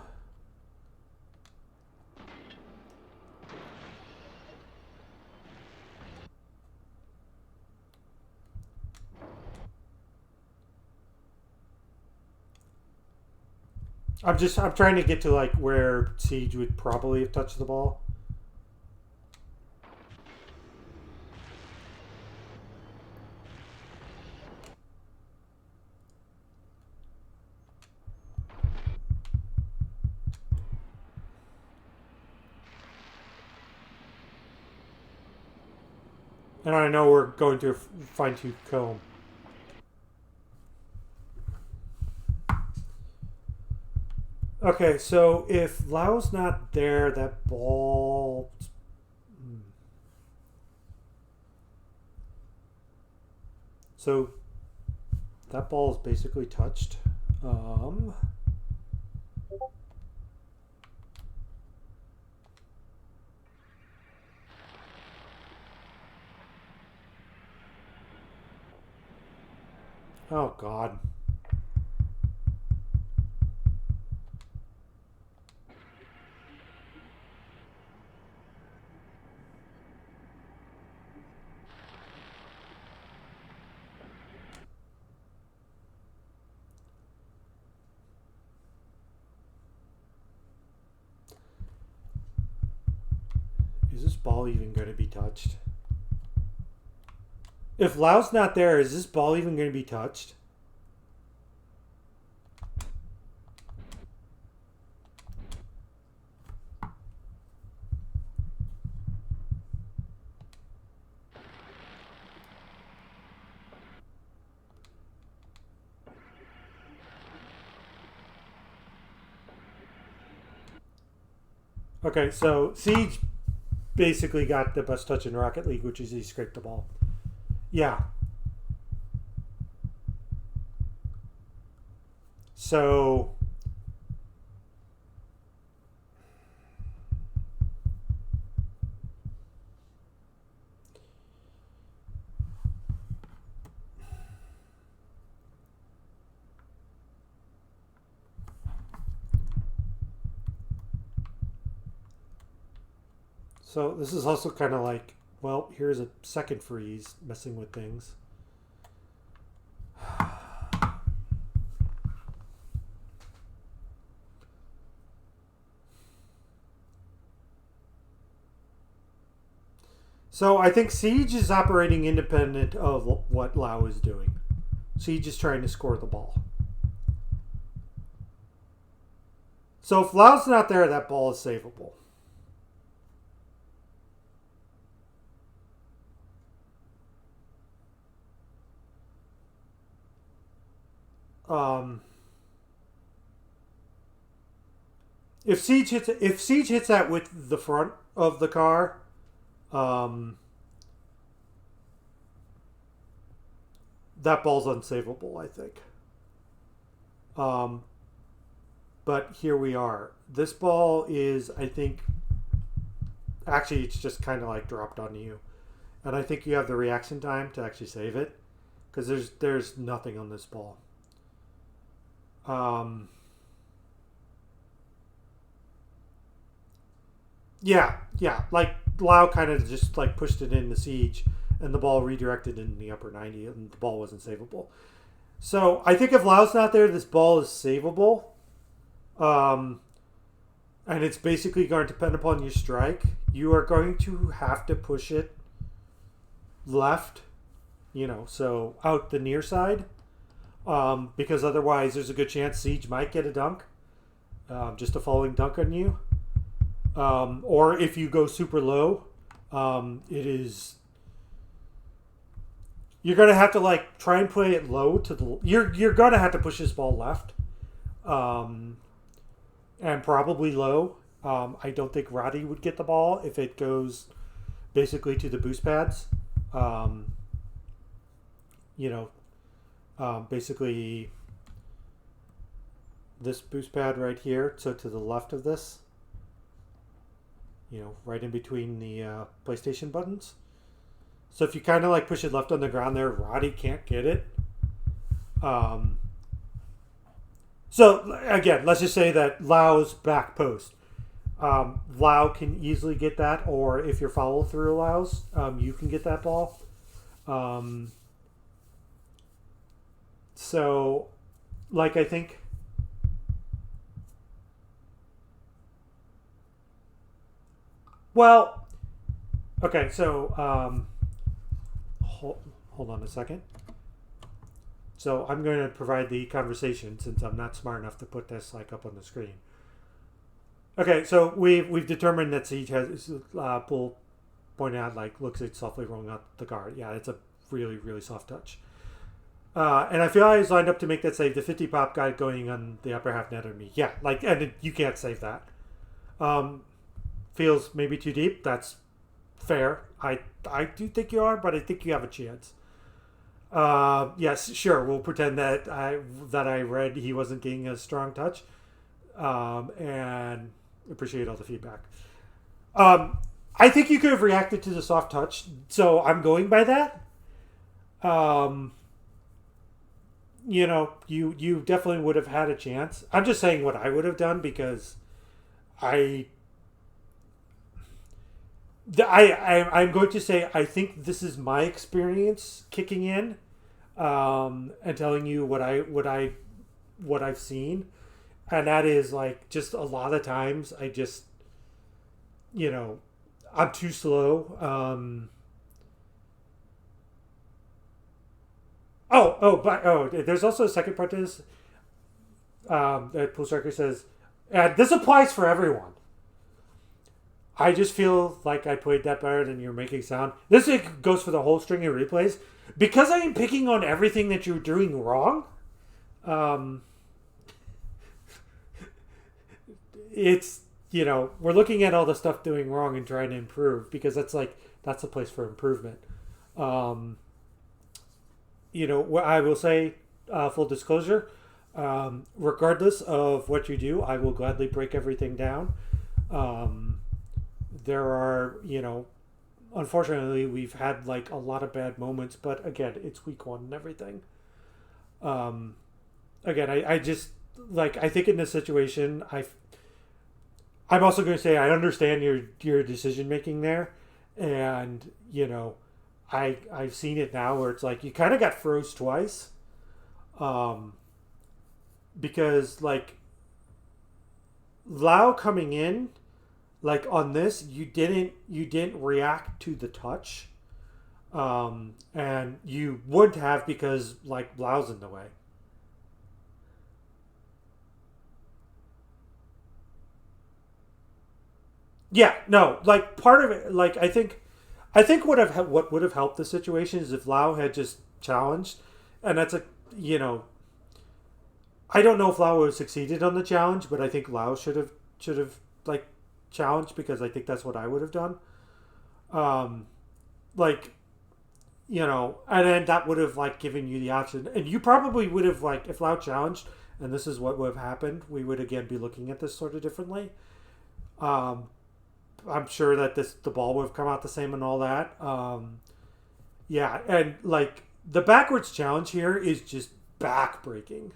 I'm trying to get to, like, where Siege would probably have touched the ball. And I know we're going through a fine-tooth comb. Okay, so if Lau's not there, that ball... So that ball is basically touched. Oh, God. Is this ball even going to be touched? If Lau's not there, is this ball even going to be touched? Okay, so Siege basically got the best touch in Rocket League, which is he scraped the ball. Yeah. So this is also kind of like, well, here's a second freeze messing with things. So I think Siege is operating independent of what Lau is doing. Siege is trying to score the ball. So if Lau's not there, that ball is savable. If Siege hits that with the front of the car, that ball's unsavable, I think. But here we are. This ball is, I think, actually it's just kind of like dropped on you, and I think you have the reaction time to actually save it, because there's nothing on this ball. Yeah, like Lau kind of just like pushed it into Siege, and the ball redirected in the upper 90, and the ball wasn't savable. So I think if Lau's not there, this ball is savable. And it's basically going to depend upon your strike. You are going to have to push it left, so out the near side. Because otherwise there's a good chance Siege might get a dunk. Just a falling dunk on you. Or if you go super low, it is. You're gonna have to like try and play it low to the. You're gonna have to push this ball left, and probably low. I don't think Roddy would get the ball if it goes basically to the boost pads. Basically this boost pad right here. So to the left of this, right in between the PlayStation buttons. So if you kind of like push it left on the ground there, Roddy can't get it. So again, let's just say that Lau's back post. Lau can easily get that, or if your follow through allows, you can get that ball. So, like, I think. Well, okay, so hold on a second. So I'm going to provide the conversation since I'm not smart enough to put this like up on the screen. Okay, so we've determined that Siege has Bull pointed out like looks like softly rolling out the guard. Yeah, it's a really really soft touch. And I feel I was lined up to make that save. The 50 pop guy going on the upper half net of me. Yeah, like and you can't save that. Feels maybe too deep. That's fair. I do think you are, but I think you have a chance. Yes, sure. We'll pretend that I read he wasn't getting a strong touch, and appreciate all the feedback. I think you could have reacted to the soft touch, so I'm going by that. You definitely would have had a chance. I'm just saying what I would have done because I'm going to say I think this is my experience kicking in, and telling you what I've seen, and that is like just a lot of times I just I'm too slow. There's also a second part to this. That Pool Striker says, and this applies for everyone. I just feel like I played that better than you're making sound. This goes for the whole string of replays. Because I am picking on everything that you're doing wrong, it's, we're looking at all the stuff doing wrong and trying to improve because that's a place for improvement. What I will say, full disclosure, regardless of what you do, I will gladly break everything down. There are, unfortunately, we've had like a lot of bad moments, but again, it's week one and everything. Again, I just like, I think in this situation, I'm also going to say, I understand your decision making there. And, I've seen it now where it's like, you kind of got froze twice. Because like Lau coming in, like on this, you didn't react to the touch, and you wouldn't have because like Lau's in the way. Yeah, no, like part of it, like I think what would have helped the situation is if Lau had just challenged, and that's I don't know if Lau would have succeeded on the challenge, but I think Lau should have like challenged because I think that's what I would have done. And then that would have like given you the option, and you probably would have like if Lau challenged, and this is what would have happened, we would again be looking at this sort of differently. I'm sure that the ball would have come out the same and all that. Yeah, and like the backwards challenge here is just back breaking.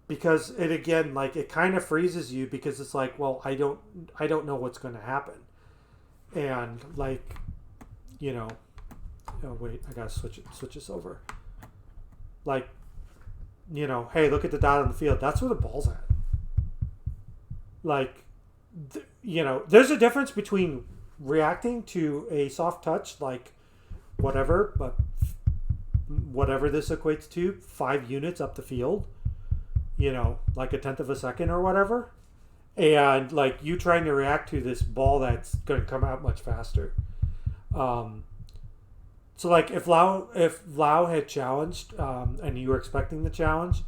Because it again, like it kind of freezes you because it's like, well, I don't know what's going to happen, and like, oh wait, I gotta switch this over. Like, hey, look at the dot on the field. That's where the ball's at. Like, there's a difference between reacting to a soft touch, like whatever, but whatever this equates to, 5 units up the field. like a tenth of a second or whatever, and like you trying to react to this ball that's going to come out much faster. So like if Lau had challenged and you were expecting the challenge,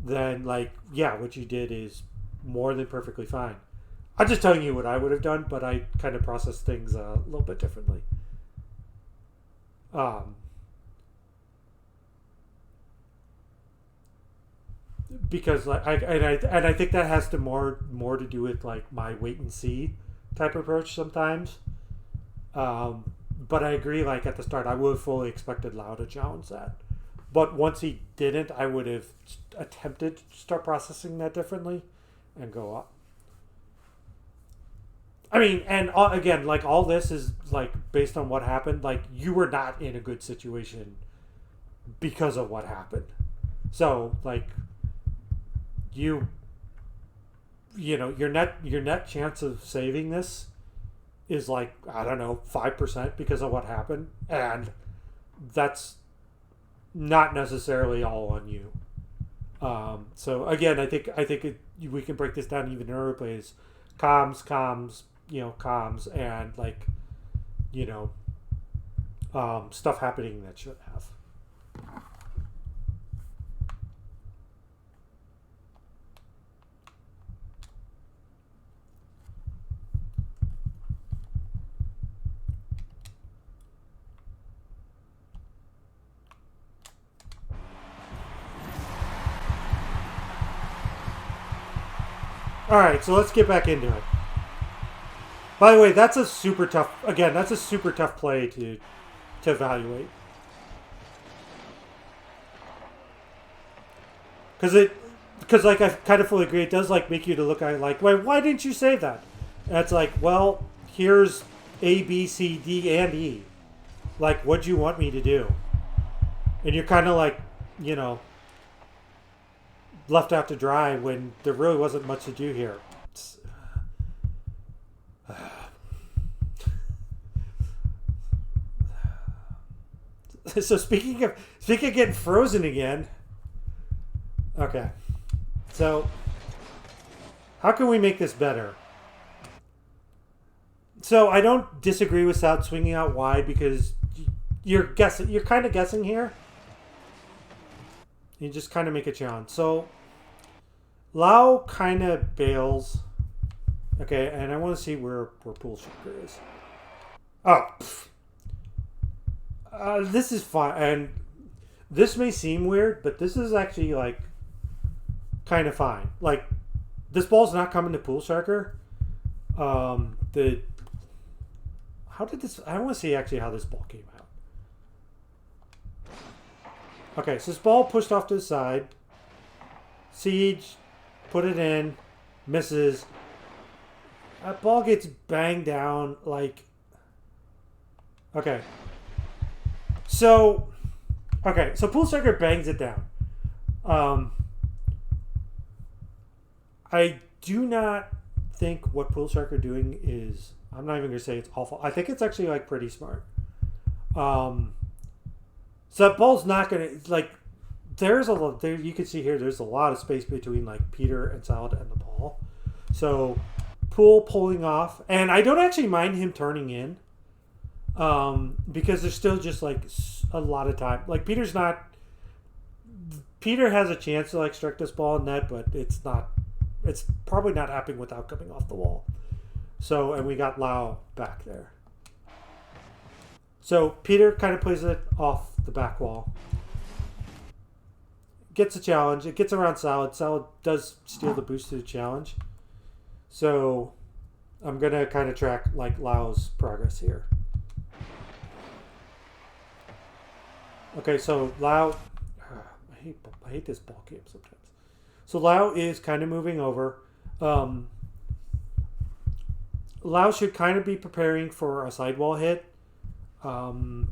then like yeah, what you did is more than perfectly fine. I'm just telling you what I would have done, but I kind of process things a little bit differently. Because like I think that has to more to do with like my wait and see type approach sometimes. But I agree. Like at the start, I would have fully expected Lau to challenge that. But once he didn't, I would have attempted to start processing that differently and go up. I mean, and again, like all this is like based on what happened. Like you were not in a good situation because of what happened. So like your net chance of saving this is like, I don't know, 5% because of what happened, and that's not necessarily all on you. So again, I think we can break this down even in earlier plays. Comms, and like, stuff happening that should have. All right, so let's get back into it. By the way, that's a super tough play to evaluate. Because like I kind of fully agree, it does like make you to look at it like, wait, why didn't you save that? And it's like, well, here's A, B, C, D, and E. Like, what'd you want me to do? And you're kind of like, left out to dry when there really wasn't much to do here. So speaking of getting frozen again. Okay. So how can we make this better? So I don't disagree with South swinging out wide because you're kind of guessing here. You just kind of make a challenge. So Lau kind of bails. Okay, and I want to see where Pool Shaker is. Oh. This is fine. And this may seem weird, but this is actually like kind of fine. Like this ball's not coming to Pool Sharker. How did this? I want to see actually how this ball came out. Okay, so this ball pushed off to the side. Siege, put it in, misses. That ball gets banged down like. Okay. So Pool Striker bangs it down. I do not think what Pool Striker doing is. I'm not even gonna say it's awful. I think it's actually like pretty smart. So that ball's not gonna like. There's a lot. There you can see here. There's a lot of space between like Peter and Salad and the ball. So Pool pulling off, and I don't actually mind him turning in. Because there's still just like a lot of time. Like Peter has a chance to like strike this ball in net, but it's probably not happening without coming off the wall. So, and we got Lau back there. So Peter kind of plays it off the back wall. Gets a challenge. It gets around Salad. Salad does steal the boost to the challenge. So I'm going to kind of track like Lau's progress here. Okay, so Lau, I hate this ball game sometimes. So Lau is kind of moving over. Lau should kind of be preparing for a sidewall hit. But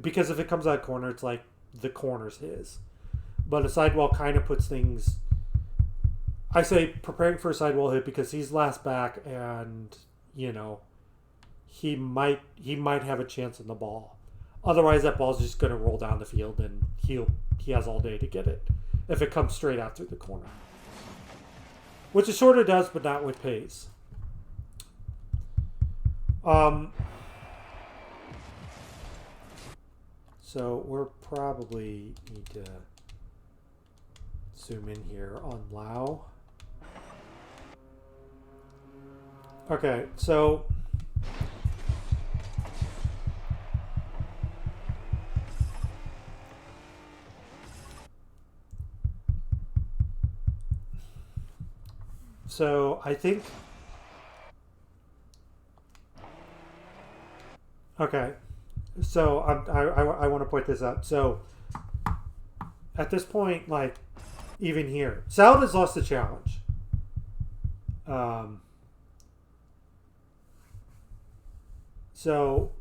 because if it comes out of corner, it's like the corner's his. But a sidewall kind of puts things. I say preparing for a sidewall hit because he's last back, and he might have a chance on the ball. Otherwise, that ball's just going to roll down the field, and he has all day to get it if it comes straight out through the corner. Which it sort of does, but not with pace. So we're probably need to zoom in here on Lau. Okay, so I think okay. So I want to point this out. So at this point, like even here, Salad has lost the challenge. So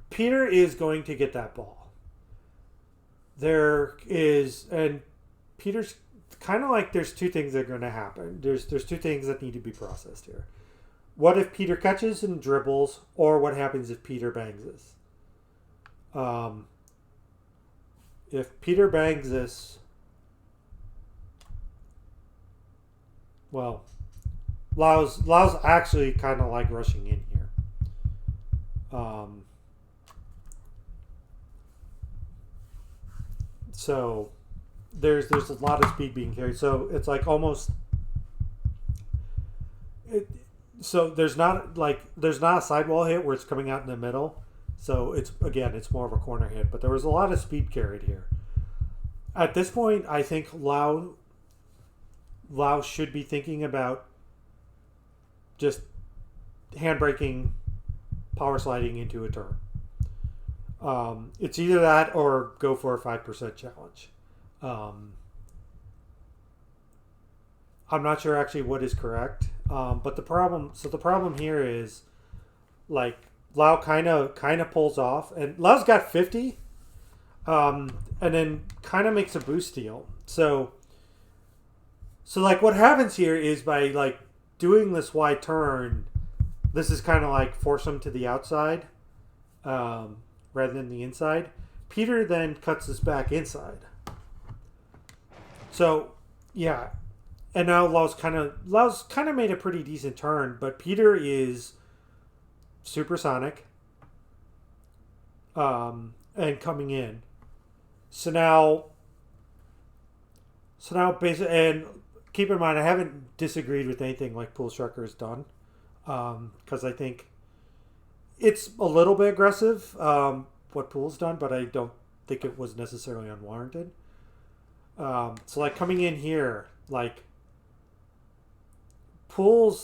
Peter is going to get that ball. And Peter's kind of like there's two things that are going to happen. There's two things that need to be processed here. What if Peter catches and dribbles, or what happens if Peter bangs this? If Peter bangs this, well, Lau's actually kind of like rushing in here. So there's a lot of speed being carried. So it's like almost so there's not a sidewall hit where it's coming out in the middle. So it's more of a corner hit, but there was a lot of speed carried here. At this point, I think Lau should be thinking about just handbraking, power sliding into a turn. It's either that or go for a 5% challenge. I'm not sure actually what is correct. But the problem here is like Lau kind of pulls off, and Lau's got 50, and then kind of makes a boost steal. So like what happens here is by like doing this wide turn, this is kind of like force him to the outside, rather than the inside. Peter then cuts this back inside. So yeah. And now Lau's kind of made a pretty decent turn, but Peter is supersonic, and coming in. So now basically, and keep in mind, I haven't disagreed with anything like Pool Sharker has done, because I think it's a little bit aggressive, what Pool's done, but I don't think it was necessarily unwarranted. So like coming in here, like Pool,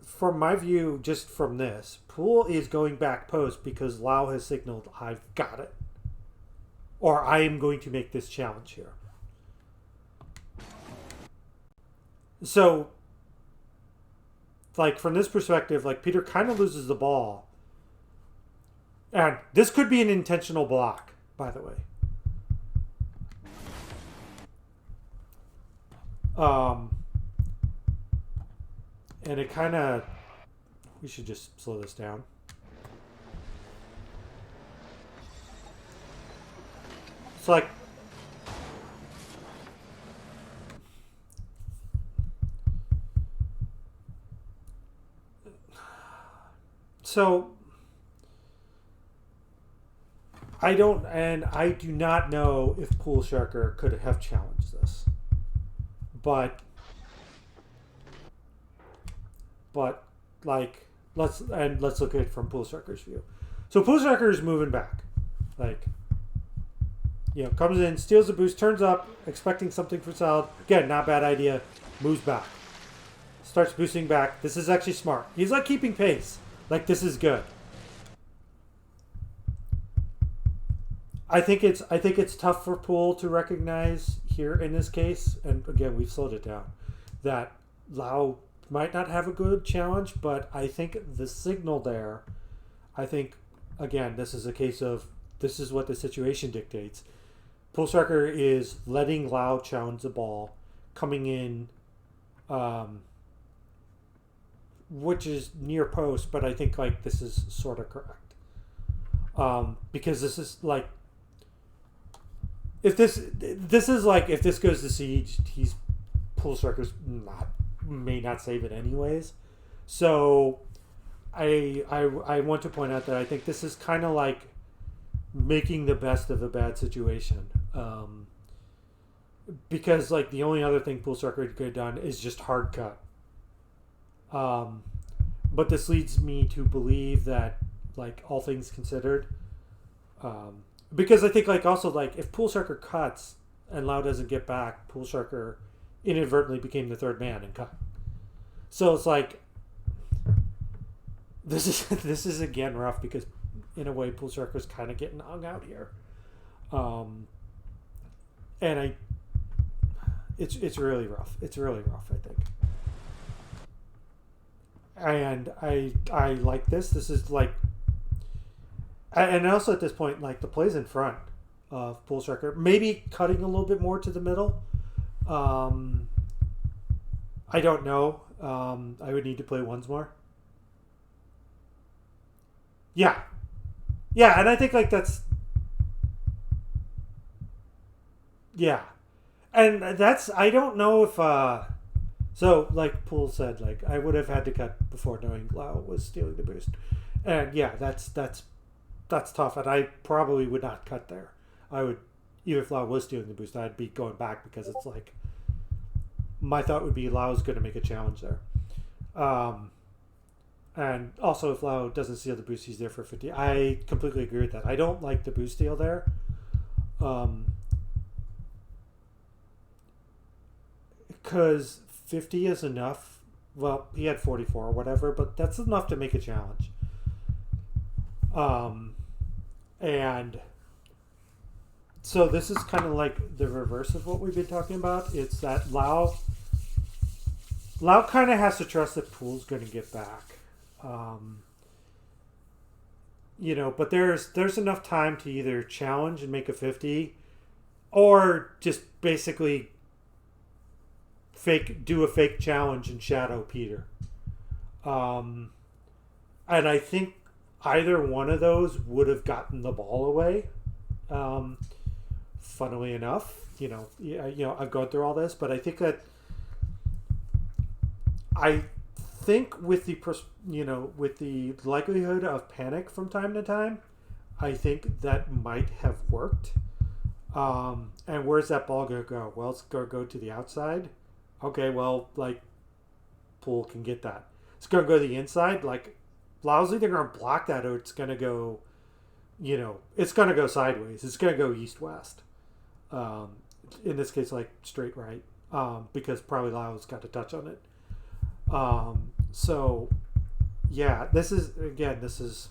from my view, just from this, Pool is going back post because Lau has signaled, I've got it. Or I am going to make this challenge here. So, like, from this perspective, like, Peter kind of loses the ball. And this could be an intentional block, by the way. And it kind of, we should just slow this down. It's like, so I do not know if Pool Sharker could have challenged this. But like let's look at it from Pool Sharker's view. So Pool Sharker is moving back, like, you know, comes in, steals the boost, turns up, expecting something for Salad. Again, not bad idea. Moves back, starts boosting back. This is actually smart. He's like keeping pace. Like, this is good. I think it's tough for Pool to recognize here in this case, and again, we've slowed it down, that Lau might not have a good challenge, but I think the signal there, I think, again, this is a case of this is what the situation dictates. Pool Sharker is letting Lau challenge the ball, coming in, which is near post, but I think like this is sort of correct. Because this is like, if this is like, if this goes to siege, Pool Striker's may not save it anyways. So I want to point out that I think this is kind of like making the best of a bad situation. Because like the only other thing Pool Striker could have done is just hard cut. But this leads me to believe that, like, all things considered, because I think like also like if Pool Striker cuts and Lau doesn't get back, Pool Striker inadvertently became the third man and cut. So it's like this is again rough because in a way Pool Striker's kind of getting hung out here, and it's really rough. It's really rough, I think. And I like this. This is like, and also at this point, like the play's in front of Pool Striker, maybe cutting a little bit more to the middle. I don't know. I would need to play once more. Yeah, and I think like that's, yeah, and that's, I don't know if so like Pool said, like I would have had to cut before knowing Lau was stealing the boost, and yeah, that's tough, and I probably would not cut there. I would, even if Lau was stealing the boost, I'd be going back because it's like my thought would be Lau's going to make a challenge there. And also if Lau doesn't steal the boost, he's there for 50. I completely agree with that. I don't like the boost steal there. Because 50 is enough. Well, he had 44 or whatever, but that's enough to make a challenge. And so this is kind of like the reverse of what we've been talking about. It's that Lau kind of has to trust that Pool's going to get back. But there's enough time to either challenge and make a 50 or just basically do a fake challenge and shadow Peter. And I think either one of those would have gotten the ball away. Funnily enough, I've gone through all this, but I think that with the likelihood of panic from time to time, I think that might have worked. And where's that ball going to go? Well, it's going to go to the outside. Okay, well, like, Pool can get that. It's going to go to the inside. Like, Lau's either going to block that or it's going to go, it's going to go sideways. It's going to go east-west. In this case, like, straight right. Because probably Lau's got a touch on it. So, yeah, this is,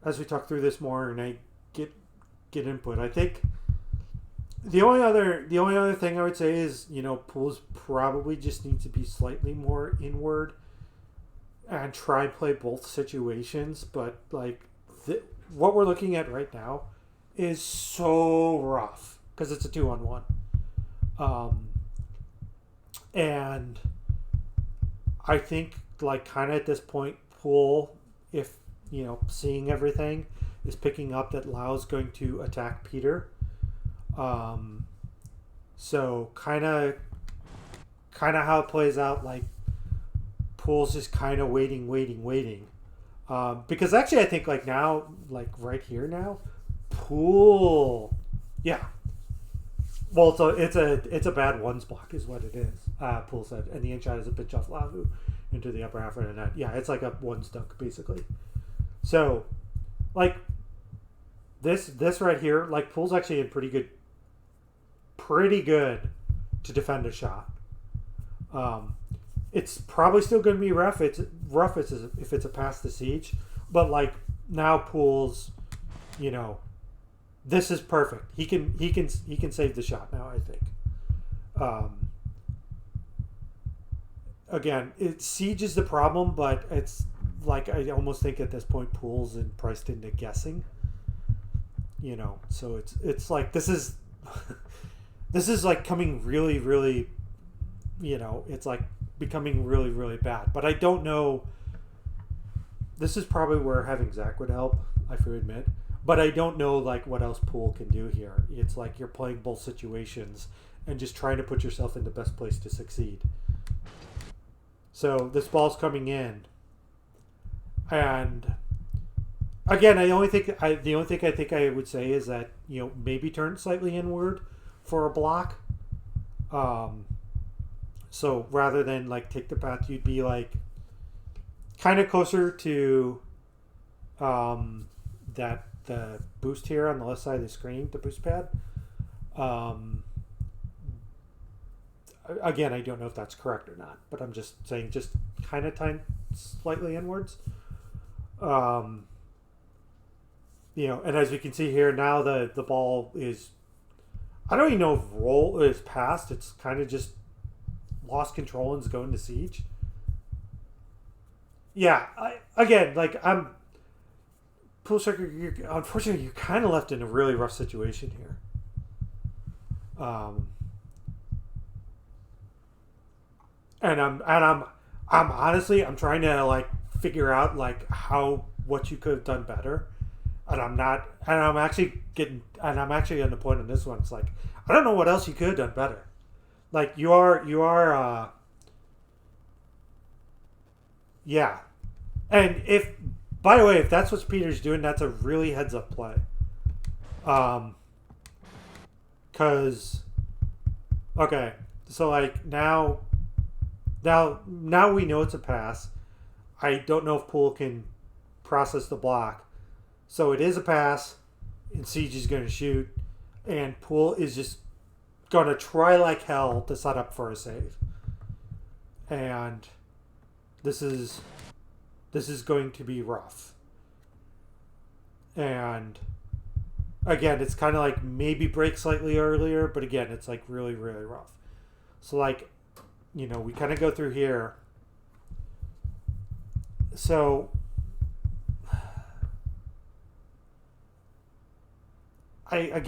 as we talk through this more and I get input, I think the only other thing I would say is, Pools probably just need to be slightly more inward and try and play both situations. But like what we're looking at right now is so rough because it's a 2-on-1. And I think like kind of at this point, Pool, if seeing everything, is picking up that Lau's going to attack Peter. So kind of how it plays out, like Pool's just kind of waiting. Because actually I think like now, like right here now, Pool, yeah. Well, it's a bad ones block is what it is. Pool said, and the in shot is a pitch off Lau into the upper half of the net. Yeah, it's like a ones dunk basically. So, like this right here, like Pool's actually in pretty good to defend a shot. It's probably still going to be rough. It's rough if it's a pass to siege, but like now Pool's, this is perfect. He can save the shot now, I think. Again, siege is the problem, but it's like I almost think at this point Pool's priced into guessing. So it's like this is like coming really, really, it's like becoming really, really bad. But I don't know. This is probably where having Zach would help, I have to admit. But I don't know like what else Poole can do here. It's like you're playing both situations and just trying to put yourself in the best place to succeed. So this ball's coming in, and again, the only thing I think I would say is that maybe turn slightly inward for a block. So rather than like take the path, you'd be like kind of closer to that the boost here on the left side of the screen, the boost pad. Again, I don't know if that's correct or not, but I'm just saying just kind of time slightly inwards. And as we can see here now, the ball is, I don't even know if roll is passed. It's kind of just lost control and is going to siege. Yeah, I'm Poole Striker. Unfortunately, you're kind of left in a really rough situation here. And I'm honestly, I'm trying to like figure out like what you could have done better, and I'm actually on the point on this one. It's like I don't know what else you could have done better. Like you are yeah. And if, by the way, if that's what Peter's doing, that's a really heads up play. Cause okay, so like now we know it's a pass. I don't know if Poole can process the block. So it is a pass, and Siege is going to shoot, and Poole is just going to try like hell to set up for a save. And this is going to be rough. And again, it's kind of like maybe break slightly earlier, but again, it's like really, really rough. So like, we kind of go through here. So I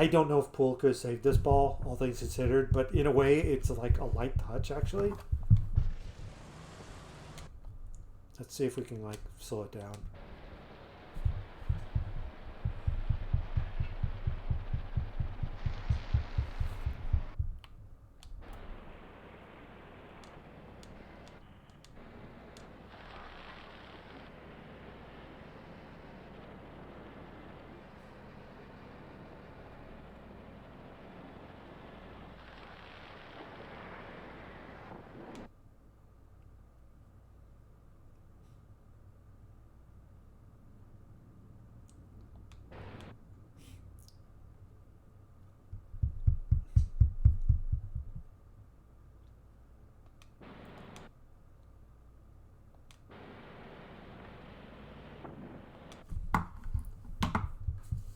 don't know if Poole could have saved this ball, all things considered, but in a way, it's like a light touch, actually. Let's see if we can like slow it down.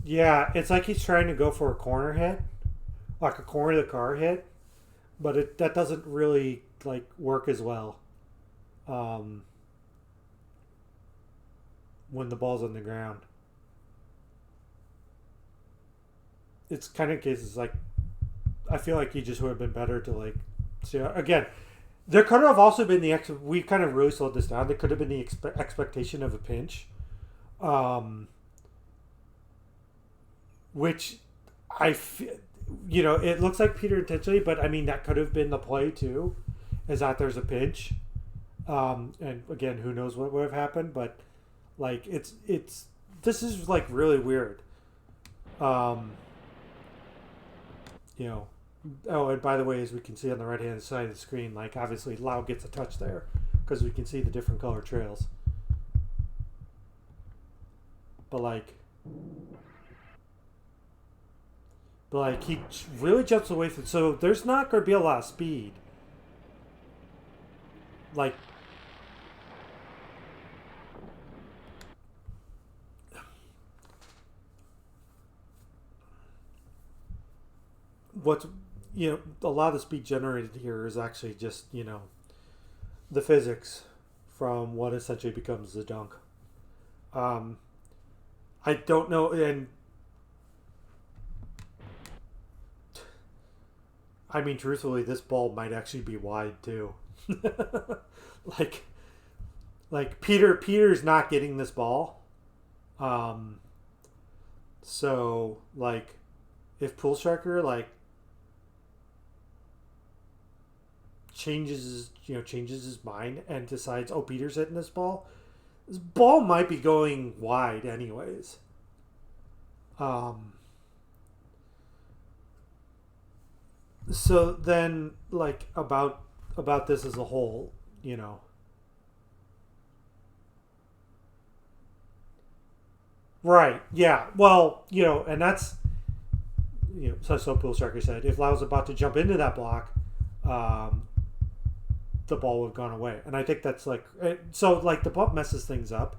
Yeah, it's like he's trying to go for a corner hit, like a corner of the car hit, but that doesn't really like work as well when the ball's on the ground. It's kind of cases like I feel like he just would have been better to like see again. There could have also been we kind of really slowed this down. There could have been the expectation of a pinch. Which I feel, it looks like Peter intentionally, but I mean, that could have been the play too, is that there's a pinch. And again, who knows what would have happened, but like, this is like really weird. Oh, and by the way, as we can see on the right-hand side of the screen, like obviously Lau gets a touch there because we can see the different color trails. But like he really jumps away from, so there's not going to be a lot of speed. Like, what's, a lot of the speed generated here is actually just, the physics from what essentially becomes the dunk. I don't know, and I mean, truthfully, this ball might actually be wide too. like Peter's not getting this ball. So like if Pool Striker like changes his mind and decides, oh, Peter's hitting this ball might be going wide anyways. So then like about this as a whole, right, yeah, well, and that's so Pool Striker said if Lau's about to jump into that block, the ball would have gone away. And I think that's like, so like the bump messes things up.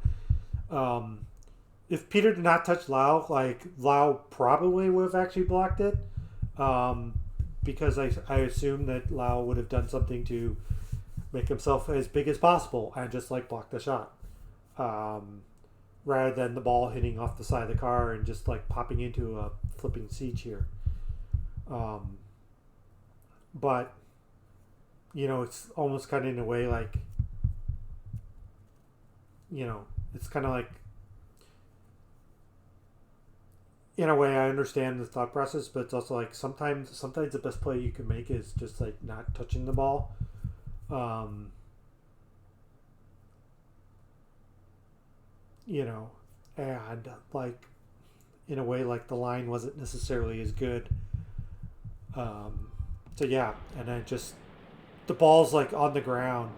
If Peter did not touch Lau, like Lau probably would have actually blocked it. Because I assume that Lau would have done something to make himself as big as possible and just like block the shot. Rather than the ball hitting off the side of the car and just like popping into a flipping siege here. But it's almost kind of in a way like, it's kind of like, in a way I understand the thought process, but it's also like sometimes the best play you can make is just like not touching the ball. And like, in a way, like the line wasn't necessarily as good. So yeah, and then just the ball's like on the ground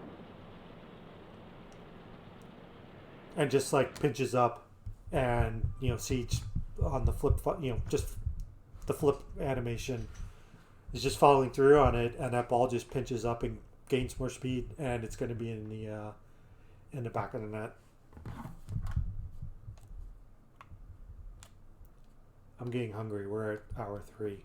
and just like pinches up, and Siege on the flip, just the flip animation is just following through on it, and that ball just pinches up and gains more speed, and it's going to be in the back of the net. I'm getting hungry. We're at hour 3.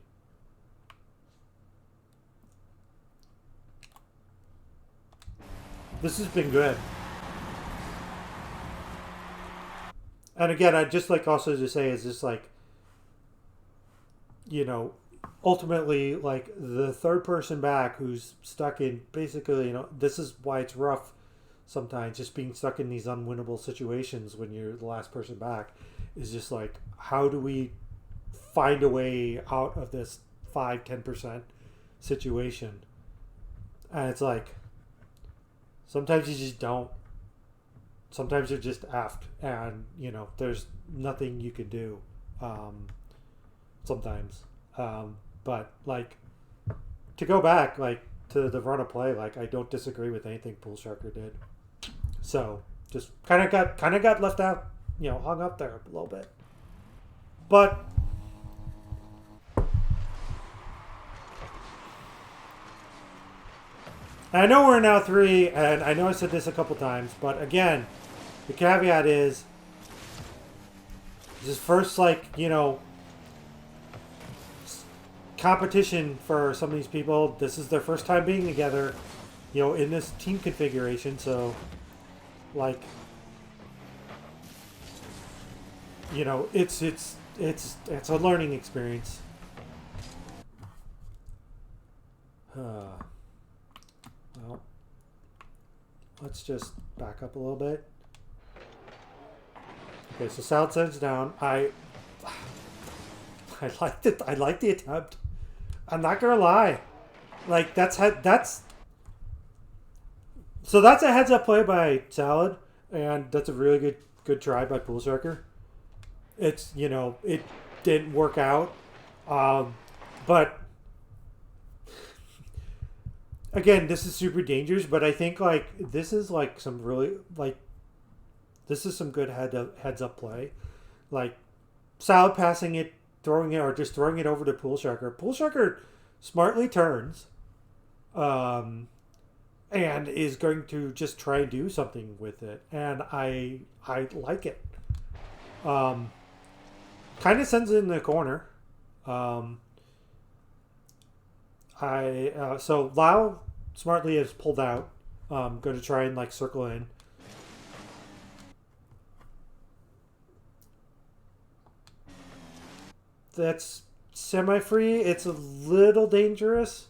This has been good. And again, I'd just like also to say is just like, ultimately like the third person back who's stuck in basically, this is why it's rough sometimes, just being stuck in these unwinnable situations when you're the last person back, is just like, how do we find a way out of this 5-10% situation? And it's like, sometimes you just don't. Sometimes you're just effed, and there's nothing you can do. Sometimes, but like to go back like to the run of play, like I don't disagree with anything Pool Striker did. So just kind of got left out, hung up there a little bit. But I know we're now 3, and I know I said this a couple times, but again, the caveat is this first, like, competition for some of these people. This is their first time being together, in this team configuration. So, like, it's a learning experience. Well, let's just back up a little bit. Okay, so Salad sends down. I liked it. I liked the attempt. I'm not gonna lie. Like that's a heads up play by Salad, and that's a really good try by Pool Striker. It's it didn't work out, but again, this is super dangerous. But I think like this is like some really like. This is some good heads up play. Like, Salad passing it, throwing it, or just throwing it over to Pool Striker. Pool Striker smartly turns and is going to just try and do something with it. And I like it. Kind of sends it in the corner. So Lau smartly is pulled out. Going to try and like circle in. That's semi-free. It's a little dangerous.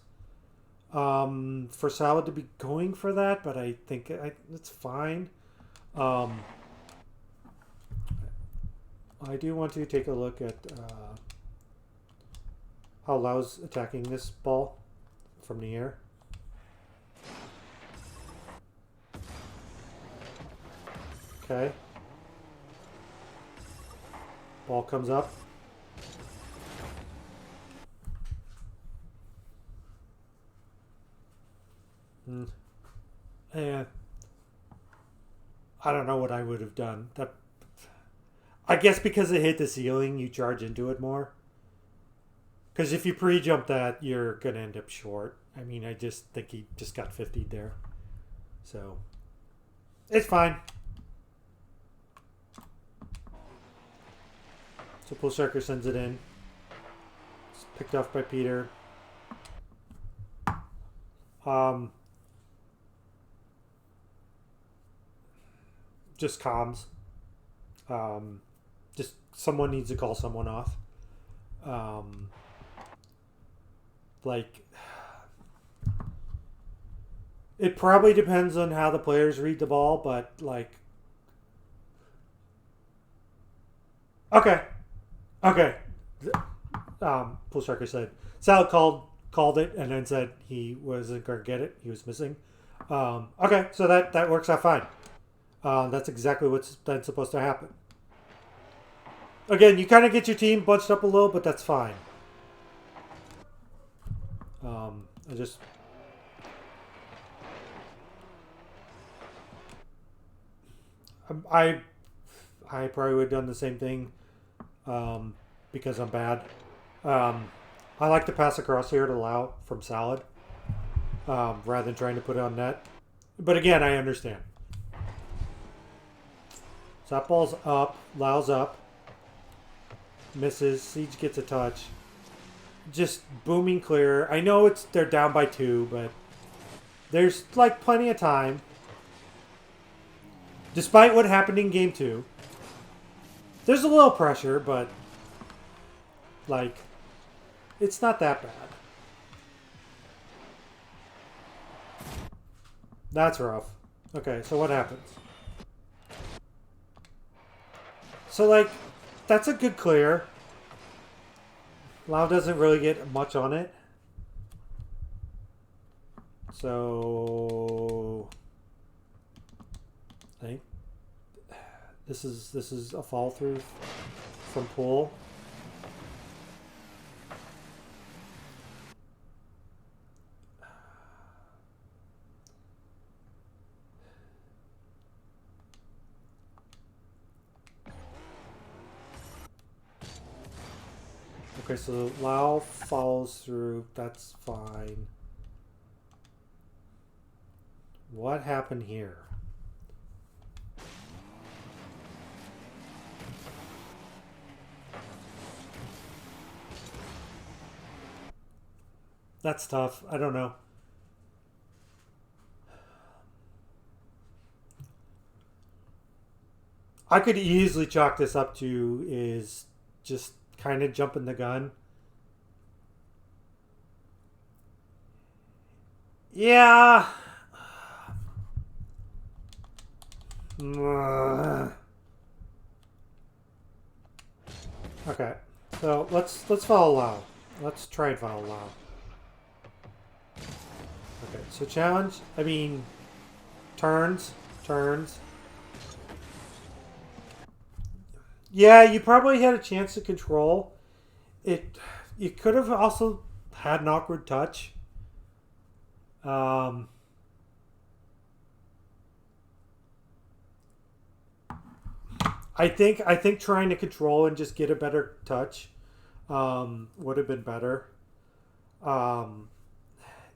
for Salad to be going for that, but I think it's fine. I do want to take a look at how Lau's attacking this ball from the air. Okay. Ball comes up. Yeah. I don't know what I would have done. That, I guess because it hit the ceiling, you charge into it more. Because if you pre-jump that, you're going to end up short. I mean, I just think he just got 50'd there. So, it's fine. So Pulsarker sends it in. It's picked off by Peter. Just comms. Just someone needs to call someone off. Like, it probably depends on how the players read the ball, but like, okay. Pulsarker said Salad called it and then said he wasn't going to get it. He was missing. Okay, so that works out fine. That's exactly what's then supposed to happen. Again, you kind of get your team bunched up a little, but that's fine. I probably would have done the same thing because I'm bad. I like to pass across here to Lau from Salad rather than trying to put it on net. But again, I understand. So that ball's up. Lau's up. Misses. Siege gets a touch. Just booming clear. I know they're down by 2, but there's like plenty of time. Despite what happened in game 2. There's a little pressure, but like it's not that bad. That's rough. Okay, so what happens? So like that's a good clear. Lau doesn't really get much on it. So I think this is a fall through from Pool. Okay, so Lau follows through. That's fine. What happened here? That's tough. I don't know. I could easily chalk this up to is just kind of jumping the gun. Yeah. Okay. So let's follow Lau. Let's try and follow Lau. Okay, so challenge. I mean, turns. Yeah, you probably had a chance to control it. You could have also had an awkward touch. I think trying to control and just get a better touch would have been better.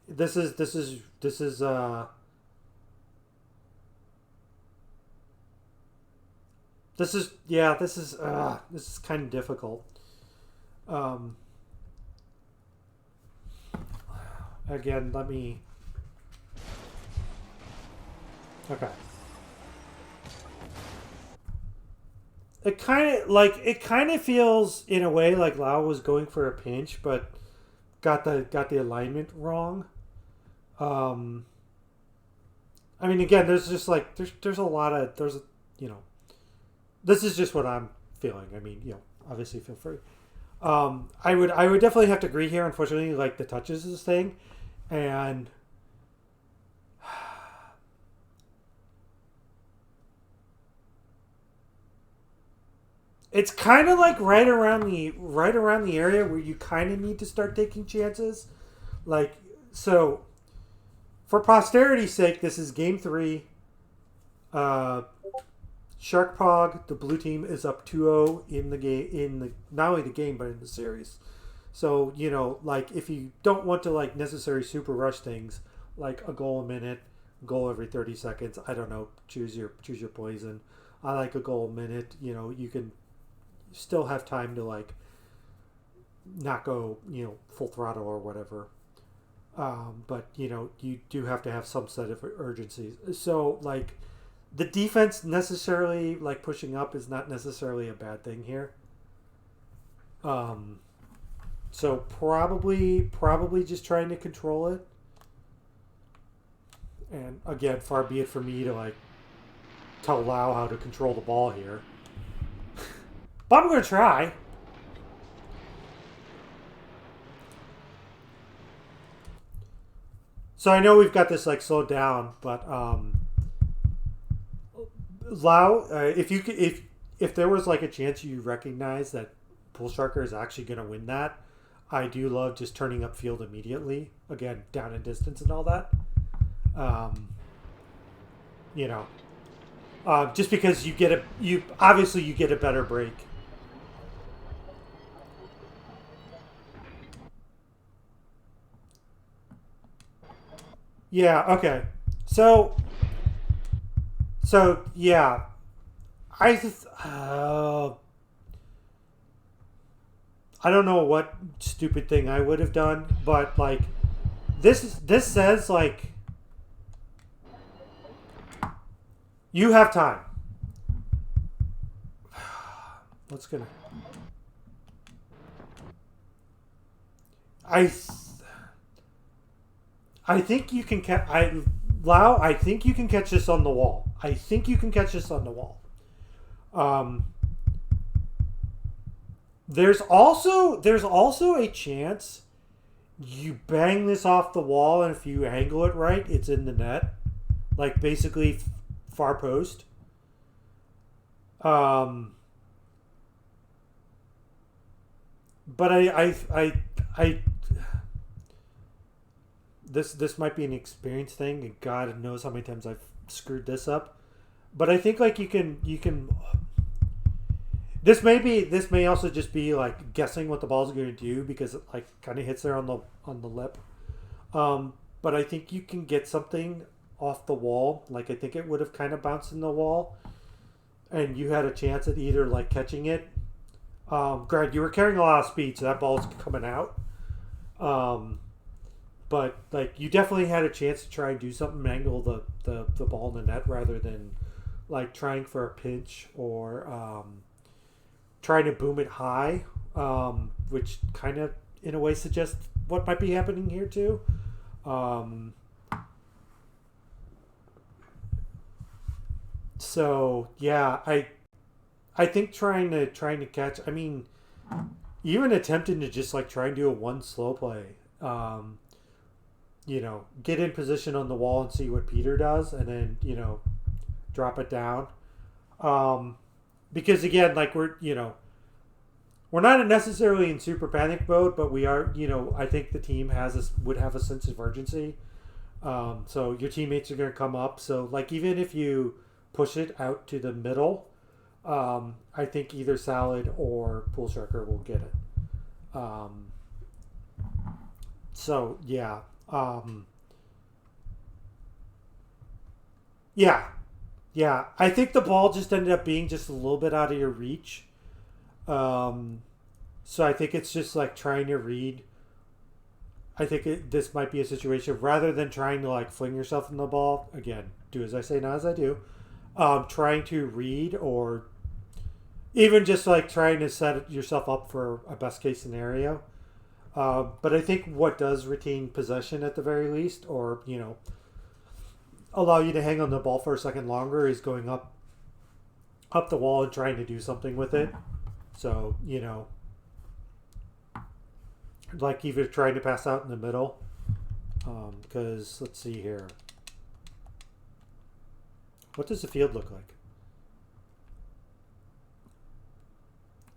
This is kind of difficult. Again, let me. Okay. It kind of feels in a way like Lau was going for a pinch, but got the alignment wrong. I mean, again, there's just like there's a lot of you know, this is just what I'm feeling. I mean, you know, obviously feel free. I would definitely have to agree here. Unfortunately, like the touches is thing, and it's kind of like right around the area where you kind of need to start taking chances. Like, so for posterity's sake, this is game 3. Shark Pog, the blue team, is up 2-0 in the game, not only the game but in the series. So, you know, like if you don't want to like necessarily super rush things, like a goal a minute, goal every 30 seconds, I don't know, choose your poison. I like a goal a minute, you know, you can still have time to like not go, you know, full throttle or whatever. But you know, you do have to have some set of urgencies. So like the defense necessarily like pushing up is not necessarily a bad thing here. So probably just trying to control it. And again, far be it for me to like tell Lau how to control the ball here. But I'm going to try. So I know we've got this like slowed down, but Lau, if there was like a chance you recognize that Pool Sharker is actually going to win that, I do love just turning up field immediately. Again, down in distance and all that. You know, just because you get a better break. Yeah, okay. So yeah. I don't know what stupid thing I would have done, but like this says like you have time. What's gonna I think you can catch. Lau, I think you can catch this on the wall. There's also a chance you bang this off the wall, and if you angle it right, it's in the net, like basically far post. But this might be an experience thing, and God knows how many times I've screwed this up. But I think like you can. This may also just be like guessing what the ball's going to do because it like kind of hits there on the lip. But I think you can get something off the wall. Like I think it would have kind of bounced in the wall, and you had a chance at either like catching it. Grant, you were carrying a lot of speed, so that ball's coming out. But like you definitely had a chance to try and do something, angle the ball in the net rather than like trying for a pinch or trying to boom it high, which kind of in a way suggests what might be happening here too. So yeah, I think trying to catch. I mean, even attempting to just like try and do a one slow play. You know, get in position on the wall and see what Peter does, and then you know, drop it down. Because again, like we're not necessarily in super panic mode, but we are. You know, I think the team would have a sense of urgency. So your teammates are going to come up. So like even if you push it out to the middle, I think either Salad or Pool Sharker will get it. So yeah. Yeah. I think the ball just ended up being just a little bit out of your reach. So I think it's just like trying to read. I think this might be a situation rather than trying to like fling yourself in the ball. Again, do as I say, not as I do. Trying to read or even just like trying to set yourself up for a best case scenario. But I think what does retain possession at the very least, or allow you to hang on the ball for a second longer, is going up the wall and trying to do something with it. So like either trying to pass out in the middle, because let's see here. What does the field look like?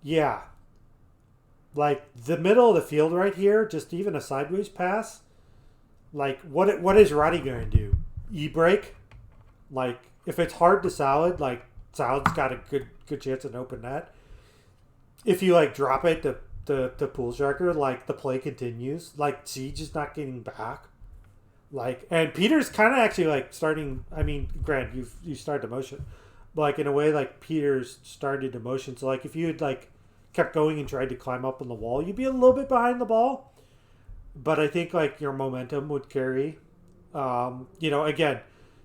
Yeah. Like the middle of the field right here, just even a sideways pass. Like what is Roddy going to do? E-break? Like if it's hard to Salad, like Salad's got a good chance at an open net. If you like drop it to Pool Sharker, like the play continues. Like Siege is not getting back. Like, and Peter's kind of actually like starting. I mean, Grant, you started the motion, but like in a way, like Peter's started the motion. So like if you had like kept going and tried to climb up on the wall, you'd be a little bit behind the ball. But I think like your momentum would carry. Again,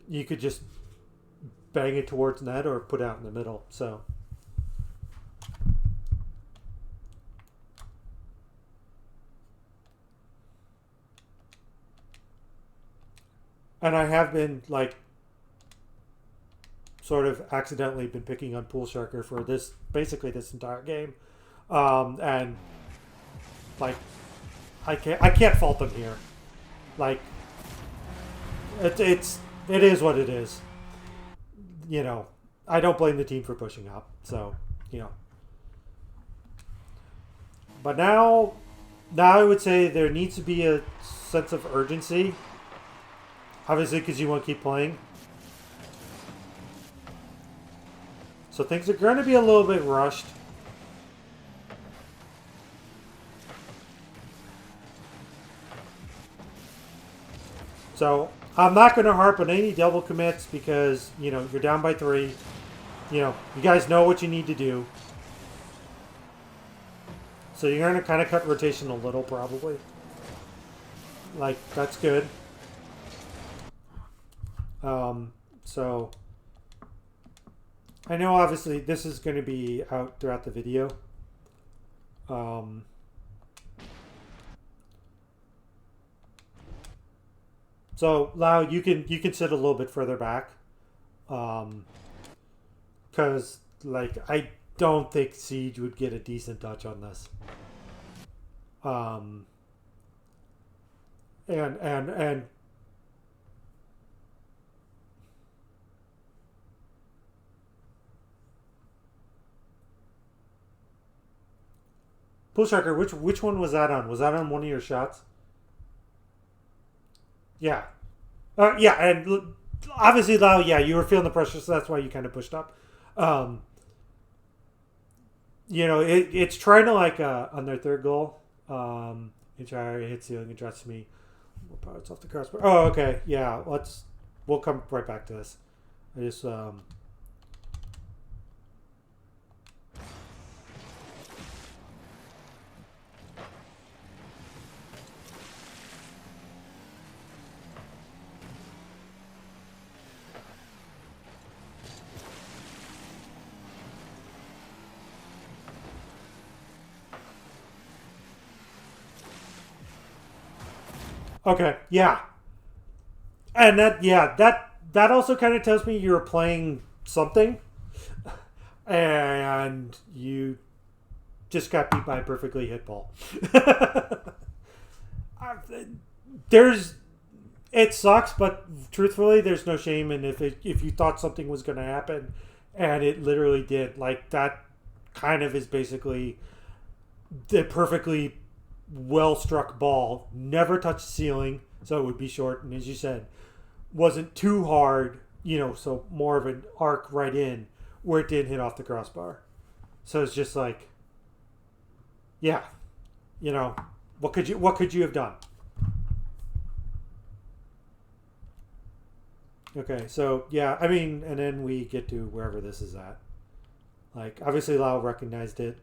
you could just bang it towards net or put it out in the middle. So. And I have been, like, sort of accidentally been picking on Pool Sharker for basically this entire game. And, like, I can't fault them here. Like, it is what it is. I don't blame the team for pushing up. So, But now I would say there needs to be a sense of urgency. Obviously, because you want to keep playing. So things are going to be a little bit rushed. So I'm not going to harp on any double commits because, you're down by 3. You guys know what you need to do. So you're going to kind of cut rotation a little probably. Like, that's good. So I know obviously this is going to be out throughout the video. So Lau, you can sit a little bit further back. Cause like I don't think Siege would get a decent touch on this. And Pool Sharker, which one was that on? Was that on one of your shots? Yeah. Yeah, and obviously, Lau, yeah, you were feeling the pressure, so that's why you kind of pushed up. It's trying to, like, on their third goal, entire hit ceiling addressed me. It's off the crossbar. Oh, okay, yeah, we'll come right back to this. I just, Okay, yeah. And that also kind of tells me you were playing something and you just got beat by a perfectly hit ball. It sucks, but truthfully, there's no shame in if you thought something was going to happen and it literally did. Like, that kind of is basically the perfectly well-struck ball, never touched the ceiling, so it would be short, and as you said, wasn't too hard, so more of an arc right in where it didn't hit off the crossbar. So it's just like, yeah, what could you have done? Okay, so yeah, I mean, and then we get to wherever this is at. Like, obviously Lau recognized it.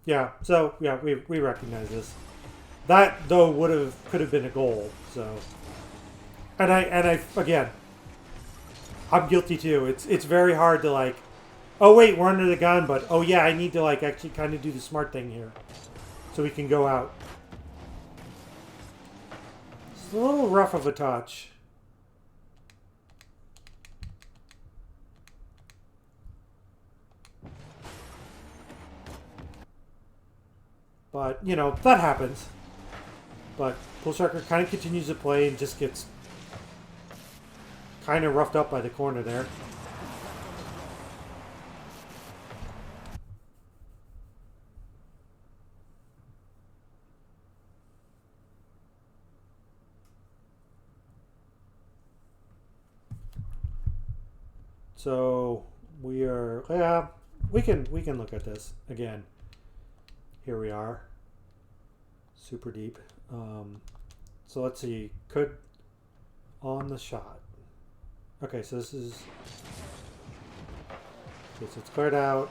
Yeah, so yeah, we recognize this. That though could have been a goal. So, and I again, I'm guilty too. It's very hard to like, oh wait, we're under the gun, but oh yeah, I need to like actually kind of do the smart thing here, so we can go out. It's a little rough of a touch. But, you know, that happens. But Pulsarker kind of continues to play and just gets kind of roughed up by the corner there. So we are, yeah, we can look at this again. Here we are. Super deep. So let's see. Could on the shot. Okay, so this is. Okay, so it's cleared out.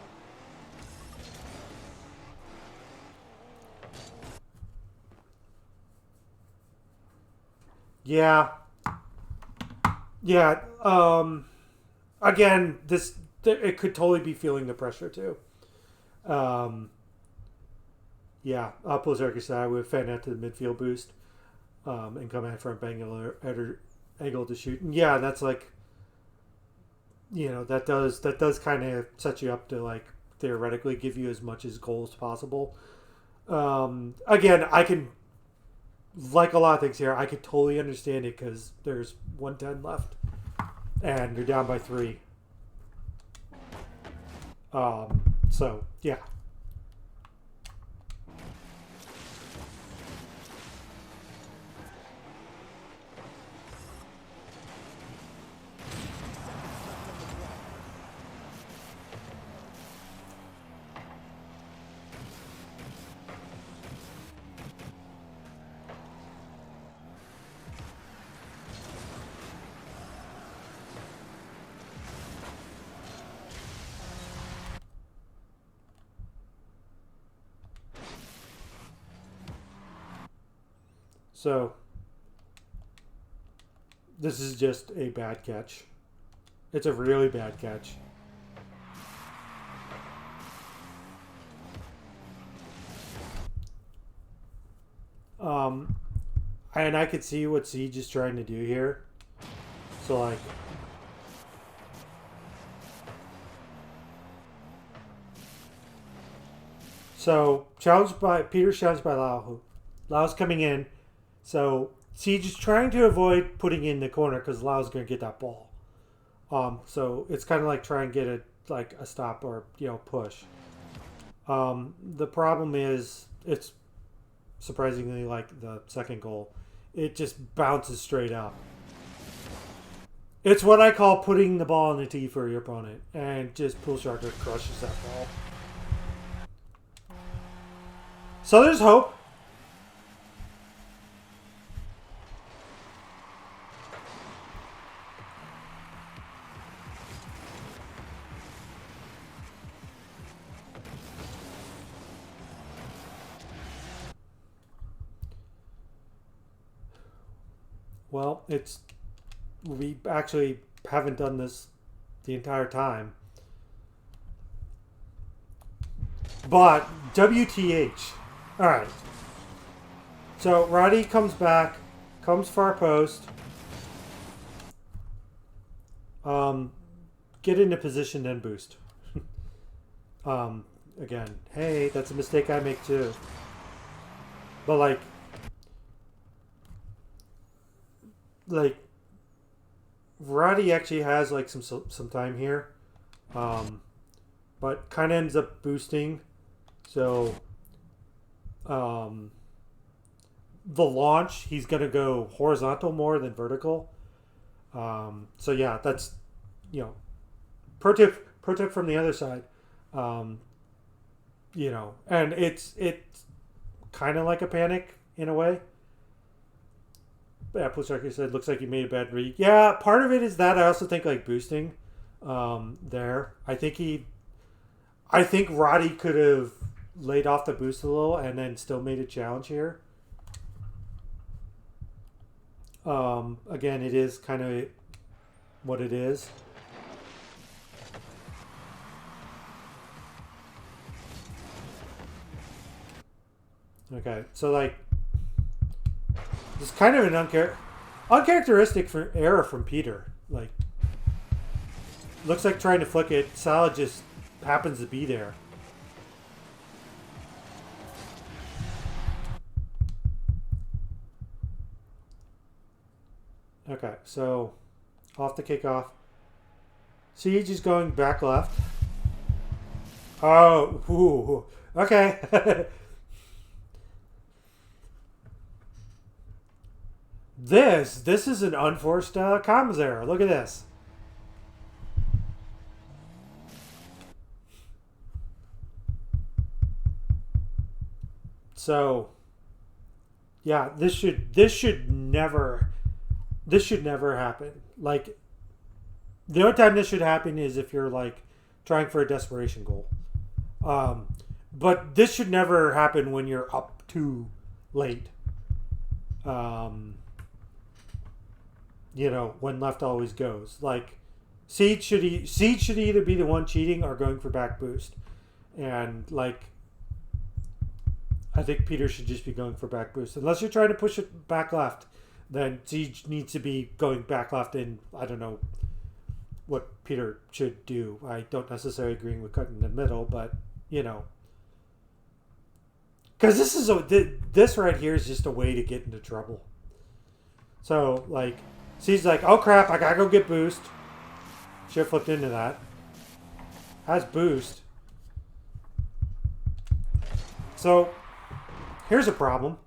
Yeah. Yeah. Again, it could totally be feeling the pressure too. Yeah, Pulsarker side with fan out to the midfield boost, and come at front angle to shoot. And yeah, that's like, you know, that does kind of set you up to like theoretically give you as much as goal as possible. Again, I can, like a lot of things here, I could totally understand it because there's 110 left, and you're down by 3. So yeah. So, this is just a bad catch. It's a really bad catch. And I could see what Siege is trying to do here. So, like, so Peter's challenged by Lau. Lau's coming in. So Siege is trying to avoid putting in the corner because Lau's going to get that ball. So it's kind of like trying to get a stop or, you know, push. The problem is it's surprisingly like the second goal. It just bounces straight up. It's what I call putting the ball on the tee for your opponent, and just Pulsarker crushes that ball. So there's hope. Well, we actually haven't done this the entire time. But WTH. Alright. So Roddy comes back, comes far post. Get into position, then boost. Again, hey, that's a mistake I make too. But like Roddy actually has like some time here, but kind of ends up boosting. So the launch, he's gonna go horizontal more than vertical. So yeah, that's, you know, pro tip from the other side. You know, and it's kind of like a panic in a way. Yeah, Pulsarker said, looks like he made a bad read. Yeah, part of it is that. I also think like boosting there. I think Roddy could have laid off the boost a little and then still made a challenge here. Again, it is kind of what it is. Okay, so like, it's kind of an uncharacteristic error from Peter. Like, looks like trying to flick it. Salad just happens to be there. Okay, so off the kickoff. Siege is going back left. Oh, ooh, okay. This is an unforced comms error. Look at this. So, yeah, this should never happen. Like, the only time this should happen is if you're like trying for a desperation goal. But this should never happen when you're up too late. You know, when left always goes. Like, Siege should either be the one cheating or going for back boost. And like, I think Peter should just be going for back boost. Unless you're trying to push it back left, then Siege needs to be going back left, and I don't know what Peter should do. I don't necessarily agree with cutting in the middle, but you know, because this right here is just a way to get into trouble. So like, Siege's like, oh crap, I gotta go get boost. Should have flipped into that. Has boost. So here's a problem.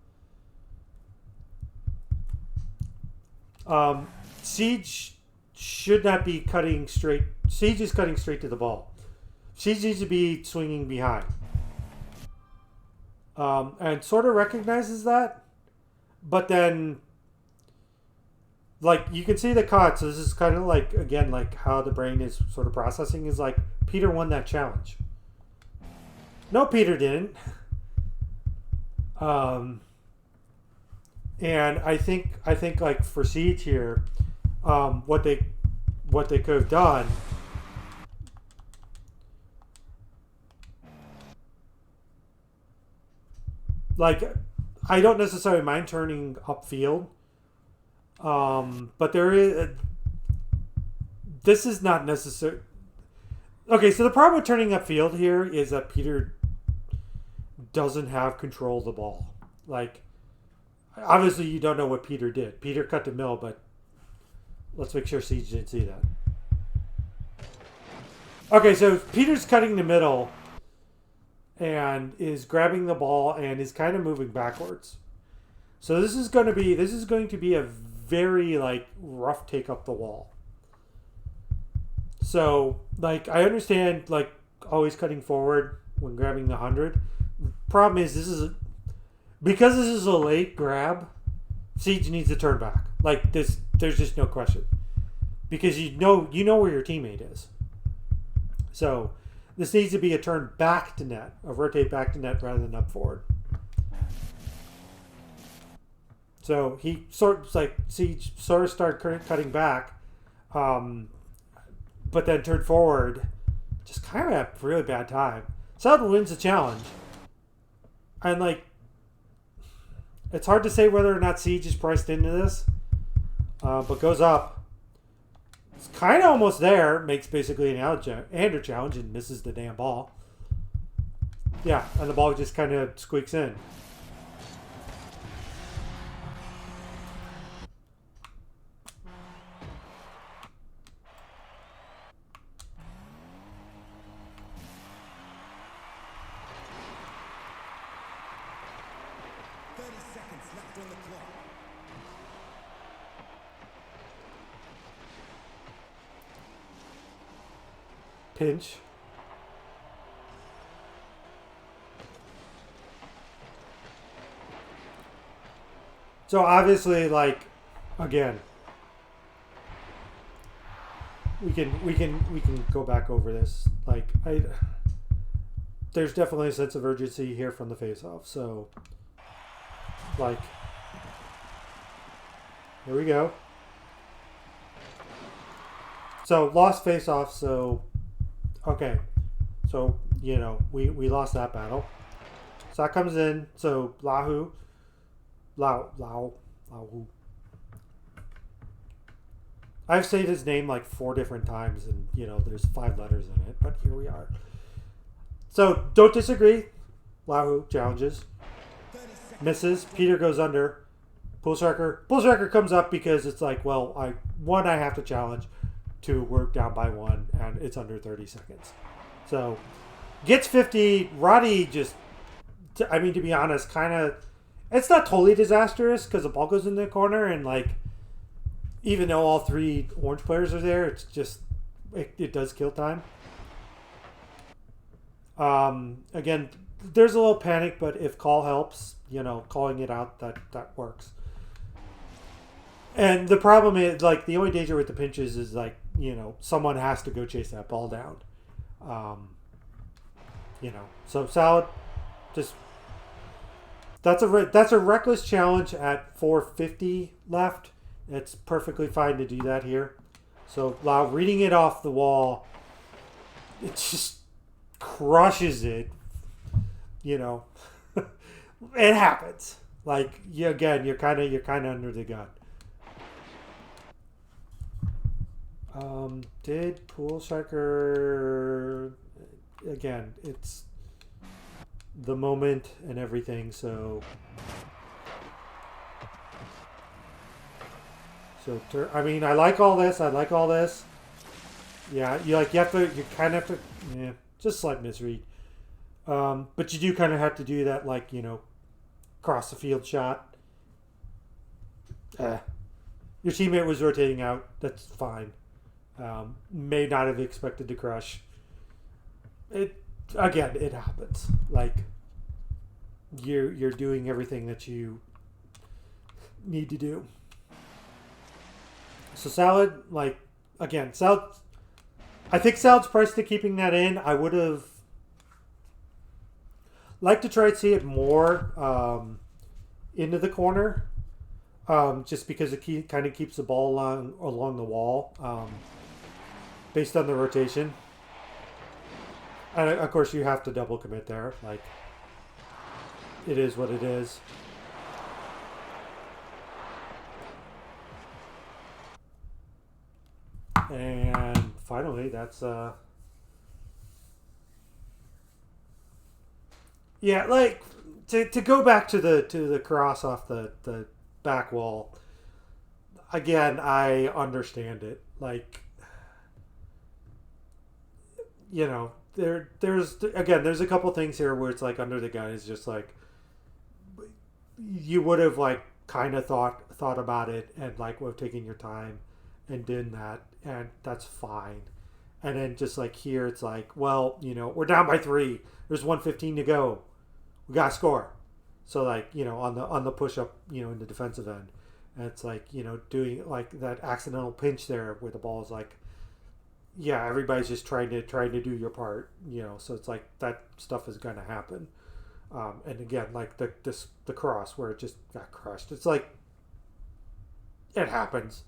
Siege should not be cutting straight. Siege is cutting straight to the ball. Siege needs to be swinging behind. And sort of recognizes that. But then, like, you can see the cut. So this is kind of like, again, like how the brain is sort of processing is like, Peter won that challenge. No, Peter didn't. And I think like for Siege here, what they could have done, like, I don't necessarily mind turning upfield, but there is this is not necessary. Okay, so the problem with turning upfield here is that Peter doesn't have control of the ball. Like, obviously, you don't know what Peter did. Peter cut the mill, but let's make sure Siege didn't see that. Okay, so Peter's cutting the middle and is grabbing the ball and is kind of moving backwards. So this is going to be a very like rough take up the wall. So like, I understand like always cutting forward when grabbing the 100. Problem is because this is a late grab, Siege needs to turn back. Like this, there's just no question. Because you know where your teammate is. So this needs to be a turn back to net, a rotate back to net rather than up forward. So he Siege sort of started cutting back, but then turned forward, just kind of at a really bad time. Seldon wins the challenge. And like, it's hard to say whether or not Siege is priced into this, but goes up. It's kind of almost there. Makes basically an Ander challenge and misses the damn ball. Yeah, and the ball just kind of squeaks in. Pinch. So obviously, like, again, we can go back over this. Like, there's definitely a sense of urgency here from the face-off. So, like, Here we go. So, lost face-off, so... Okay. So, you know, we lost that battle. So that comes in. So, Lahu. I've said his name like 4 different times, and, you know, there's 5 letters in it, but here we are. So, don't disagree. Lahu challenges. Misses. Peter goes under. Pool Striker. Pool Striker comes up because it's like, well, I have to challenge. 2, we're down by 1, and it's under 30 seconds. So, gets 50. Roddy just, I mean, to be honest, kind of, it's not totally disastrous because the ball goes in the corner, and, like, even though all 3 orange players are there, it's just, it does kill time. Again, there's a little panic, but if call helps, you know, calling it out, that works. And the problem is, like, the only danger with the pinches is, like, you know, someone has to go chase that ball down. You know, so Salad just, that's a reckless challenge at 4:50 left. It's perfectly fine to do that here. So Lau reading it off the wall, it just crushes it. You know, it happens. Like, again, you're kind of under the gun. Did Pool Striker, again, it's the moment and everything, so I mean, I like all this. Yeah, you kind of have to, yeah, just slight misread. But you do kind of have to do that, like, you know, cross the field shot. Your teammate was rotating out. That's fine. May not have expected to crush. It happens. Like, you're doing everything that you need to do. So Salad, like, again, I think Salad's priced to keeping that in. I would have liked to try to see it more into the corner, just because it kind of keeps the ball along the wall, based on the rotation. And of course, you have to double commit there. Like, it is what it is. And finally, that's yeah, like, to go back to the cross off the back wall. Again, I understand it. Like, you know, there's a couple things here where it's like under the gun is just like, you would have, like, kind of thought about it and, like, would have taken your time and did that, and that's fine. And then just like here, it's like, well, you know, we're down by 3. There's 1:15 to go. We gotta score. So, like, you know, on the push up, you know, in the defensive end, and it's like, you know, doing like that accidental pinch there where the ball is like, yeah, everybody's just trying to do your part, you know. So it's like that stuff is gonna happen. And again, like the cross where it just got crushed. It's like, it happens.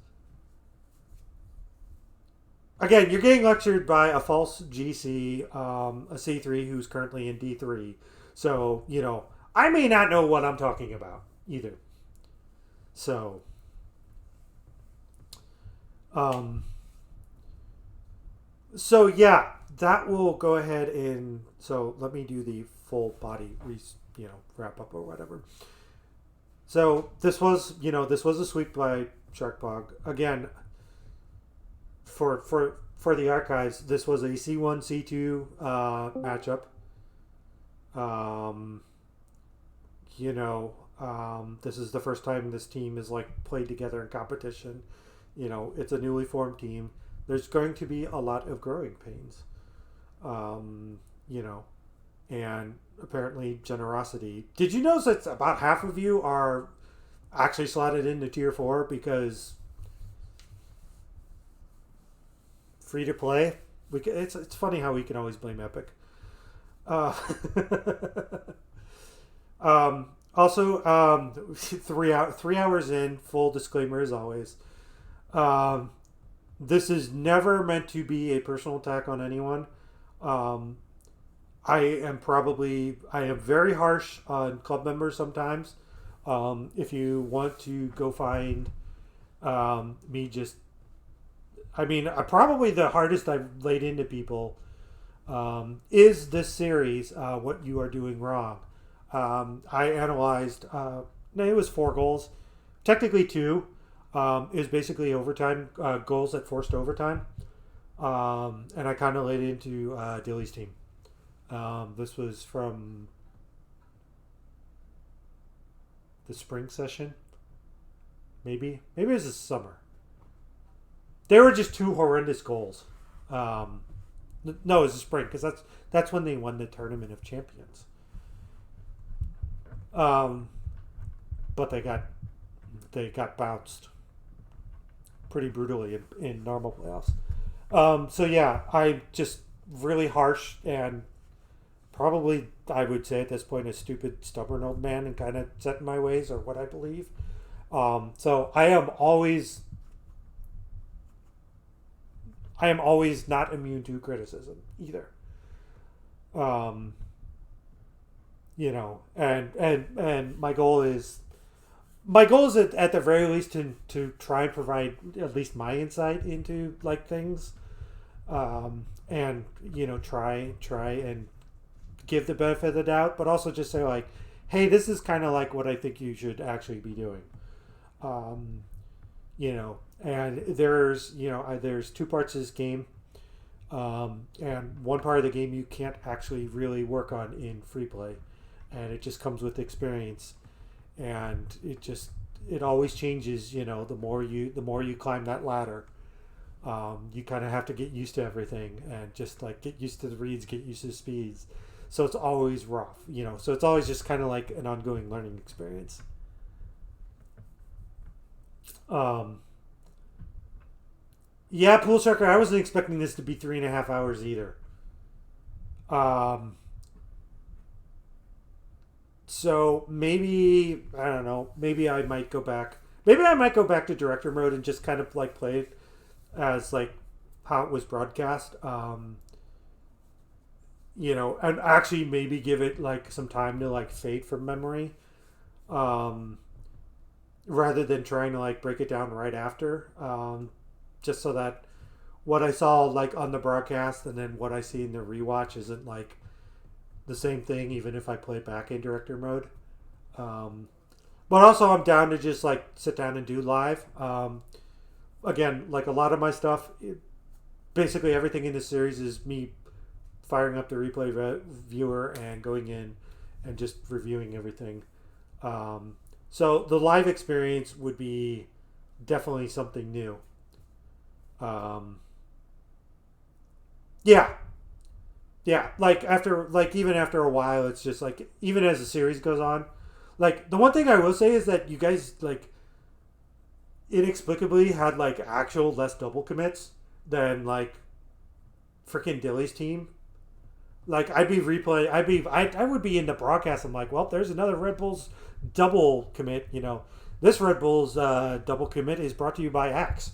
Again, you're getting lectured by a false GC, a C3 who's currently in D3. So, you know, I may not know what I'm talking about either. So, so yeah, that will go ahead and, so let me do the full body, wrap up or whatever. So this was a sweep by Sharkbog. Again, for the archives, this was a C1 C2 matchup. This is the first time this team is, like, played together in competition. You know, it's a newly formed team. There's going to be a lot of growing pains. And apparently generosity. Did you notice that about half of you are actually slotted into tier 4 because free to play? It's funny how we can always blame Epic. Also, 3 hours in. Full disclaimer as always. This is never meant to be a personal attack on anyone. I am very harsh on club members sometimes. If you want to go find me, probably the hardest I've laid into people is this series, what you are doing wrong. I analyzed, it was 4 goals, technically 2. Is basically overtime goals that forced overtime, and I kind of laid into Dilly's team. This was from the spring session, maybe it was the summer. They were just 2 horrendous goals. No, it was the spring because that's when they won the Tournament of Champions. But they got bounced pretty brutally in normal playoffs. So yeah, I'm just really harsh and probably, I would say at this point, a stupid, stubborn old man and kind of set in my ways or what I believe. So I am always not immune to criticism either. And my goal is at the very least to try and provide at least my insight into like things, and try and give the benefit of the doubt, but also just say like, hey, this is kind of like what I think you should actually be doing. And there's 2 parts of this game, and one part of the game you can't actually really work on in free play, and it just comes with experience. And it always changes. The more you climb that ladder, you kind of have to get used to everything and just like get used to the reads, get used to the speeds. So it's always rough, So it's always just kind of like an ongoing learning experience. Yeah, Pool Sharker. I wasn't expecting this to be 3.5 hours either. So maybe, I don't know, maybe I might go back to director mode and just kind of like play it as like how it was broadcast. And actually maybe give it like some time to like fade from memory, rather than trying to like break it down right after, just so that what I saw like on the broadcast and then what I see in the rewatch isn't like the same thing, even if I play back in director mode. But also I'm down to just like sit down and do live. Again, like a lot of my stuff, basically everything in this series is me firing up the replay viewer and going in and just reviewing everything. So the live experience would be definitely something new. Yeah, like even after a while, it's just like, even as the series goes on, like the one thing I will say is that you guys like inexplicably had like actual less double commits than like freaking Dilly's team. Like I would be in the broadcast. I'm like, well, there's another Red Bull's double commit. This Red Bull's double commit is brought to you by Axe.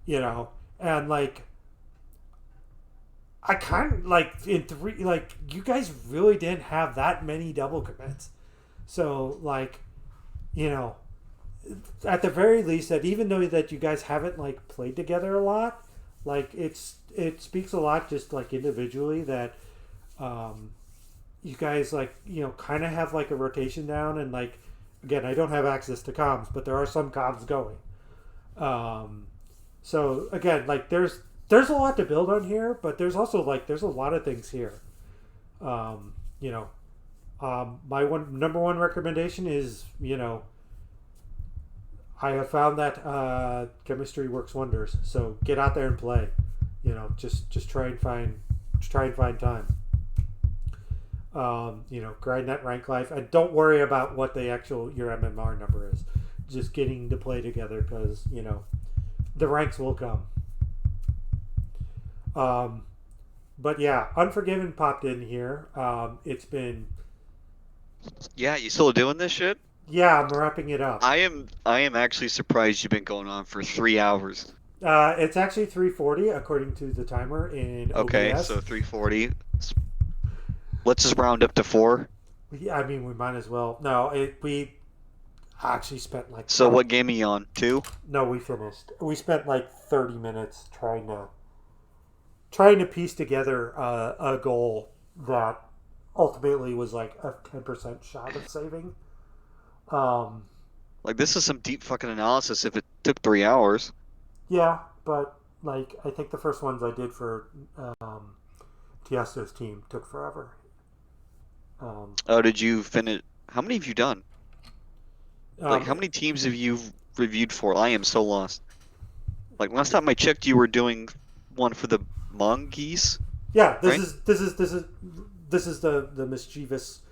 And like, I kind of like you guys really didn't have that many double commits. So like, at the very least, that even though that you guys haven't like played together a lot, like it speaks a lot just like individually that you guys like kind of have like a rotation down. And like, again, I don't have access to comms, but there are some comms going. So again, like there's a lot to build on here, but there's also like there's a lot of things here. My number one recommendation is I have found that chemistry works wonders. So get out there and play. Just try and find time. Grind that rank life, and don't worry about what your MMR number is. Just getting to play together, because the ranks will come. But yeah, Unforgiven popped in here. It's been Yeah, you still doing this shit? Yeah, I'm wrapping it up. I am actually surprised you've been going on for 3 hours. It's actually 3:40 according to the timer in Okay, OBS. so 3:40. Let's just round up to 4. Yeah, I mean, we might as well. No, we actually spent like. So what game are you on? 2? No, we finished. We spent like 30 minutes trying to piece together a goal that ultimately was like a 10% shot of saving. Like, this is some deep fucking analysis if it took 3 hours. Yeah, but like I think the first ones I did for Tiesto's team took forever. Oh, did you finish? How many have you done? Like, um, how many teams have you reviewed for? I am so lost. Like, last time I checked, you were doing one for the mongoose. Yeah, right? this is the mischievous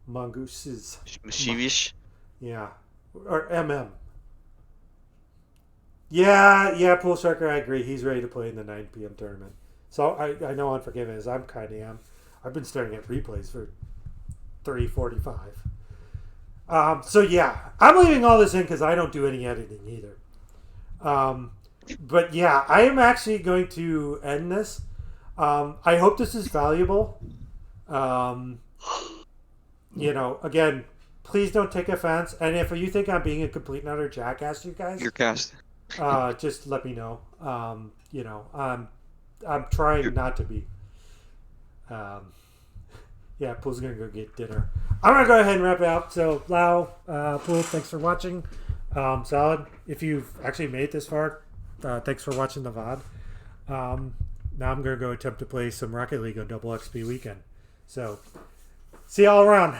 mongooses. Mischievous. Yeah, or MM. Yeah, Pool Sharker. I agree. He's ready to play in the 9 p.m. tournament. So I know Unforgiven as I'm kind of am. I've been staring at replays for 3:45. So yeah, I'm leaving all this in because I don't do any editing either. But yeah, I am actually going to end this. I hope this is valuable. Again, please don't take offense. And if you think I'm being a complete and utter jackass, you guys, Your cast. just let me know. I'm trying not to be. Yeah, Pool's gonna go get dinner. I'm gonna go ahead and wrap it up. So, Lau, Pool, thanks for watching. Solid. If you've actually made it this far, thanks for watching the VOD. Now I'm gonna go attempt to play some Rocket League on Double XP weekend. So, see y'all around.